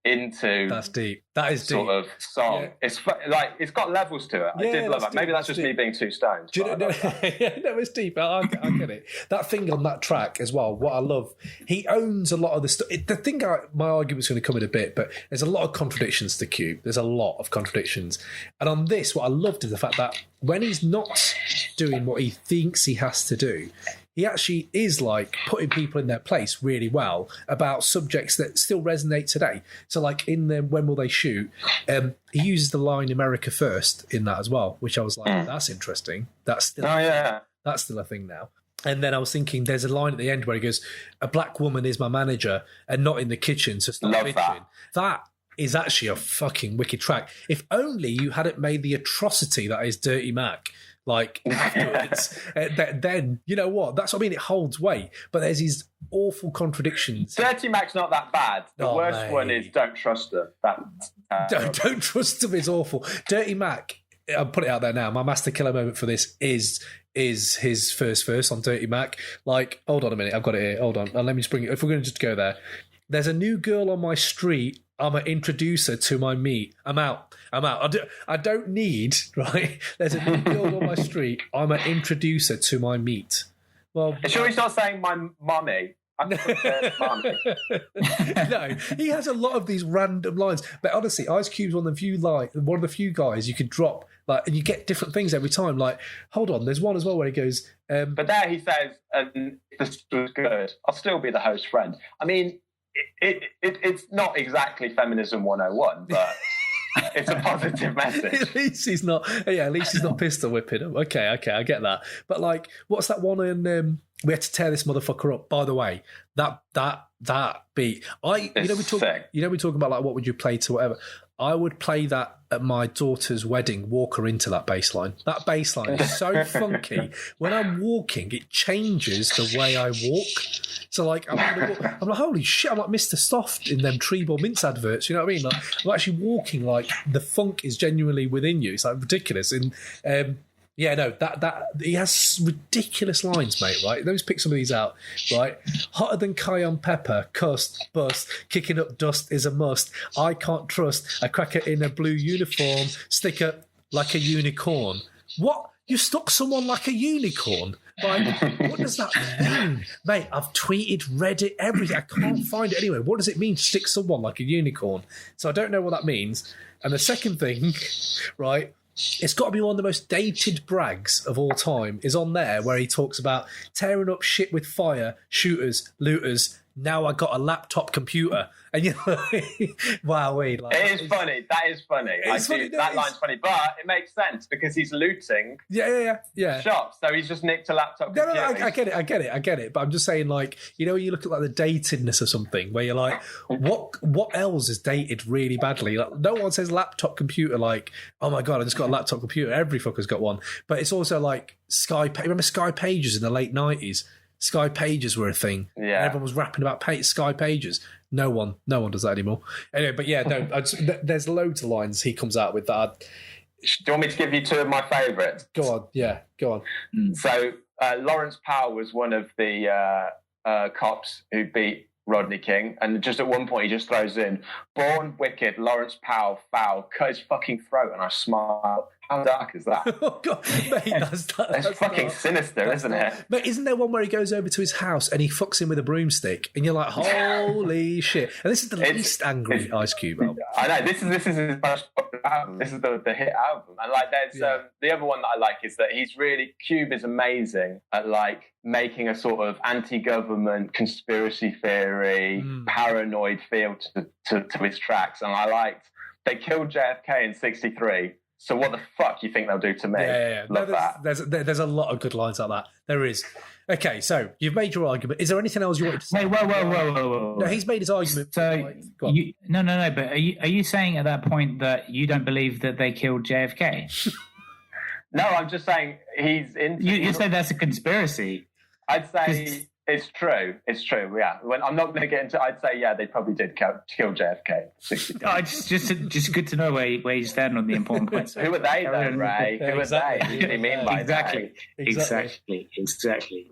into that's deep. That is deep. Sort of song. Yeah. It's like, it's got levels to it. I did love that. Maybe that's just me being too stoned. No, it's deep. I get it. That thing on that track as well. What I love, he owns a lot of the stuff. The thing, my argument's going to come in a bit, but there's a lot of contradictions to Cube. There's a lot of contradictions, and on this, what I loved is the fact that when he's not doing what he thinks he has to do, he actually is like putting people in their place really well about subjects that still resonate today. So like in the When Will They Shoot, he uses the line America First in that as well, which I was like, that's interesting. That's still that's still a thing now. And then I was thinking, there's a line at the end where he goes, "A black woman is my manager and not in the kitchen, so stop bitching." That is actually a fucking wicked track. If only you hadn't made the atrocity that is Dirty Mac, like, afterwards, then, you know what? That's what I mean. It holds weight. But there's these awful contradictions. Dirty Mac's not that bad. The worst one is Don't Trust Him. Don't Trust Him is awful. Dirty Mac, I'll put it out there now, my master killer moment for this is his first verse on Dirty Mac. Like, hold on a minute, I've got it here. Hold on. Let me just bring it. If we're going to just go there. "There's a new girl on my street. I'm an introducer to my meat. I'm out. I don't need, right? There's a new girl on my street. I'm an introducer to my meat." Well, sure he's not saying my mummy. No, he has a lot of these random lines. But honestly, Ice Cube's one of the few guys you could drop, like, and you get different things every time. Like, hold on, there's one as well where he goes, but there he says, "This was good. I'll still be the host friend." I mean, it's not exactly feminism 101, but it's a positive message. At least he's not pistol whipping him. Okay, I get that. But like, what's that one in "We Had to Tear This Motherfucker Up"? By the way, that beat, we talk about like what would you play to whatever. I would play that at my daughter's wedding, walk her into that bass line. That bass line is so funky. When I'm walking, it changes the way I walk. So like, I'm like, holy shit, I'm like Mr. Soft in them Treble Mints adverts, you know what I mean? Like, I'm actually walking like the funk is genuinely within you. It's like ridiculous. And that he has ridiculous lines, mate, right? Let me pick some of these out, right? "Hotter than cayenne pepper, cussed, bust, kicking up dust is a must. I can't trust a cracker in a blue uniform, sticker like a unicorn." What? You stuck someone like a unicorn? Like, what does that mean? Mate, I've tweeted, Reddit, everything. I can't find it anywhere. What does it mean to stick someone like a unicorn? So I don't know what that means. And the second thing, right, it's got to be one of the most dated brags of all time, is on there where he talks about tearing up shit with fire, shooters, looters. Now I got a laptop computer. And you're like, wow, wait. Like, it is funny. That is funny. That line's funny, but it makes sense because he's looting shops. So he's just nicked a laptop computer. No, I get it. But I'm just saying, like, you know, when you look at like the datedness of something where you're like, what else is dated really badly? Like, no one says laptop computer like, oh my God, I just got a laptop computer. Every fucker's got one. But it's also like remember Sky Pages in the late 90s? Sky Pages were a thing. Yeah. Everyone was rapping about Sky Pages. No one does that anymore. Anyway, but yeah, no, there's loads of lines he comes out with that. Do you want me to give you two of my favourites? Go on. So Lawrence Powell was one of the cops who beat Rodney King, and just at one point he just throws in, "Born wicked, Lawrence Powell, foul, cut his fucking throat," and I smile. How dark is that? Oh God, mate, that's fucking sinister, isn't it? Mate, isn't there one where he goes over to his house and he fucks him with a broomstick, and you're like, holy shit! And this is the least angry Ice Cube album. I know, this is his most popular album. This is the hit album, and like, there's the other one that I like is that Cube is amazing at like making a sort of anti-government conspiracy theory, paranoid feel to his tracks, and I liked they killed JFK in '63. So what the fuck you think they'll do to me? Yeah. Love that. There's a lot of good lines like that. There is. Okay, so you've made your argument. Is there anything else you wanted to say? Hey, whoa. No, he's made his argument. So no. But are you saying at that point that you don't believe that they killed JFK? No, I'm just saying he's in. You said that's a conspiracy. I'd say it's true. It's true. Yeah. When I'm not going to get into, I'd say they probably did kill JFK. It's just good to know where you stand on the important points. Who are they, though, Ray? Who are they? What do you mean by that? Exactly.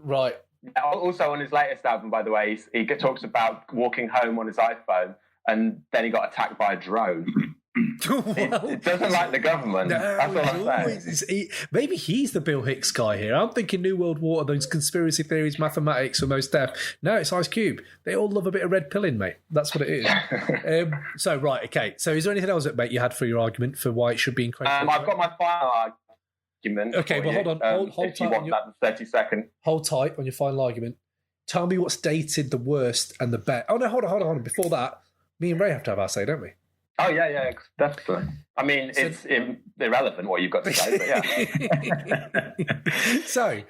Right. Also, on his latest album, by the way, he talks about walking home on his iPhone, and then he got attacked by a drone. It doesn't like the government. No, that's what I'm saying. Maybe he's the Bill Hicks guy here. I'm thinking New World Water, those conspiracy theories, mathematics, or most deaf. No, it's Ice Cube. They all love a bit of red pilling, mate. That's what it is. Okay. So is there anything else, mate, you had for your argument for why it should be incredible? I've got my final argument. Okay, well, hold on. Hold if you want that 30-second. Hold tight on your final argument. Tell me what's dated the worst and the best. Oh, no, hold on. Before that, me and Ray have to have our say, don't we? Oh, yeah, definitely. I mean, it's irrelevant what you've got to say, but yeah. So,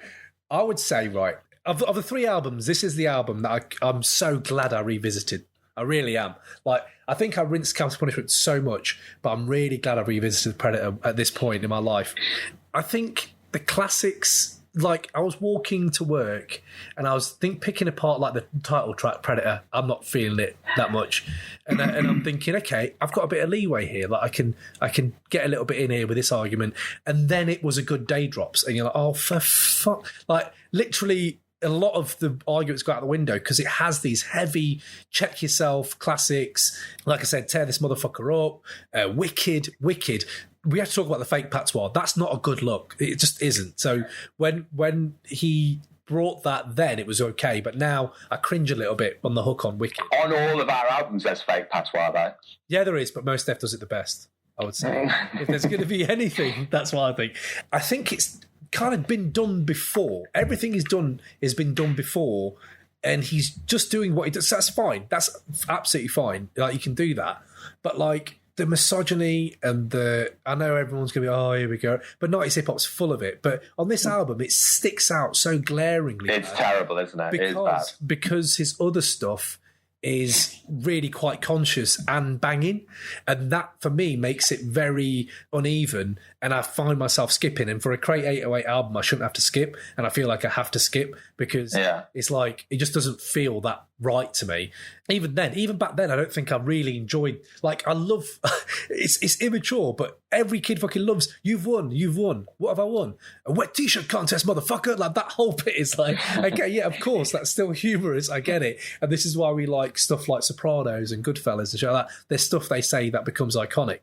I would say, right, of the 3 albums, this is the album that I'm so glad I revisited. I really am. Like, I think I rinsed Capital Punishment so much, but I'm really glad I revisited Predator at this point in my life. I think the classics... Like, I was walking to work and I was picking apart, like, the title track, Predator. I'm not feeling it that much. And I'm thinking, okay, I've got a bit of leeway here. Like, I can get a little bit in here with this argument. And then it was a good day drops. And you're like, oh, for fuck. Like, literally, a lot of the arguments go out the window because it has these heavy check yourself classics. Like I said, tear this motherfucker up. Wicked. We have to talk about the fake patois. That's not a good look. It just isn't. So when he brought that then, it was okay. But now I cringe a little bit on the hook on Wicked. On all of our albums, there's fake patois, though. Yeah, there is, but Mos Def does it the best, I would say. If there's going to be anything, that's what I think. I think it's kind of been done before. Everything he's done has been done before, and he's just doing what he does. That's fine. That's absolutely fine. Like, you can do that. But, like... the misogyny and I know everyone's going to be, oh, here we go. But 90s hip-hop's full of it. But on this album, it sticks out so glaringly. It's terrible, isn't it? It is bad. Because his other stuff is really quite conscious and banging. And that, for me, makes it very uneven. And I find myself skipping. And for a Crate 808 album, I shouldn't have to skip. And I feel like I have to skip because it's like, it just doesn't feel that right to me. Even back then, I don't think I really enjoyed, like, I love, it's immature, but every kid fucking loves, you've won. What have I won? A wet t-shirt contest, motherfucker. Like, that whole bit is like, okay, yeah, of course, that's still humorous. I get it. And this is why we like stuff like Sopranos and Goodfellas and shit like that. There's stuff they say that becomes iconic.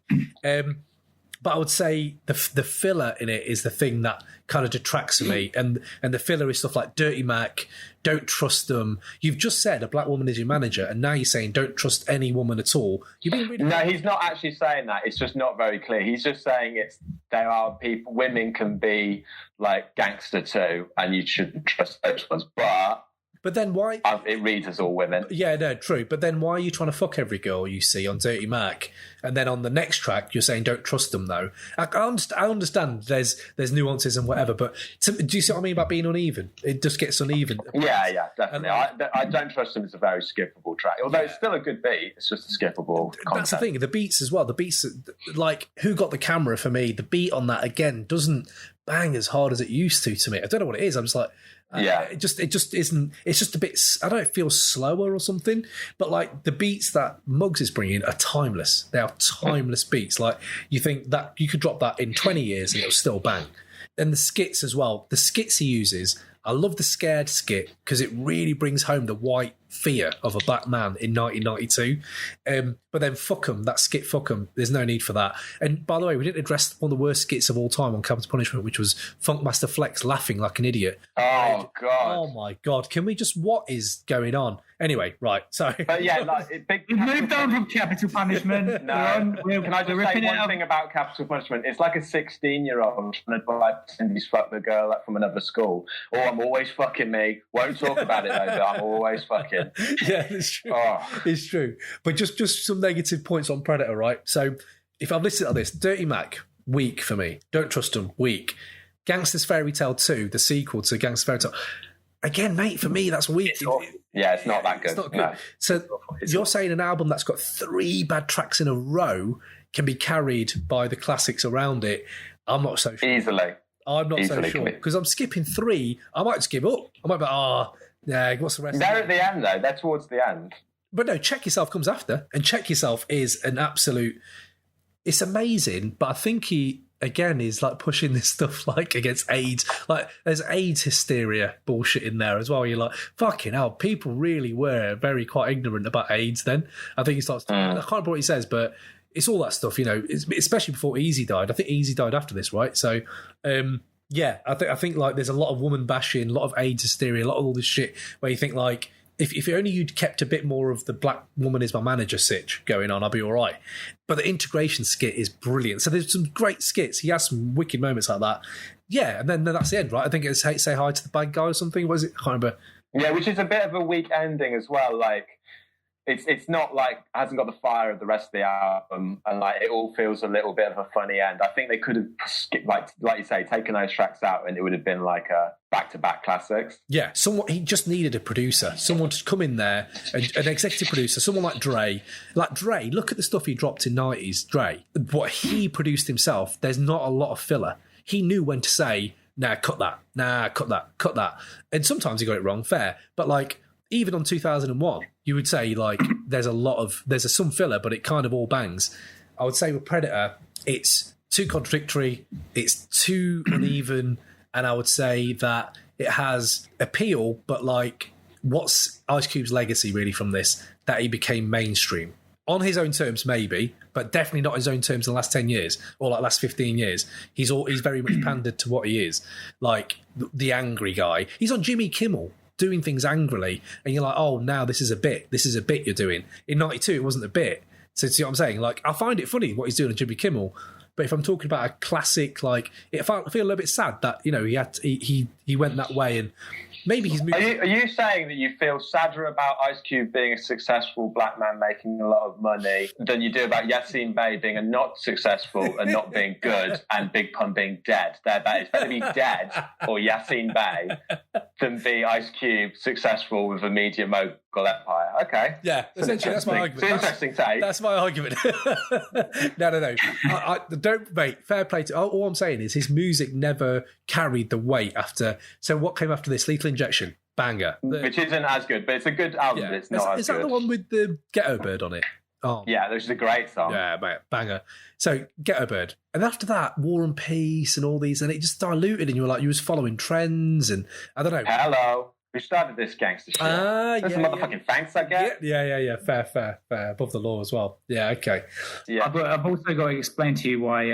But I would say the filler in it is the thing that kind of detracts from me. And the filler is stuff like Dirty Mac, Don't Trust Them. You've just said a black woman is your manager, and now you're saying don't trust any woman at all. No, he's not actually saying that. It's just not very clear. He's just saying there are people, women can be like gangster too, and you shouldn't trust those ones. But then why... It reads as all women. Yeah, no, true. But then why are you trying to fuck every girl you see on Dirty Mac? And then on the next track, you're saying don't trust them, though. I understand there's nuances and whatever, but do you see what I mean about being uneven? It just gets uneven. Yeah, definitely. I don't trust them. It's a very skippable track. Although it's still a good beat, it's just a skippable concept. That's the thing. The beats as well. The beats, like, Who Got the Camera for me, the beat on that, again, doesn't bang as hard as it used to me. I don't know what it is. I'm just like... it just isn't. It's just a bit. I don't feel slower or something. But like the beats that Muggs is bringing are timeless. They are timeless beats. Like you think that you could drop that in 20 years and it'll still bang. And the skits as well. The skits he uses. I love the scared skit because it really brings home the white fear of a black man in 1992. But then fuck 'em, that skit, fuck 'em. There's no need for that. And by the way, we didn't address one of the worst skits of all time on Capital Punishment, which was Funkmaster Flex laughing like an idiot. Oh, God. Oh, my God. Can we just... What is going on? Anyway, right, sorry. But yeah, like... We've moved on from Capital Punishment. No. Can I just say one thing about Capital Punishment? It's like a 16-year-old trying to buy Cindy's fuck the girl up from another school. Oh, I'm always fucking me. Won't talk about it, though, but I'm always fucking. Yeah, it's true. It's true. But just some negative points on Predator, right? So if I've listed on this, Dirty Mac, weak for me. Don't Trust Them, weak. Gangster's Fairy Tale 2, the sequel to Gangster's Fairy Tale. Again, mate, for me, that's weak. It's not that good. It's not good. No. So you're saying an album that's got 3 bad tracks in a row can be carried by the classics around it? I'm not so sure. Easily. I'm not so sure. Because I'm skipping 3. I might just give up. I might be yeah, what's the rest? They're at the end, though. They're towards the end. But no, Check Yourself comes after. And Check Yourself is an absolute... It's amazing, but I think he, again, is like pushing this stuff like against AIDS. Like, there's AIDS hysteria bullshit in there as well. You're like, fucking hell, people really were very quite ignorant about AIDS then. I think he starts... I can't remember what he says, but it's all that stuff, you know, especially before Easy died. I think Easy died after this, right? So... yeah, I think like there's a lot of woman bashing, a lot of AIDS hysteria, a lot of all this shit where you think like if only you'd kept a bit more of the black woman is my manager sitch going on, I'd be all right. But the integration skit is brilliant. So there's some great skits. He has some wicked moments like that. Yeah, and then that's the end, right? I think it's Say Hi to the Bad Guy or something. Was it? I can't remember. Yeah, which is a bit of a weak ending as well. Like, it's not like, hasn't got the fire of the rest of the album, and like it all feels a little bit of a funny end. I think they could have skipped, like you say, taken those tracks out, and it would have been like a back-to-back classics. Yeah, he just needed a producer, someone to come in there, an executive producer, someone like Dre. Like Dre, look at the stuff he dropped in 90s. Dre, what he produced himself, there's not a lot of filler. He knew when to say, nah, cut that. Nah, cut that. And sometimes he got it wrong, fair. But like, even on 2001, you would say like there's some filler, but it kind of all bangs. I would say with Predator, it's too contradictory, it's too uneven, and I would say that it has appeal, but like, what's Ice Cube's legacy really from this? That he became mainstream. On his own terms, maybe, but definitely not his own terms in the last 10 years or like last 15 years. He's very much pandered to what he is. Like the angry guy. He's on Jimmy Kimmel doing things angrily, and you're like, oh, now this is a bit you're doing. In 92, it wasn't a bit. So see what I'm saying? Like, I find it funny what he's doing on Jimmy Kimmel, but if I'm talking about a classic, like, I feel a little bit sad that, you know, he went that way, and maybe he's moved. Are you saying that you feel sadder about Ice Cube being a successful black man making a lot of money than you do about Yassine Bey being a not successful and not being good, and Big Pun being dead? That it's better to be dead or Yassine Bey than be Ice Cube successful with a media mogul empire. Okay. Yeah, essentially that's my argument. It's an interesting take. That's my argument. No. I don't, mate, fair play to... All I'm saying is his music never carried the weight after... So what came after this? Lethal Injection. Banger. Which isn't as good, but it's a good album, but it's not as good. Is that the one with the Ghetto Bird on it? Oh. Yeah, which is a great song. Yeah, mate, banger. So, Ghetto Bird. And after that, War and Peace and all these, and it just diluted, and you were like, you was following trends, and I don't know. Hello. Who started this gangster shit? That's a motherfucking thanks I get. Yeah. Fair. Above the law as well. Yeah, okay. Yeah. I've also got to explain to you why.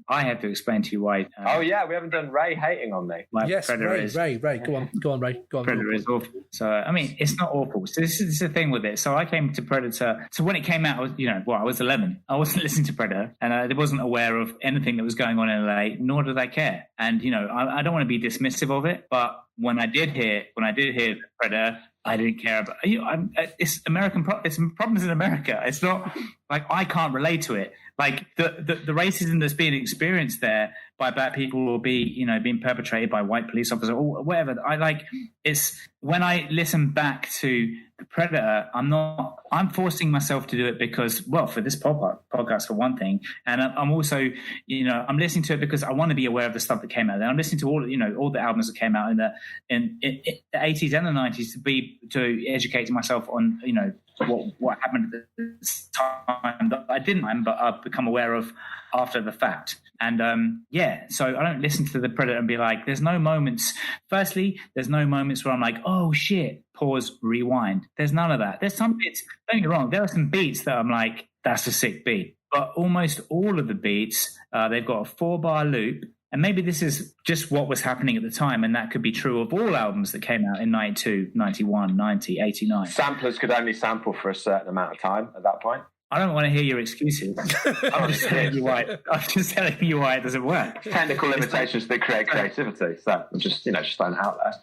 I have to explain to you why. Oh yeah, we haven't done Ray hating on me. Yes, Ray. Go on, Ray. Go on. Predator is awful. So I mean, it's not awful. So this is the thing with it. So I came to Predator. So when it came out, I was 11. I wasn't listening to Predator, and I wasn't aware of anything that was going on in LA. Nor did I care. And I don't want to be dismissive of it, but when I did hear Predator, I didn't care about. It's American. It's problems in America. It's not like I can't relate to it. Like the racism that's being experienced there by black people or being perpetrated by white police officers or whatever. It's when I listen back to the Predator, I'm forcing myself to do it because, well, for this podcast for one thing, and I'm also, I'm listening to it because I want to be aware of the stuff that came out. And I'm listening to all the albums that came out in the 80s and the 90s to educate myself on, what happened at this time that I didn't mind, but I've become aware of after the fact. And so I don't listen to the Predator and be like, there's no moments. Firstly, there's no moments where I'm like, oh shit, pause, rewind. There's none of that. There's some bits, don't get me wrong, there are some beats that I'm like, that's a sick beat. But almost all of the beats, they've got a 4-bar loop. And maybe this is just what was happening at the time, and that could be true of all albums that came out in 92, 91, 90, 89. Samplers could only sample for a certain amount of time at that point. I don't want to hear your excuses. I'm just telling you why it doesn't work. Technical limitations that create creativity. So I'm just throwing it out there.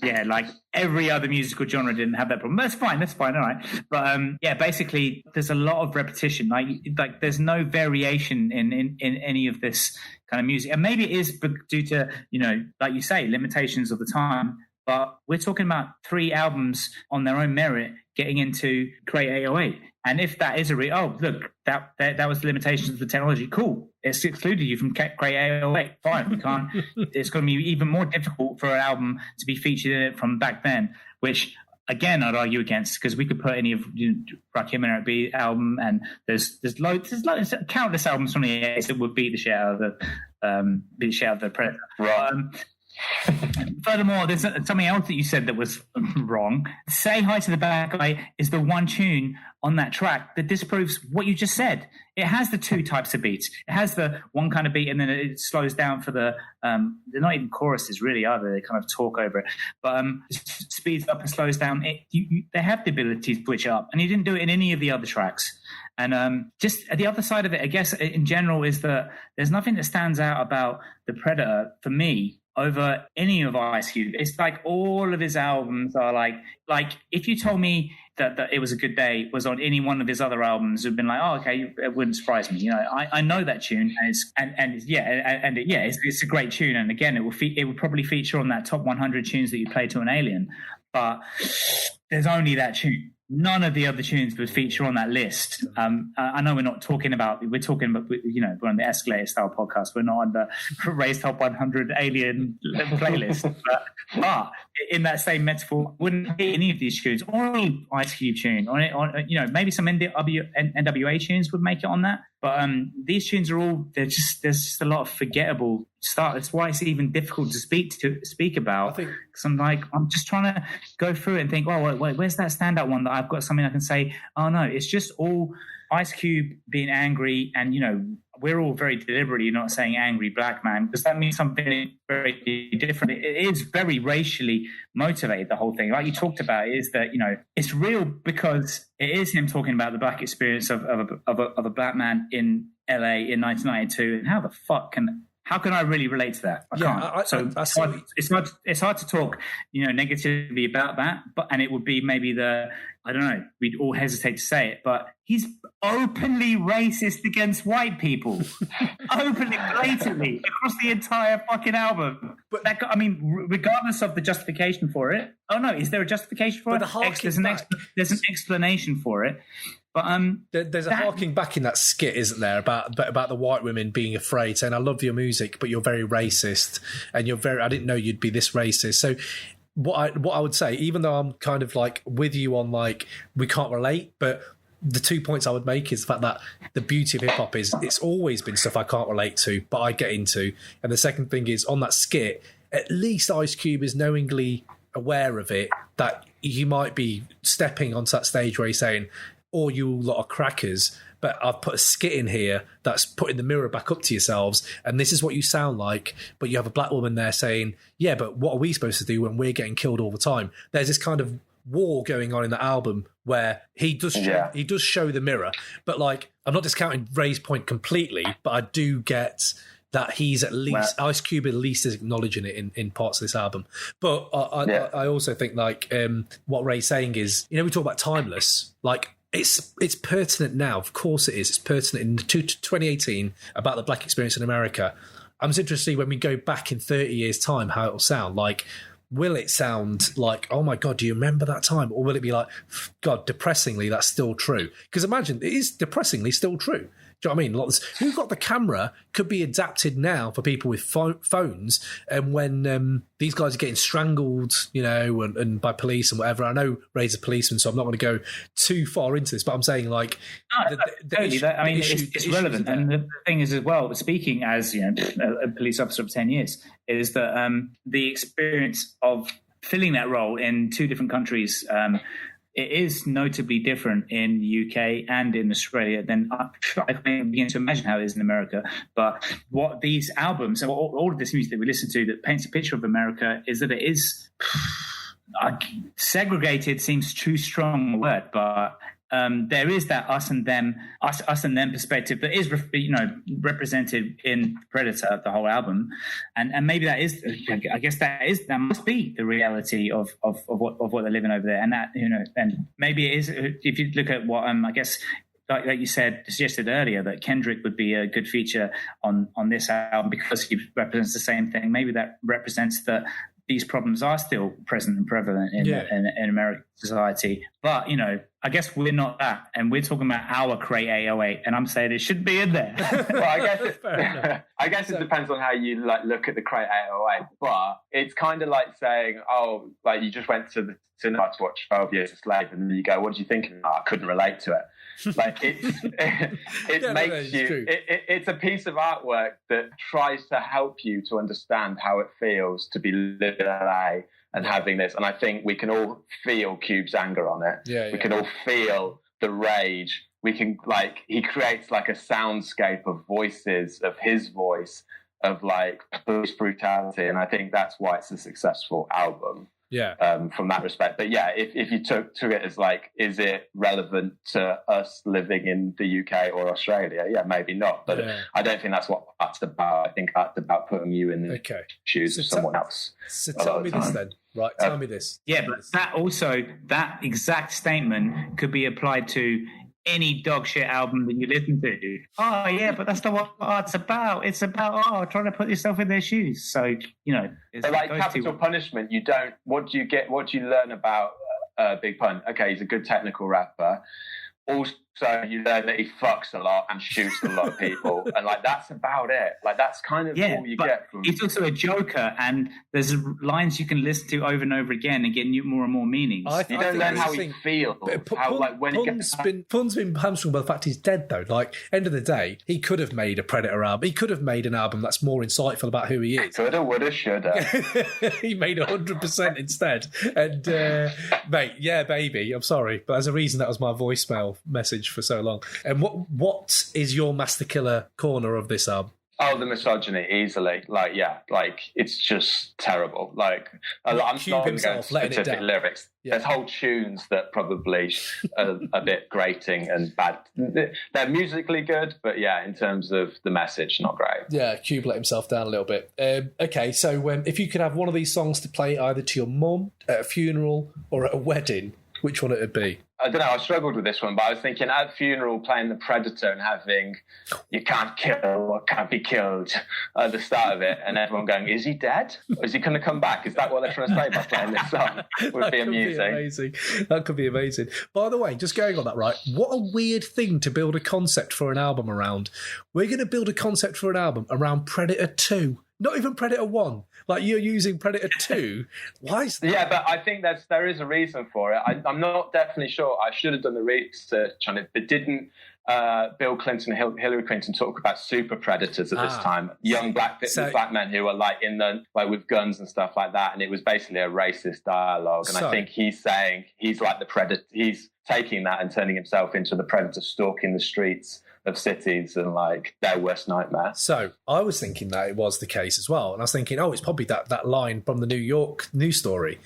Yeah, like every other musical genre didn't have that problem. That's fine, all right. But basically there's a lot of repetition. Like there's no variation in any of this kind of music. And maybe it is due to, like you say, limitations of the time. But we're talking about 3 albums on their own merit getting into Crate 808. And if that is that was the limitations of the technology. Cool. It's excluded you from Crate 808. Fine. We can't. It's going to be even more difficult for an album to be featured in it from back then, which again I'd argue against, because we could put any of Rakim and Eric B album, and there's countless albums from the 80s that would beat the shit out of the Predator. Right. Furthermore, there's something else that you said that was wrong. Say Hi to the Bad Guy is the one tune on that track that disproves what you just said. It has the 2 types of beats. It has the one kind of beat, and then it slows down for the they're not even choruses really, are they? They kind of talk over it, but speeds up and slows down. They have the ability to switch it up, and he didn't do it in any of the other tracks. And just the other side of it, I guess, in general, is that there's nothing that stands out about The Predator for me over any of Ice Cube. It's like all of his albums are like if you told me that It Was a Good Day was on any one of his other albums, it'd been like, oh, okay, it wouldn't surprise me. You know, I know that tune, and it's a great tune. And again, it would probably feature on that top 100 tunes that you play to an alien. But there's only that tune. None of the other tunes would feature on that list. I know we're talking about, we're on the Escalator style podcast. We're not on the Raised Top 100 Alien playlist. But in that same metaphor, wouldn't be any of these tunes, or any Ice Cube tune, maybe some NWA tunes would make it on that. But these tunes are all, there's just a lot of forgettable stuff. That's why it's even difficult to speak about. Because I'm just trying to go through it and think, oh, wait, where's that standout one that I've got something I can say? Oh no, it's just all Ice Cube being angry, and we're all very deliberately not saying angry black man, because that means something very different. It is very racially motivated, the whole thing. Like you talked about, is that it's real because it is him talking about the black experience of a black man in LA in 1992, and how can I really relate to that? I can't. It's hard to talk, negatively about that. And it would be maybe we'd all hesitate to say it, but he's openly racist against white people, openly, blatantly, across the entire fucking album. But regardless of the justification for it. Oh no, is there a justification for it? There's an explanation for it. But there's a harking back in that skit, isn't there, about the white women being afraid, saying, "I love your music, but you're very racist, and I didn't know you'd be this racist." So what I would say, even though I'm kind of like with you on like we can't relate, but the 2 points I would make is the fact that the beauty of hip hop is it's always been stuff I can't relate to, but I get into. And the second thing is, on that skit, at least Ice Cube is knowingly aware of it, that you might be stepping onto that stage where he's saying, "Or you lot of crackers, but I've put a skit in here that's putting the mirror back up to yourselves, and this is what you sound like." But you have a black woman there saying, "Yeah, but what are we supposed to do when we're getting killed all the time?" There's this kind of war going on in the album where he does show the mirror. But like, I'm not discounting Ray's point completely, but I do get that he's at least, Ice Cube at least is acknowledging it in parts of this album. But I also think like what Ray's saying is, we talk about timeless, like, it's pertinent now. Of course it is. It's pertinent in 2018 about the black experience in America. I'm just interested to see when we go back in 30 years' time how it'll sound. Like, will it sound like, oh my God, do you remember that time? Or will it be like, God, depressingly, that's still true? Because imagine, it is depressingly still true. Do you know what I mean? Who got the camera could be adapted now for people with phones, and when these guys are getting strangled, and by police and whatever. I know Ray's a policeman, so I'm not going to go too far into this, but I'm saying like, it's relevant. And the thing is as well, speaking as a police officer of 10 years, is that the experience of filling that role in two different countries. It is notably different in the UK and in Australia than I can begin to imagine how it is in America. But what these albums, and all of this music that we listen to that paints a picture of America, is that it is segregated seems too strong a word, but there is that us and them perspective that is represented in Predator, the whole album, and maybe that is, I guess that must be the reality of what they're living over there, and that and maybe it is, if you look at what I guess. Like you suggested earlier, that Kendrick would be a good feature on this album because he represents the same thing. Maybe that represents that these problems are still present and prevalent in American society. But, I guess we're not that. And we're talking about our Crate 808, and I'm saying it should be in there. Well, I guess it depends on how you look at the Crate 808. But it's kind of like saying, oh, like you just went to the cinema to watch 12 Years a Slave, and then you go, what did you think? Oh, I couldn't relate to it. Like it's a piece of artwork that tries to help you to understand how it feels to be living in LA and having this. And I think we can all feel Cube's anger on it. We can all feel the rage. We can he creates like a soundscape of voices, of his voice, of like police brutality. And I think that's why it's a successful album. from that respect. But yeah, if you took it as like, is it relevant to us living in the UK or Australia? Yeah, maybe not. But I don't think that's what that's about. I think that's about putting you in the shoes of someone else. So tell me this then. Right, tell me this. Yeah, but that exact statement could be applied to any dog shit album that you listen to. Oh yeah, but that's not what art's about. It's about trying to put yourself in their shoes. So but like Capital Punishment, you don't. What do you get? What do you learn about Big Pun? Okay, he's a good technical rapper. Also, you learn that he fucks a lot and shoots a lot of people, and like that's about it. Like that's kind of all you get from. He's also a joker, and there's lines you can listen to over and over again and get more and more meanings. You don't learn how he feels. Pun's been hamstrung by the fact he's dead, though. Like, end of the day, he could have made a Predator album. He could have made an album that's more insightful about who he is. Coulda, woulda, shoulda. He made 100% instead. And mate, yeah, baby, I'm sorry, but there's a reason that was my voicemail message for so long. And what is your Master Killer corner of this album? Oh, the misogyny, easily. Like, yeah, like it's just terrible. Like, I'm not going to go into specific lyrics. Yeah. There's whole tunes that probably are a bit grating and bad. They're musically good, but yeah, in terms of the message, not great. Yeah, Cube let himself down a little bit. Okay, so if you could have one of these songs to play either to your mum, at a funeral, or at a wedding, which one it would be? I don't know, I struggled with this one, but I was thinking at a funeral playing the Predator and having "You can't kill what can't be killed" at the start of it, and everyone going, is he dead? Or is he going to come back? Is that what they're trying to say by playing this song? Would be amusing. That could be amazing. By the way, just going on that, right, what a weird thing to build a concept for an album around. We're going to build a concept for an album around Predator 2. Not even Predator 1. Like, you're using Predator 2. Why is that? Yeah, but I think there is a reason for it. I'm not definitely sure. I should have done the research on it, but didn't Bill Clinton and Hillary Clinton talk about super predators at this time? Young black men who are like with guns and stuff like that, and it was basically a racist dialogue. And I think he's saying he's like the predator. He's taking that and turning himself into the predator, stalking the streets of cities and like their worst nightmare. So I was thinking that it was the case as well, and I was thinking, it's probably that line from the New York news story.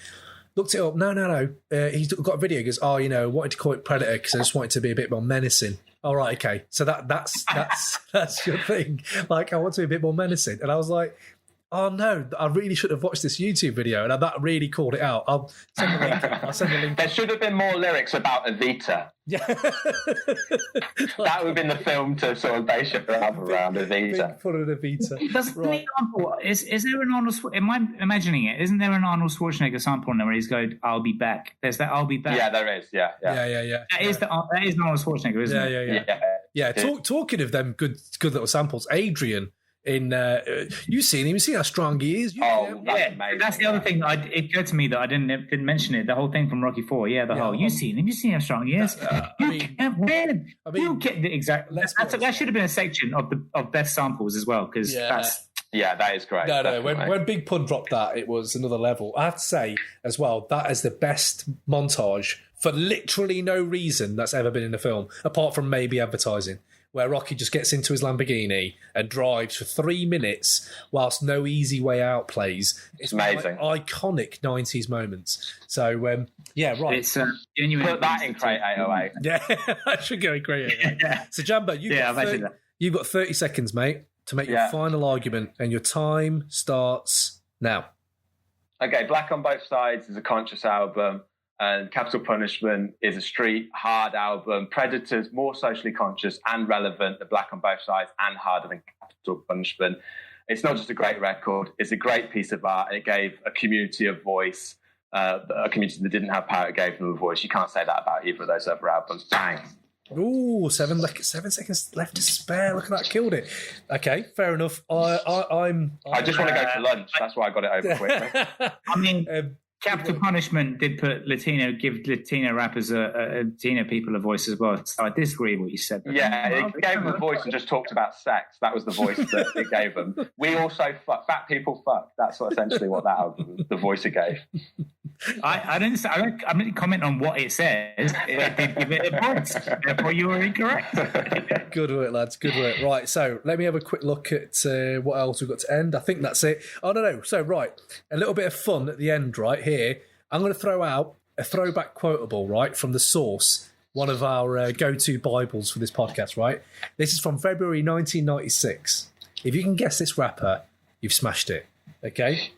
Looked it up. No. He's got a video. He goes, wanted to call it Predator because I just wanted to be a bit more menacing. All right, okay. So that's your thing. Like, I want to be a bit more menacing, and I was like, oh no, I really should have watched this YouTube video, and that really called it out. I'll send the link. There should have been more lyrics about Evita. Yeah. That would have been the film to sort of base your album around Evita. Put an Evita. Does the example, is there an Arnold Schwarzenegger? Am I imagining it? Isn't there an Arnold Schwarzenegger sample in there where he's going, "I'll be back"? There's that "I'll be back." Yeah, there is. Yeah. That is Arnold Schwarzenegger, isn't it? Yeah. Talking of them good little samples, Adrian. You've seen him. You see how strong he is. That's the other thing. It occurred to me that I didn't mention it. The whole thing from Rocky IV. Yeah, you've seen him. You see how strong he is. You can't win. Exactly. That should have been a section of best samples as well, because that's. Yeah, that is great. No. When Big Pun dropped that, it was another level. I have to say as well, that is the best montage for literally no reason that's ever been in a film, apart from maybe advertising, where Rocky just gets into his Lamborghini and drives for 3 minutes whilst No Easy Way Out plays. It's amazing. Iconic 90s moments. So, right. It's genuine. Put that in Crate 808. Yeah, that should go in Crate 808. So, Jambo, you've got 30 seconds, mate, to make your final argument, and your time starts now. Okay, Black on Both Sides is a conscious album. And Capital Punishment is a street, hard album. Predator's more socially conscious and relevant than Black on Both Sides and harder than Capital Punishment. It's not just a great record, it's a great piece of art. It gave a community a voice, a community that didn't have power, it gave them a voice. You can't say that about either of those other albums. Bang. Ooh, 7 seconds left to spare. Look at that, killed it. Okay, fair enough. I just want to go to lunch. That's why I got it over quickly. I mean... Capital Punishment did give Latino rappers, Latino people a voice as well. So I disagree with what you said. Yeah, it gave them a voice and just talked about sex. That was the voice that it gave them. We also fuck. Fat people fuck. That's essentially what that album, the voice it gave. I didn't comment on what it says. It did give it a voice. Therefore, you were incorrect. Good work, lads. Good work. Right, so let me have a quick look at what else we've got to end. I think that's it. Oh, no. So, right, a little bit of fun at the end, right here. I'm going to throw out a throwback quotable, right, from The Source, one of our go-to Bibles for this podcast, right? This is from February 1996. If you can guess this rapper, you've smashed it, okay?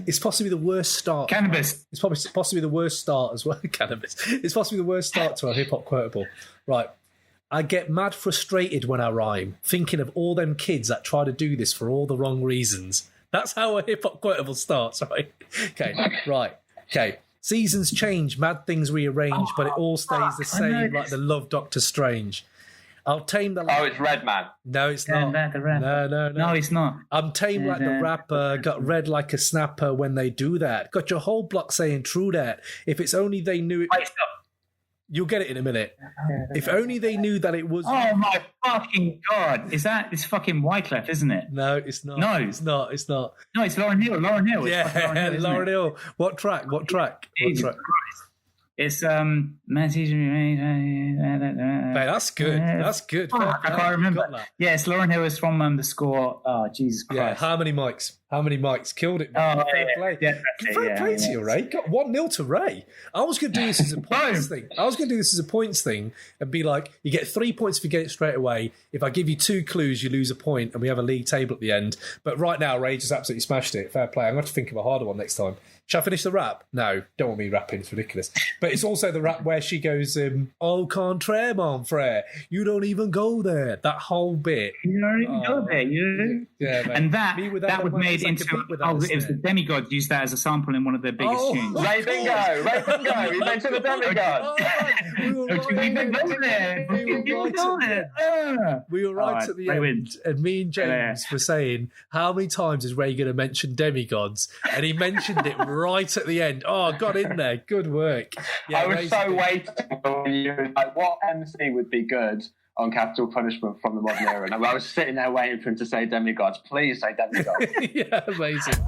It's possibly the worst start. Cannabis. It's possibly the worst start as well. Cannabis. It's possibly the worst start to our hip-hop quotable. Right. I get mad frustrated when I rhyme, thinking of all them kids that try to do this for all the wrong reasons. That's how a hip-hop quotable starts, right? Okay, right. Okay. Seasons change, mad things rearrange, but it all stays the same like the love Doctor Strange. I'll tame the... Oh, it's Redman. No, it's not. No. No, it's not. I'm tame like the rapper, got red like a snapper when they do that. Got your whole block saying true that. If it's only they knew it... Wait, stop. You'll get it in a minute. If only they knew that it was... Oh, my fucking God. It's fucking Wyclef, isn't it? No, it's not. No. It's not. No, it's Lauryn Hill. Yeah, Lauryn Hill. What track? It's Man Season. Mate, that's good. That's good. I can't remember. Yeah, it's Lauryn Hill is from the score. Oh, Jesus Christ. Yeah, how many mics? Killed it. Oh, fair play. Yeah, fair play to you, Ray. Got 1-0 to Ray. I was going to do this as a points thing. And be like, you get 3 points if you get it straight away. If I give you 2 clues, you lose a point, and we have a league table at the end. But right now, Ray just absolutely smashed it. Fair play. I'm going to have to think of a harder one next time. Shall I finish the rap? No, don't want me rapping. It's ridiculous. But it's also the rap where she goes, au contraire, mon frère. You don't even go there. That whole bit. You don't even go there. Yeah, mate. And that was made into... it was the Demigods used that as a sample in one of their biggest tunes. Ray Bingo. You mentioned the Demigods. We were right at the end. And me and James were saying, how many times is Ray going to mention Demigods? And he mentioned it right at the end. Oh, got in there. Good work. Yeah, I was so waiting for you. Like, what MC would be good on Capital Punishment from the modern era? And I was sitting there waiting for him to say Demigods. Please say Demigods. Yeah, amazing.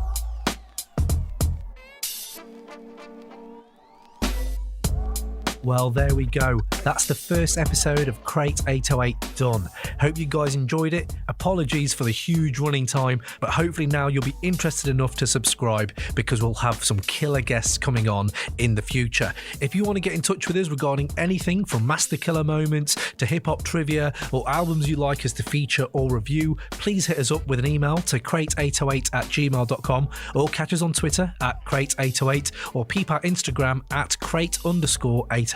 Well, there we go. That's the first episode of Crate 808 done. Hope you guys enjoyed it. Apologies for the huge running time, but hopefully now you'll be interested enough to subscribe because we'll have some killer guests coming on in the future. If you want to get in touch with us regarding anything from Master Killer moments to hip-hop trivia or albums you'd like us to feature or review, please hit us up with an email to crate808@gmail.com or catch us on Twitter @crate808 or peep our Instagram @crate_808.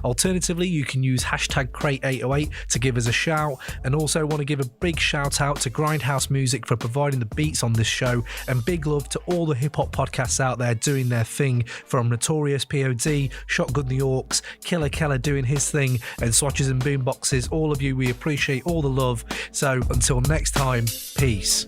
Alternatively, you can use #crate808 to give us a shout, and also want to give a big shout out to Grindhouse Music for providing the beats on this show, and big love to all the hip hop podcasts out there doing their thing, from Notorious POD, Shotgun the Orcs, Killer Keller doing his thing, and Swatches and Boomboxes. All of you, we appreciate all the love. So until next time, peace.